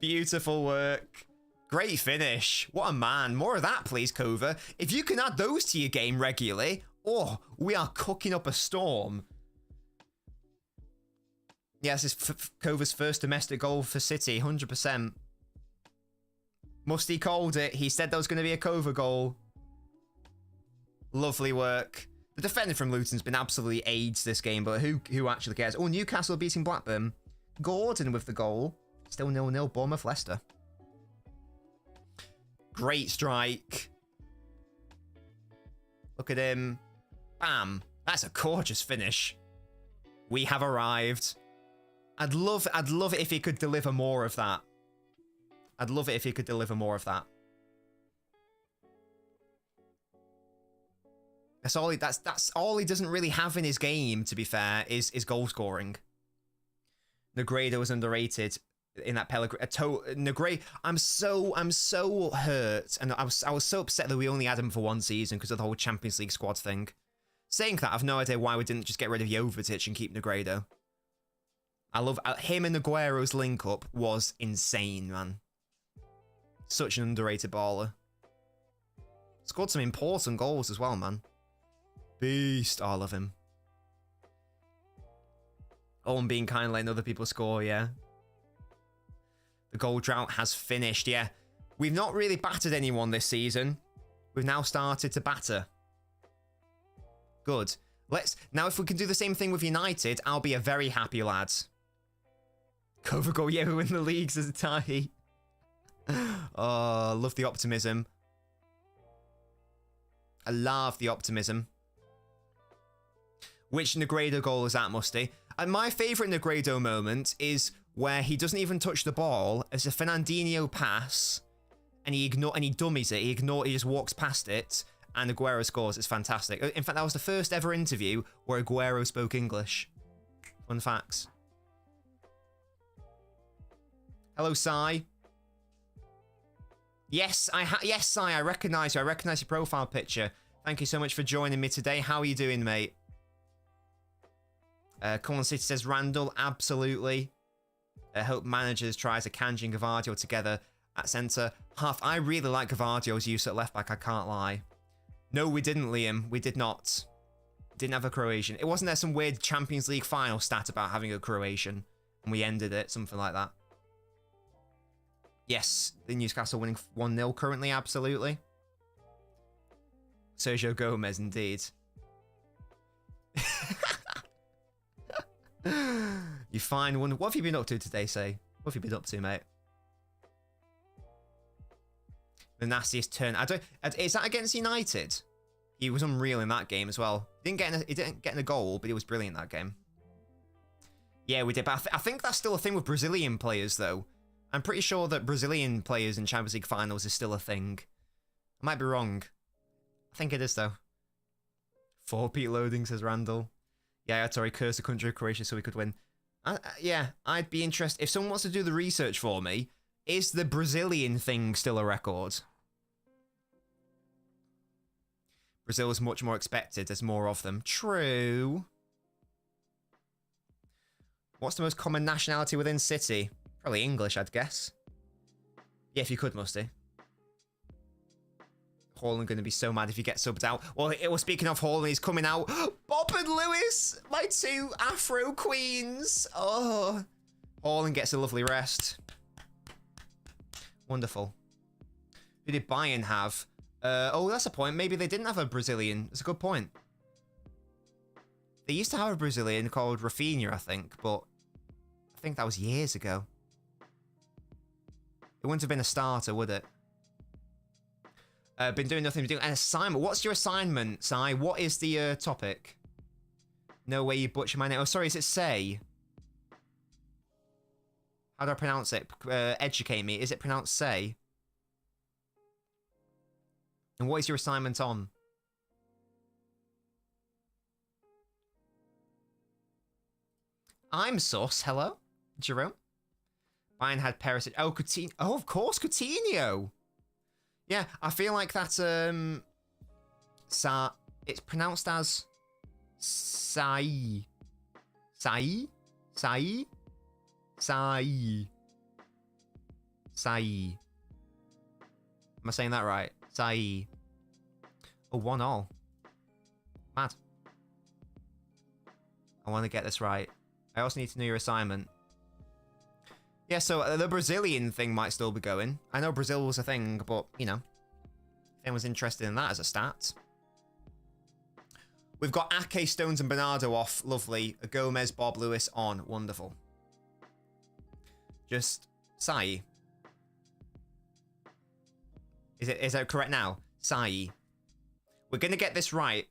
Beautiful work. Great finish. What a man. More of that, please, Kova. If you can add those to your game regularly, oh, we are cooking up a storm. Yes, it's Kova's first domestic goal for City, 100%. Musty called it. He said there was going to be a Kova goal. Lovely work. The defender from Luton's been absolutely AIDS this game, but who actually cares? Oh, Newcastle beating Blackburn. Gordon with the goal. Still 0-0, Bournemouth, Leicester. Great strike. Look at him. Bam. That's a gorgeous finish. We have arrived. I'd love it if he could deliver more of that. I'd love it if he could deliver more of that. That's all he doesn't really have in his game, to be fair, is goal scoring. Negredo was underrated in that Pellegrini. Negredo, I'm so hurt, and I was so upset that we only had him for one season because of the whole Champions League squad thing. Saying that, I've no idea why we didn't just get rid of Jovetic and keep Negredo. I love him and Aguero's link up was insane, man. Such an underrated baller. Scored some important goals as well, man. Beast. Oh, I love him. Oh, and being kind of letting other people score, yeah. The goal drought has finished, yeah. We've not really battered anyone this season. We've now started to batter. Good. Now if we can do the same thing with United, I'll be a very happy lad. Cover goal, yeah, we win the leagues as a tie. Oh, love the optimism. I love the optimism. Which Negredo goal is that, Musty? And my favourite Negredo moment is where he doesn't even touch the ball. It's a Fernandinho pass, and he dummies it. He just walks past it, and Aguero scores. It's fantastic. In fact, that was the first ever interview where Aguero spoke English. Fun facts. Hello, Sai. Yes, yes, Sai, I recognise you. I recognise your profile picture. Thank you so much for joining me today. How are you doing, mate? Corn City says Randall, absolutely. I hope managers tries Akanji and Gavardio together at centre half. I really like Gavardio's use at left back, I can't lie. No, we didn't, Liam. We did not. Didn't have a Croatian. It wasn't there some weird Champions League final stat about having a Croatian, and we ended it, something like that. Yes, the Newcastle winning 1-0 currently, absolutely. Sergio Gomez, indeed. You find one. What have you been up to today, say? What have you been up to, mate? The nastiest turn. Is that against United? He was unreal in that game as well. He didn't get in a goal, but he was brilliant that game. Yeah, we did. But I think that's still a thing with Brazilian players, though. I'm pretty sure that Brazilian players in Champions League finals is still a thing. I might be wrong. I think it is, though. 4-peat loading, says Randall. Yeah, sorry, curse the country of Croatia so we could win. Yeah, I'd be interested. If someone wants to do the research for me, is the Brazilian thing still a record? Brazil is much more expected. There's more of them. True. What's the most common nationality within City? Probably English, I'd guess. Yeah, if you could, Musty. Haaland going to be so mad if he gets subbed out. Well, speaking of Haaland, he's coming out. Bob and Lewis, my two Afro queens. Oh, Haaland gets a lovely rest. Wonderful. Who did Bayern have? Oh, that's a point. Maybe they didn't have a Brazilian. That's a good point. They used to have a Brazilian called Rafinha, I think, but I think that was years ago. It wouldn't have been a starter, would it? Been doing nothing. Doing an assignment. What's your assignment, Si? What is the topic? No way you butcher my name. Oh, sorry. Is it say? How do I pronounce it? Educate me. Is it pronounced say? And what is your assignment on? I'm sus. Hello, Jerome. Bayern had Perisic. Oh, Coutinho. Oh, of course, Coutinho. Yeah, I feel like that's it's pronounced as Sai. Sai? Sai? Sai. Sai. Am I saying that right? Sai. Oh, 1-1. Mad. I want to get this right. I also need to know your assignment. Yeah, so the Brazilian thing might still be going. I know Brazil was a thing, but, you know, if anyone's interested in that as a stat. We've got Ake, Stones, and Bernardo off. Lovely. Gomez, Bob, Lewis on. Wonderful. Just Sai. Is that correct now? Sai. We're going to get this right.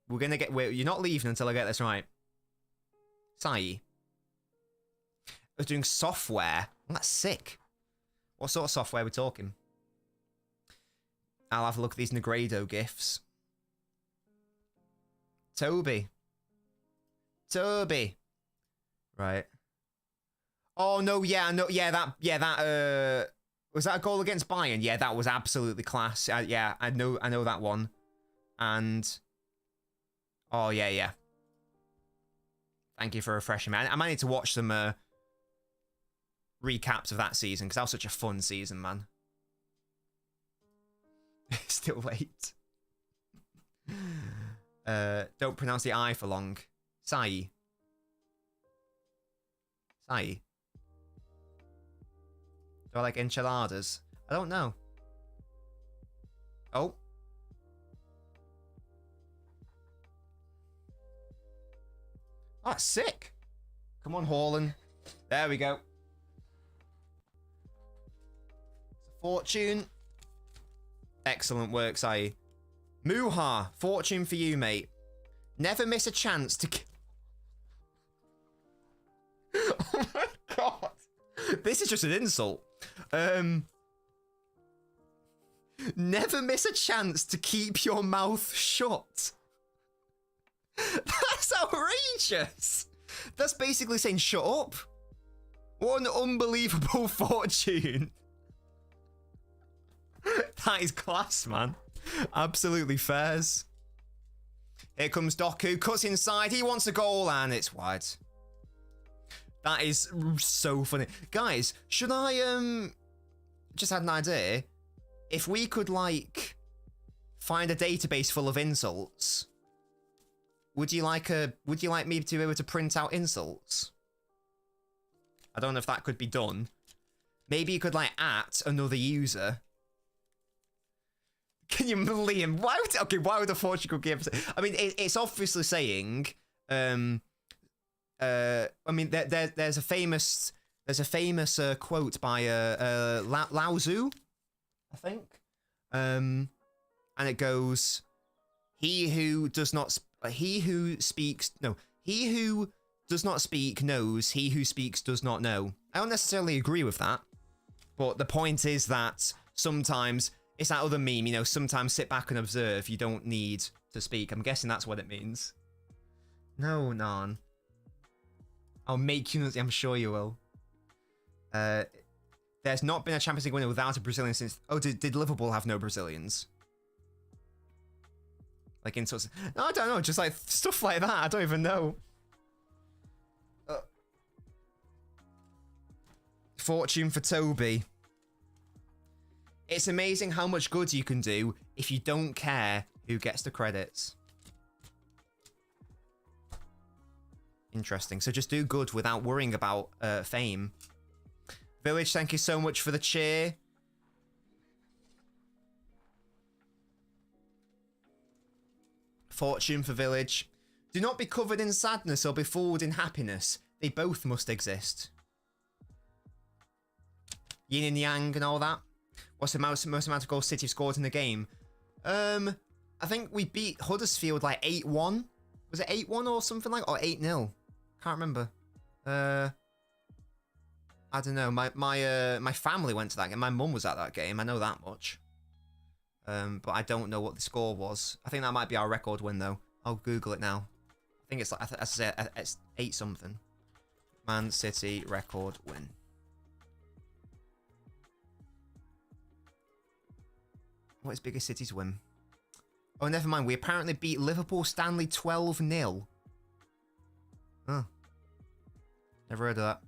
You're not leaving until I get this right. Sai. We're doing software. That's sick. What sort of software are we talking? I'll have a look at these Negredo gifs. Toby. Right. Oh no, yeah, no, that was that a goal against Bayern? Yeah, that was absolutely class. Yeah, I know that one. And oh yeah. Thank you for refreshing me. I might need to watch some recaps of that season because that was such a fun season, man. Still late. Don't pronounce the I for long. Sai. Do I like enchiladas? I don't know. Oh. That's sick. Come on, Haaland. There we go. Fortune. Excellent work, Sai. Muha, fortune for you, mate. Never miss a chance to... Oh my god. This is just an insult. Never miss a chance to keep your mouth shut. That's outrageous. That's basically saying shut up. What an unbelievable fortune. That is class, man. Absolutely fairs. Here comes Doku, cuts inside, he wants a goal, and it's wide. That is so funny. Guys, should I, just had an idea. If we could, like, find a database full of insults, would you like me to be able to print out insults? I don't know if that could be done. Maybe you could, like, at another user. Can you, Liam? Why would a fortune cookie episode? I mean, it's obviously saying, I mean, there's a famous quote by Lao Tzu, I think, and it goes, he who does not speak knows, he who speaks does not know. I don't necessarily agree with that, but the point is that sometimes it's that other meme, you know, sometimes sit back and observe, you don't need to speak. I'm guessing that's what it means. No, Nan. I'll make you, I'm sure you will. There's not been a Champions League winner without a Brazilian since... Oh, did Liverpool have no Brazilians? Like in sorts of... No, I don't know, just like stuff like that, I don't even know. Fortune for Toby. It's amazing how much good you can do if you don't care who gets the credits. Interesting. So just do good without worrying about fame. Village, thank you so much for the cheer. Fortune for Village. Do not be covered in sadness or be fooled in happiness. They both must exist. Yin and yang and all that. What's the most amount of goals City have scored in the game? I think we beat Huddersfield like 8-1. Was it 8-1 or something like, or 8-0? Can't remember. I don't know. My family went to that game. My mum was at that game. I know that much. But I don't know what the score was. I think that might be our record win though. I'll Google it now. I think it's like, as I said, it's 8 something. Man City record win. What is biggest City's win? Oh, never mind. We apparently beat Liverpool Stanley 12-0. Oh. Never heard of that.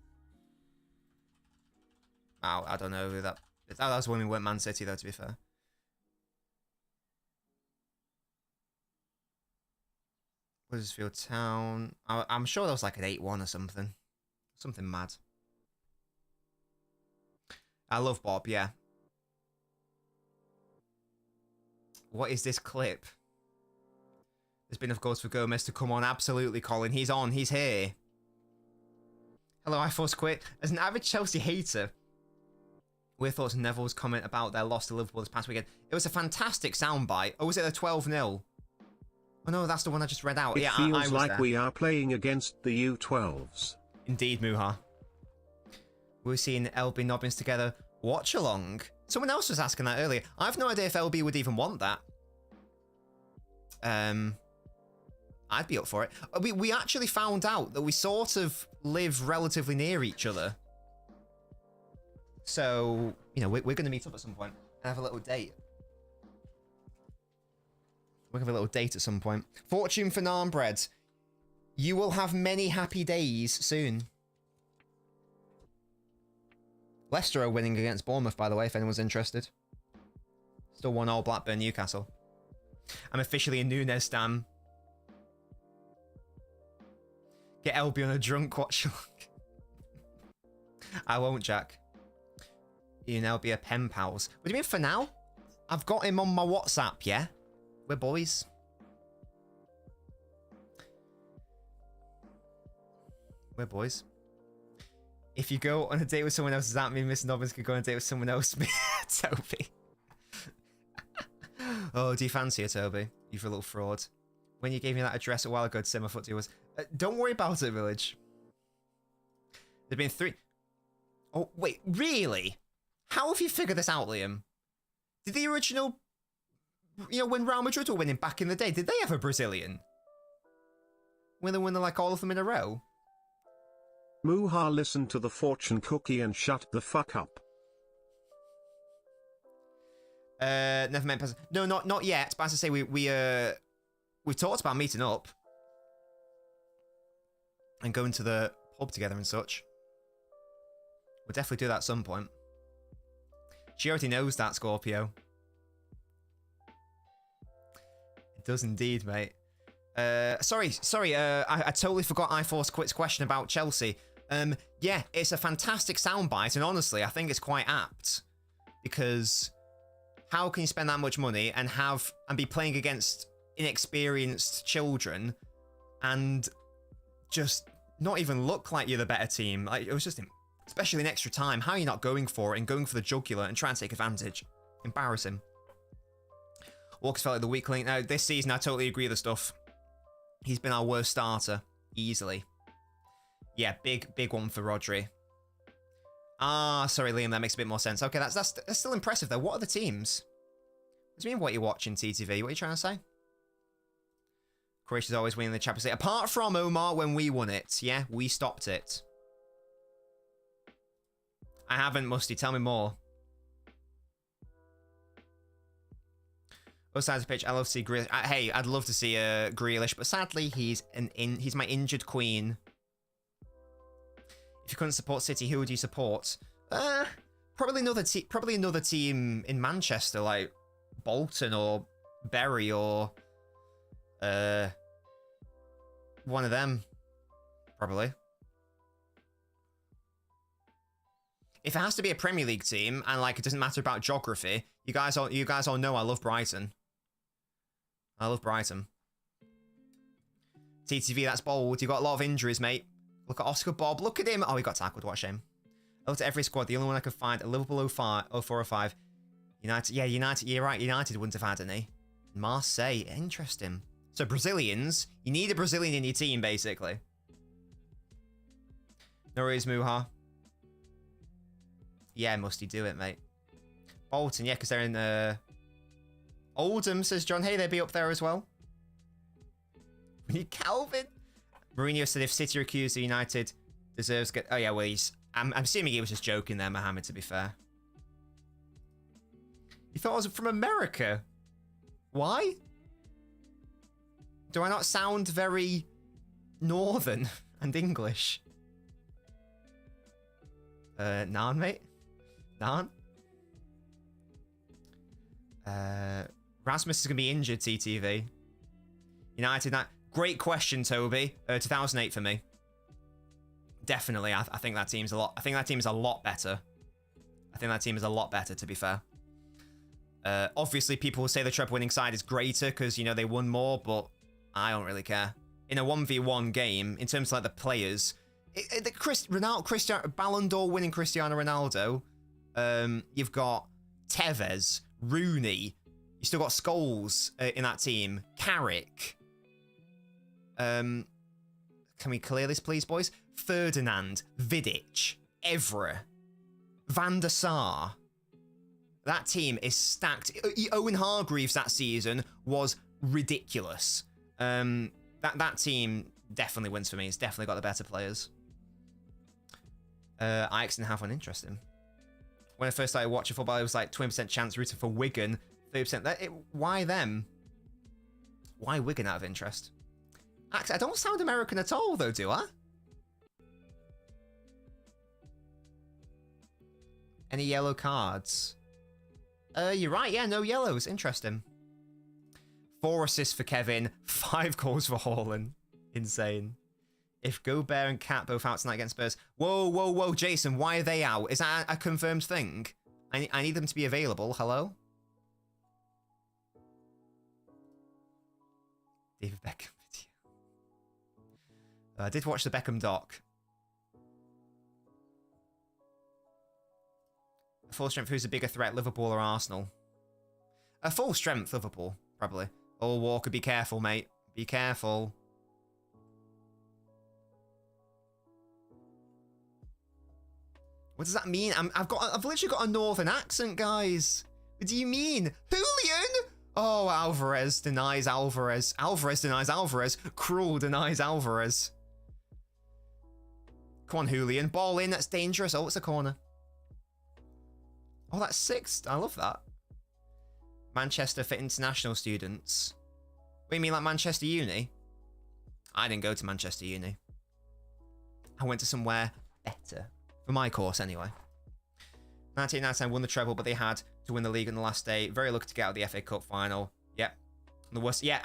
Oh, I don't know who that... That was when we went Man City, though, to be fair. Huddersfield Town. I'm sure that was like an 8-1 or something. Something mad. I love Bob, yeah. What is this clip? There's been, of course, for Gomez to come on. Absolutely, Colin. He's on. He's here. Hello, I forced quit. As an avid Chelsea hater, we're thoughts on Neville's comment about their loss to Liverpool this past weekend. It was a fantastic soundbite. Oh, was it a 12-0? Oh no, that's the one I just read out. It yeah, feels I was like there. we are playing against the U12s. Indeed, Muha. We're seeing LNobbins together. Watchalong. Someone else was asking that earlier. I have no idea if LB would even want that. I'd be up for it. We actually found out that we sort of live relatively near each other. So, you know, we're going to meet up at some point and have a little date. We'll have a little date at some point. Fortune for Narmbread. You will have many happy days soon. Leicester are winning against Bournemouth, by the way, if anyone's interested. Still 1-0 Blackburn Newcastle. I'm officially a Nunes stan. Get LB on a drunk watch. I won't, Jack. You know, be a pen pals. What do you mean for now? I've got him on my WhatsApp, yeah? We're boys. We're boys. If you go on a date with someone else, does that mean Miss Nobbins could go on a date with someone else? Toby. Oh, do you fancy her, Toby? You a little fraud. When you gave me that address a while ago to say my foot to yours. Don't worry about it, Village. There've been 3... Oh, wait, really? How have you figured this out, Liam? Did the original... You know, when Real Madrid were winning back in the day, did they have a Brazilian? When they won, like, all of them in a row? Muha, listen to the fortune cookie and shut the fuck up. Never meant... No, not yet. But as I say, we talked about meeting up. And going to the pub together and such. We'll definitely do that at some point. She already knows that, Scorpio. It does indeed, mate. Sorry. I totally forgot iForce Quit's question about Chelsea. Yeah, it's a fantastic soundbite, and honestly, I think it's quite apt. Because how can you spend that much money and be playing against inexperienced children and just not even look like you're the better team? Like, it was just, especially in extra time, how are you not going for it and going for the jugular and trying to take advantage? Embarrassing. Walker's felt like the weak link. Now, this season, I totally agree with the stuff. He's been our worst starter, easily. Yeah, big one for Rodri. Ah, sorry, Liam, that makes a bit more sense. Okay, that's still impressive, though. What are the teams? What do you mean, what you're watching, TTV? What are you trying to say? Croatia's always winning the Champions League. Apart from Omar, when we won it. Yeah, we stopped it. I haven't, Musty. Tell me more. Other side of the pitch, I love to see Grealish. Hey, I'd love to see Grealish, but sadly, he's my injured queen. If you couldn't support City, who would you support? Probably another team in Manchester, like Bolton or Bury or one of them, probably. If it has to be a Premier League team and like it doesn't matter about geography, you guys all know I love Brighton. I love Brighton. TTV, that's bold. You got a lot of injuries, mate. Look at Oscar Bob. Look at him. Oh, he got tackled. What a shame. I looked at every squad. The only one I could find, a Liverpool 04 or 05. United. Yeah, United. You're right. United wouldn't have had any. Marseille. Interesting. So Brazilians. You need a Brazilian in your team, basically. No worries, Muha. Yeah, Musty, do it, mate. Bolton, yeah, because they're in Oldham, says John. Hey, they'd be up there as well. We need Calvin. Mourinho said if City accused United deserves get. Oh yeah, well I'm assuming he was just joking there, Mohammed. To be fair, you thought I was from America. Why? Do I not sound very northern and English? Nan, mate. Nan. Rasmus is gonna be injured. TTV. United. That. Great question, Toby. 2008 for me. Definitely, I think that team's a lot. I think that team is a lot better. I think that team is a lot better, to be fair. Obviously, people will say the treble winning side is greater because, you know, they won more, but I don't really care. In a 1v1 game, in terms of like the players, Ballon d'Or winning Cristiano Ronaldo, you've got Tevez, Rooney, you still got Scholes in that team, Carrick. Can we clear this, please, boys? Ferdinand, Vidic, Evra, Van der Sar. That team is stacked. Owen Hargreaves that season was ridiculous. That team definitely wins for me. It's definitely got the better players. Ajax didn't have one interesting. When I first started watching football, it was like 20% chance rooting for Wigan, 30%. Why them? Why Wigan out of interest? I don't sound American at all, though, do I? Any yellow cards? You're right. Yeah, no yellows. Interesting. 4 assists for Kevin. 5 goals for Haaland. Insane. If Gobert and Cat both out tonight against Spurs. Whoa, Jason. Why are they out? Is that a confirmed thing? I need them to be available. Hello? David Beckham video. I did watch the Beckham doc. Full strength, who's a bigger threat, Liverpool or Arsenal? A full strength, Liverpool, probably. Oh, Walker, be careful, mate. Be careful. What does that mean? I've literally got a northern accent, guys. What do you mean? Julian? Oh, Alvarez denies Alvarez. Alvarez denies Alvarez. Krul denies Alvarez. Come on, Julian. Ball in, that's dangerous. Oh, it's a corner. Oh, that's sixth. I love that. Manchester for international students. What do you mean, like Manchester Uni? I didn't go to Manchester Uni. I went to somewhere better. For my course, anyway. 1999 won the treble, but they had to win the league on the last day. Very lucky to get out of the FA Cup final. Yep. The worst. Yeah,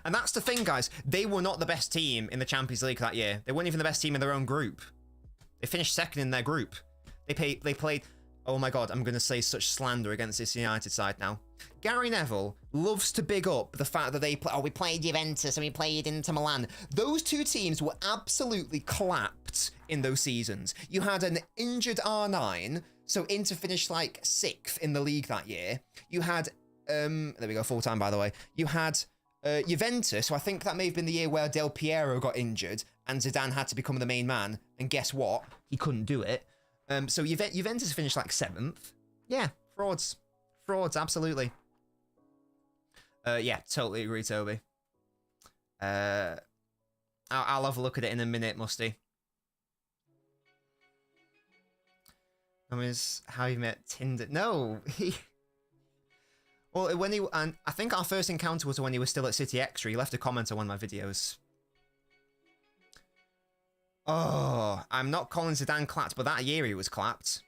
and that's the thing, guys. They were not the best team in the Champions League that year. They weren't even the best team in their own group. They finished second in their group. They played... Oh my god, I'm going to say such slander against this United side now. Gary Neville loves to big up the fact that we played Juventus and we played Inter Milan. Those two teams were absolutely clapped in those seasons. You had an injured R9, so Inter finished like 6th in the league that year. You had, there we go, full time by the way. You had Juventus, so I think that may have been the year where Del Piero got injured and Zidane had to become the main man. And guess what? He couldn't do it. So Juventus finished like 7th. Yeah, frauds. Frauds, absolutely. Yeah, totally agree, Toby. I'll have a look at it in a minute, Musty. I mean, how you met Tinder? No, well, and I think our first encounter was when he was still at City Extra. He left a comment on one of my videos. Oh, I'm not calling Zidane clapped, but that year he was clapped.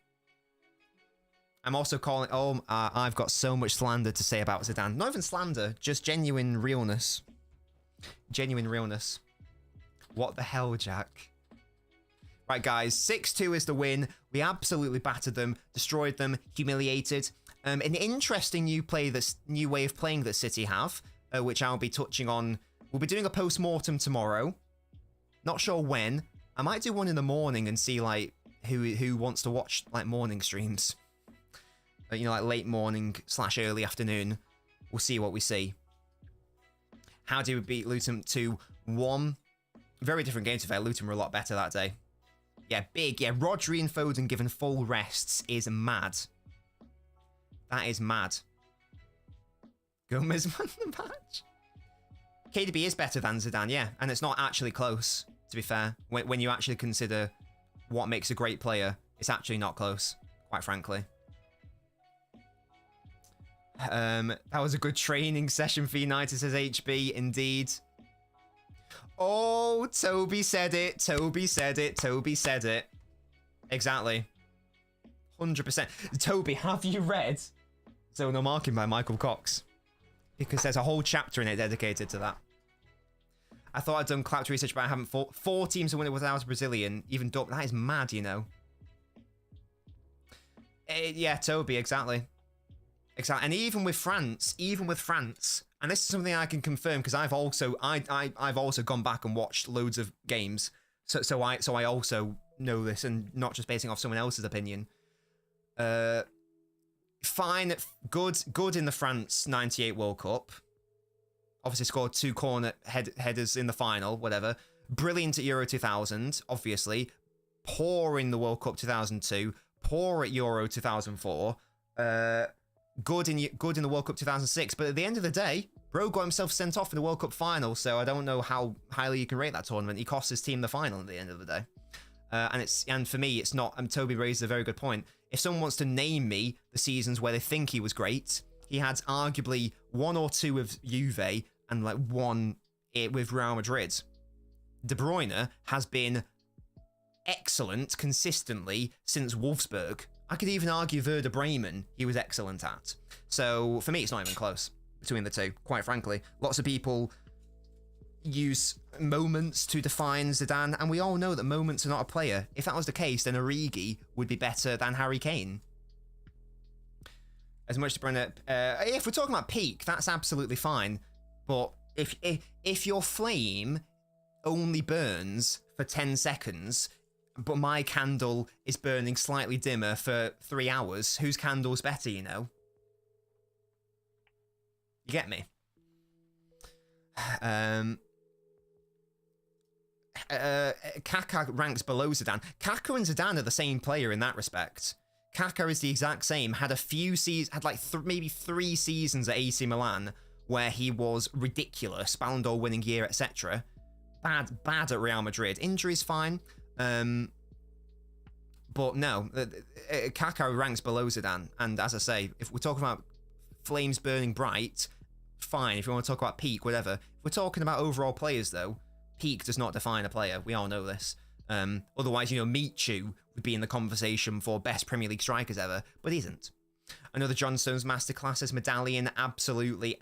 I'm also calling... Oh, I've got so much slander to say about Zidane. Not even slander, just genuine realness. Genuine realness. What the hell, Jack? Right, guys, 6-2 is the win. We absolutely battered them, destroyed them, humiliated. An interesting new way of playing that City have, which I'll be touching on. We'll be doing a post-mortem tomorrow. Not sure when. I might do one in the morning and see like who wants to watch like morning streams. You know, like late morning / early afternoon. We'll see what we see. How do we beat Luton 2-1? Very different game to fair. Luton were a lot better that day. Yeah, big. Yeah, Rodri and Foden given full rests is mad. That is mad. Gomez won the match. KDB is better than Zidane, yeah. And it's not actually close, to be fair. When you actually consider what makes a great player, it's actually not close, quite frankly. That was a good training session for United, says HB, indeed. Oh, Toby said it, Toby said it, Toby said it. Exactly. 100%. Toby, have you read Zonal Marking by Michael Cox? Because there's a whole chapter in it dedicated to that. I thought I'd done clapped research, but I haven't. Four teams to win it without a Brazilian. Even that is mad, you know. Yeah, Toby, exactly. Exactly. And even with France, and this is something I can confirm because I've also gone back and watched loads of games. So I also know this and not just basing off someone else's opinion. Fine, good in the France 98 World Cup. Obviously scored 2 corner headers in the final, whatever. Brilliant at Euro 2000, obviously. Poor in the World Cup 2002. Poor at Euro 2004. Good in the World Cup 2006. But at the end of the day, bro got himself sent off in the World Cup final, so I don't know how highly you can rate that tournament. He cost his team the final at the end of the day. And for me, it's not. Toby raises a very good point. If someone wants to name me the seasons where they think he was great, he had arguably 1 or 2 with Juve and like 1 with Real Madrid. De Bruyne has been excellent consistently since Wolfsburg. I could even argue Werder Bremen he was excellent at. So for me, it's not even close between the two, quite frankly. Lots of people use moments to define Zidane, and we all know that moments are not a player. If that was the case, then Origi would be better than Harry Kane. As much as Brunner, if we're talking about peak, that's absolutely fine. But if your flame only burns for 10 seconds, but my candle is burning slightly dimmer for 3 hours, whose candle's better, you know? You get me? Kaka ranks below Zidane. Kaka and Zidane are the same player in that respect. Kaka is the exact same. Had a few seasons, had like maybe 3 seasons at AC Milan where he was ridiculous, Ballon d'Or winning year, etc. Bad at Real Madrid. Injuries fine, but no, Kaka ranks below Zidane. And as I say, if we're talking about flames burning bright, fine. If you want to talk about peak, whatever. If we're talking about overall players, though, peak does not define a player. We all know this. Otherwise, you know, Michu would be in the conversation for best Premier League strikers ever, but he isn't. Another John Stones Masterclasses medallion, absolutely.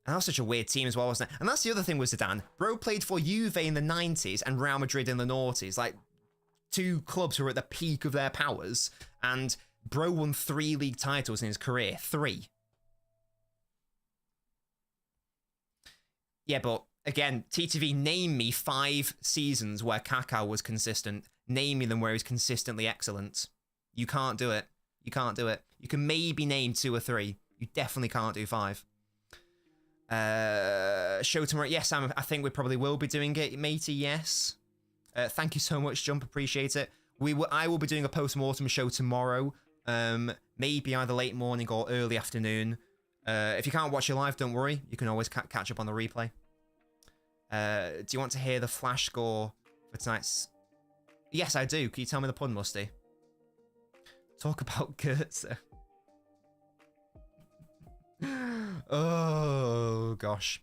And that was such a weird team as well, wasn't it? And that's the other thing with Zidane. Bro played for Juve in the 90s and Real Madrid in the noughties, like 2 clubs who were at the peak of their powers, and Bro won 3 league titles in his career. 3. Yeah, but again, TTV, name me 5 seasons where Kaká was consistent. Name me them where he was consistently excellent. You can't do it. You can't do it. You can maybe name 2 or 3. You definitely can't do 5. Show tomorrow. Yes, I think we probably will be doing it, matey. Yes. Thank you so much, Jump. Appreciate it. I will be doing a post-mortem show tomorrow. Maybe either late morning or early afternoon. If you can't watch it live, don't worry. You can always catch up on the replay. Do you want to hear the flash score for tonight's... Yes, I do. Can you tell me the pun, Musty? Talk about Goetze. Oh, gosh.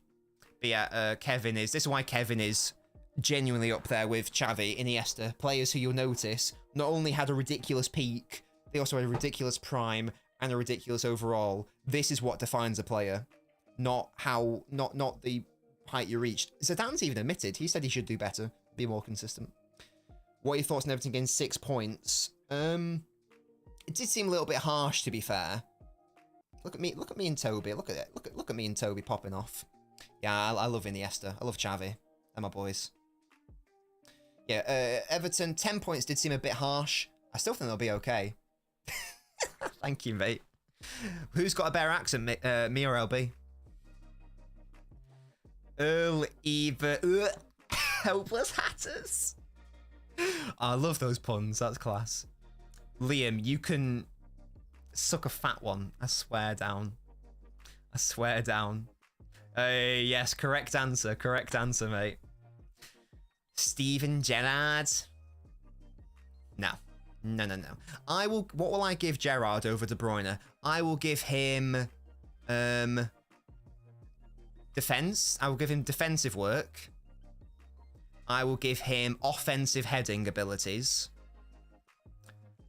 But yeah, Kevin is... This is why Kevin is genuinely up there with Xavi, Iniesta. Players who you'll notice not only had a ridiculous peak, they also had a ridiculous prime and a ridiculous overall. This is what defines a player. Not the height you reached. Zidane's even admitted. He said he should do better, be more consistent. What are your thoughts on Everton getting 6 points? It did seem a little bit harsh, to be fair. Look at me and Toby. Look at it. Look at me and Toby popping off. Yeah, I love Iniesta. I love Xavi. They're my boys. Yeah, Everton, 10 points did seem a bit harsh. I still think they'll be okay. Thank you, mate. Who's got a better accent, me or LB? Earl, Eva, helpless hatters. I love those puns. That's class. Liam, you can suck a fat one. I swear down. I swear down. Yes, correct answer. Correct answer, mate. Steven Gerrard. No. No. What will I give Gerrard over De Bruyne? I will give him defense. I will give him defensive work. I will give him offensive heading abilities.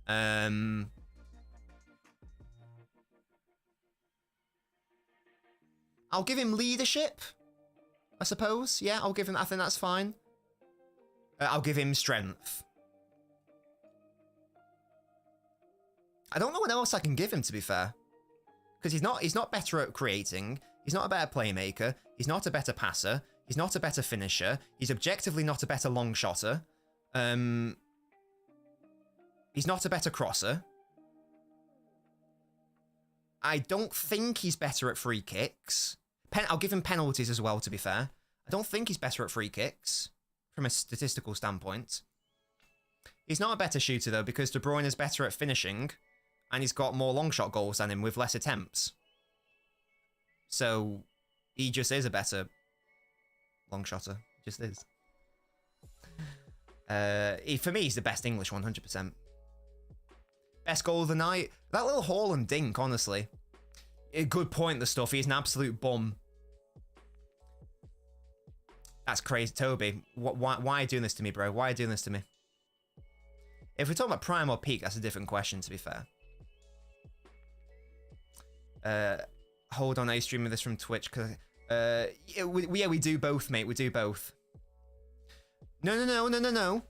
I'll give him leadership, I suppose. Yeah, I'll give him. I think that's fine. I'll give him strength. I don't know what else I can give him, to be fair, because he's not better at creating. He's not a better playmaker. He's not a better passer. He's not a better finisher. He's objectively not a better long shotter. He's not a better crosser. I don't think he's better at free kicks. I'll give him penalties as well, to be fair. I don't think he's better at free kicks from a statistical standpoint. He's not a better shooter, though, because De Bruyne is better at finishing, and he's got more long shot goals than him with less attempts. So he just is a better long shotter. Just is. For me, he's the best English 100%. Best goal of the night? That little Haaland dink, honestly. A good point, the stuff. He's an absolute bum. That's crazy. Toby, why are you doing this to me, bro? Why are you doing this to me? If we're talking about prime or peak, that's a different question, to be fair. Hold on, are you streaming this from Twitch? Yeah, we do both, mate. We do both. No.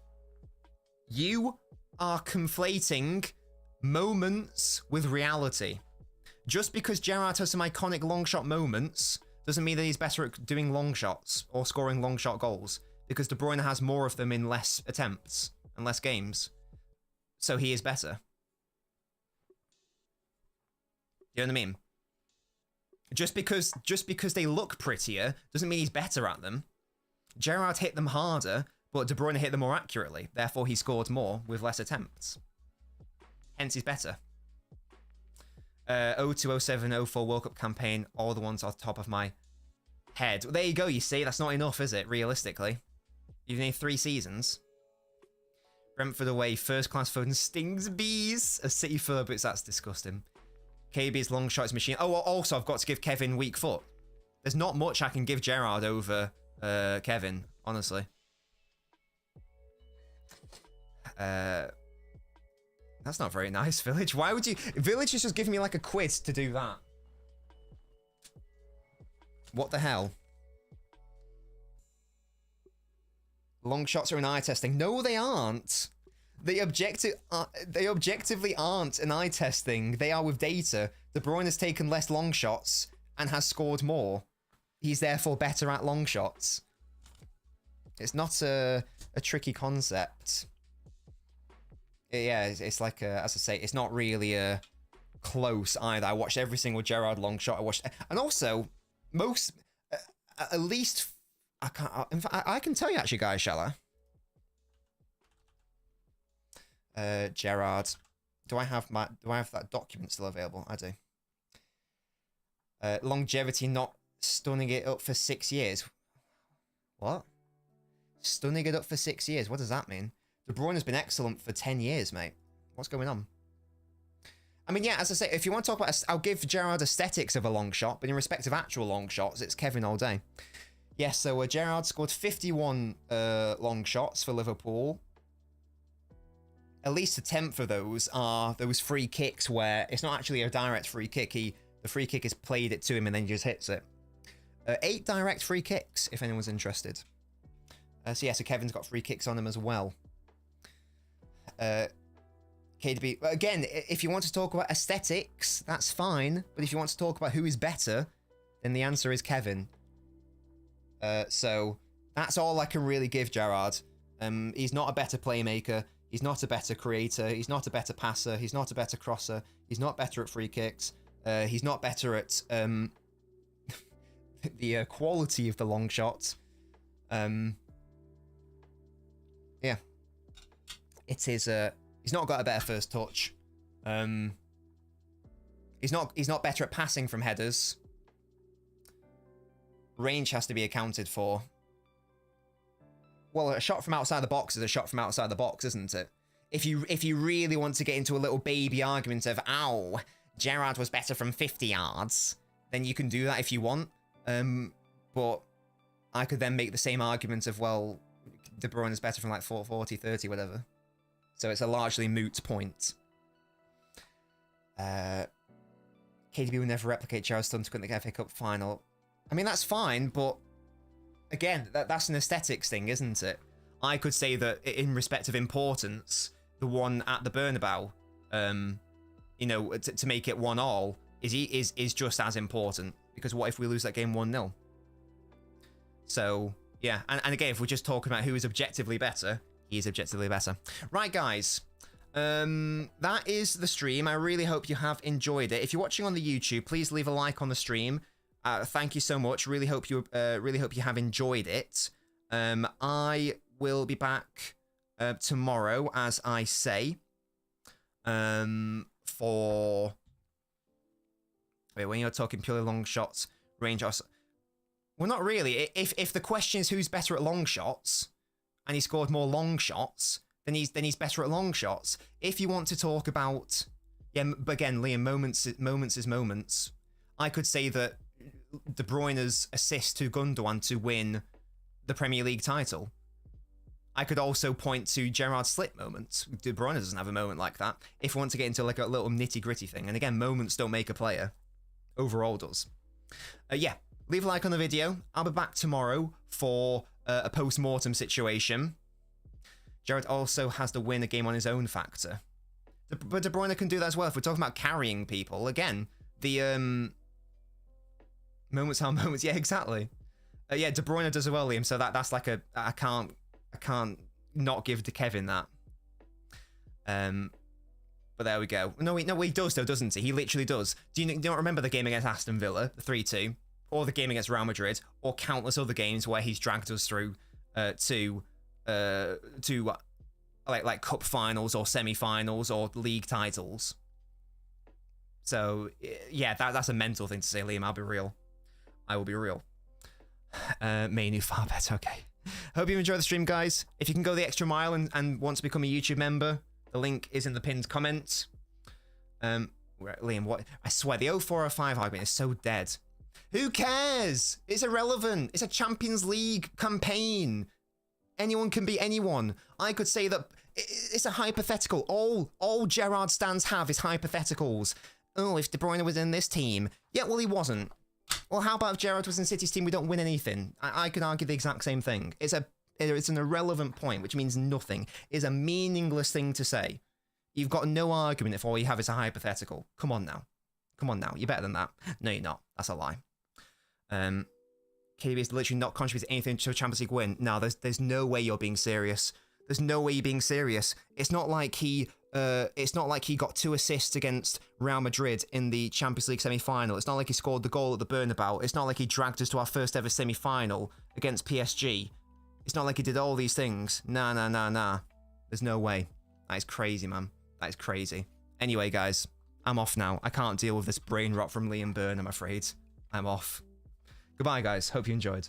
You are conflating moments with reality. Just because Gerrard has some iconic long shot moments doesn't mean that he's better at doing long shots or scoring long shot goals, because De Bruyne has more of them in less attempts and less games. So he is better. You know what I mean? Just because they look prettier doesn't mean he's better at them. Gerrard hit them harder, but De Bruyne hit them more accurately. Therefore, he scored more with less attempts. Hence, he's better. 02, 07, 04 World Cup campaign, all the ones off the top of my head. Well, there you go, you see? That's not enough, is it, realistically? You need 3 seasons. Brentford away, first class Foden stings bees. A City Furbies, that's disgusting. KB's long shots machine. Oh, also, I've got to give Kevin weak foot. There's not much I can give Gerrard over Kevin, honestly. That's not very nice, Village. Why would you... Village is just giving me like a quiz to do that. What the hell? Long shots are an eye testing. No, they aren't. They objectively aren't an eye testing. They are with data. De Bruyne has taken less long shots and has scored more. He's therefore better at long shots. It's not a tricky concept. Yeah, it's like, as I say, it's not really close either. I watched every single Gerrard long shot. I watched, and also most, at least, I can't. In fact, I can tell you actually, guys, shall I? Gerrard, do I have that document still available? I do. Longevity, not stunning it up for 6 years. What? Stunning it up for 6 years. What does that mean? De Bruyne has been excellent for 10 years, mate. What's going on? I mean, yeah, as I say, if you want to talk about... I'll give Gerrard aesthetics of a long shot, but in respect of actual long shots, it's Kevin all day. Yes, so Gerrard scored 51 long shots for Liverpool. At least a tenth of those are those free kicks where it's not actually a direct free kick. The free kick is played it to him and then he just hits it. 8 direct free kicks, if anyone's interested. So yeah, so Kevin's got free kicks on him as well. KDB, again, if you want to talk about aesthetics, that's fine. But if you want to talk about who is better, then the answer is Kevin. So that's all I can really give Gerrard. He's not a better playmaker. He's not a better creator. He's not a better passer. He's not a better crosser. He's not better at free kicks. He's not better at the quality of the long shot. Yeah. It is he's not got a better first touch. He's not better at passing from headers. Range has to be accounted for. Well, a shot from outside the box is a shot from outside the box, isn't it? If you really want to get into a little baby argument of, ow, Gerrard was better from 50 yards, then you can do that if you want. But I could then make the same argument of, well, De Bruyne is better from like 40, 30, whatever. So it's a largely moot point. KDB will never replicate Gerrard's stun to win the FA Cup final. I mean, that's fine, but again, that's an aesthetics thing, isn't it? I could say that in respect of importance, the one at the Bernabeu, you know, to make it 1-1 is just as important, because what if we lose that game 1-0? So yeah, and again, if we're just talking about who is objectively better, he is objectively better. Right, guys. That is the stream. I really hope you have enjoyed it. If you're watching on the YouTube, please leave a like on the stream. Thank you so much. Really hope you have enjoyed it. I will be back tomorrow, as I say. For wait, when you're talking purely long shots, range shots. Well, not really. If the question is who's better at long shots, and he scored more long shots, then he's better at long shots. If you want to talk about, yeah, but again, Liam, moments is moments. I could say that De Bruyne's assist to Gundogan to win the Premier League title. I could also point to Gerrard's slip moments. De Bruyne doesn't have a moment like that. If we want to get into like a little nitty-gritty thing, and again, moments don't make a player. Overall does. Yeah, leave a like on the video. I'll be back tomorrow for a post-mortem situation. Gerrard also has the win a game on his own factor. But De Bruyne can do that as well. If we're talking about carrying people, again, the moments are moments. Yeah, exactly. Yeah, De Bruyne does as well, Liam. So that's like I can't not give to Kevin that. But there we go. No, he does though, doesn't he? He literally does. Do you not remember the game against Aston Villa, the 3-2, or the game against Real Madrid, or countless other games where he's dragged us through to like cup finals or semi-finals or league titles. So yeah, that's a mental thing to say, Liam. I'll be real. I will be real. Menu far better. Okay. Hope you enjoyed the stream, guys. If you can go the extra mile and want to become a YouTube member, the link is in the pinned comments. Liam, what? I swear, the 0405 argument is so dead. Who cares? It's irrelevant. It's a Champions League campaign. Anyone can be anyone. I could say that it's a hypothetical. All Gerrard stands have is hypotheticals. Oh, if De Bruyne was in this team. Yeah, well, he wasn't. Well, how about if Gerrard was in City's team? We don't win anything. I could argue the exact same thing. It's an irrelevant point, which means nothing. It's a meaningless thing to say. You've got no argument if all you have is a hypothetical. Come on now. Come on now. You're better than that. No, you're not. That's a lie. KDB is literally not contributing anything to a Champions League win. No, there's no way you're being serious. There's no way you're being serious. It's not like he got 2 assists against Real Madrid in the Champions League semi-final. It's not like he scored the goal at the Bernabeu. It's not like he dragged us to our first ever semi-final against PSG. It's not like he did all these things. Nah. There's no way. That is crazy, man. That is crazy. Anyway, guys, I'm off now. I can't deal with this brain rot from Liam Byrne, I'm afraid. I'm off. Goodbye, guys. Hope you enjoyed.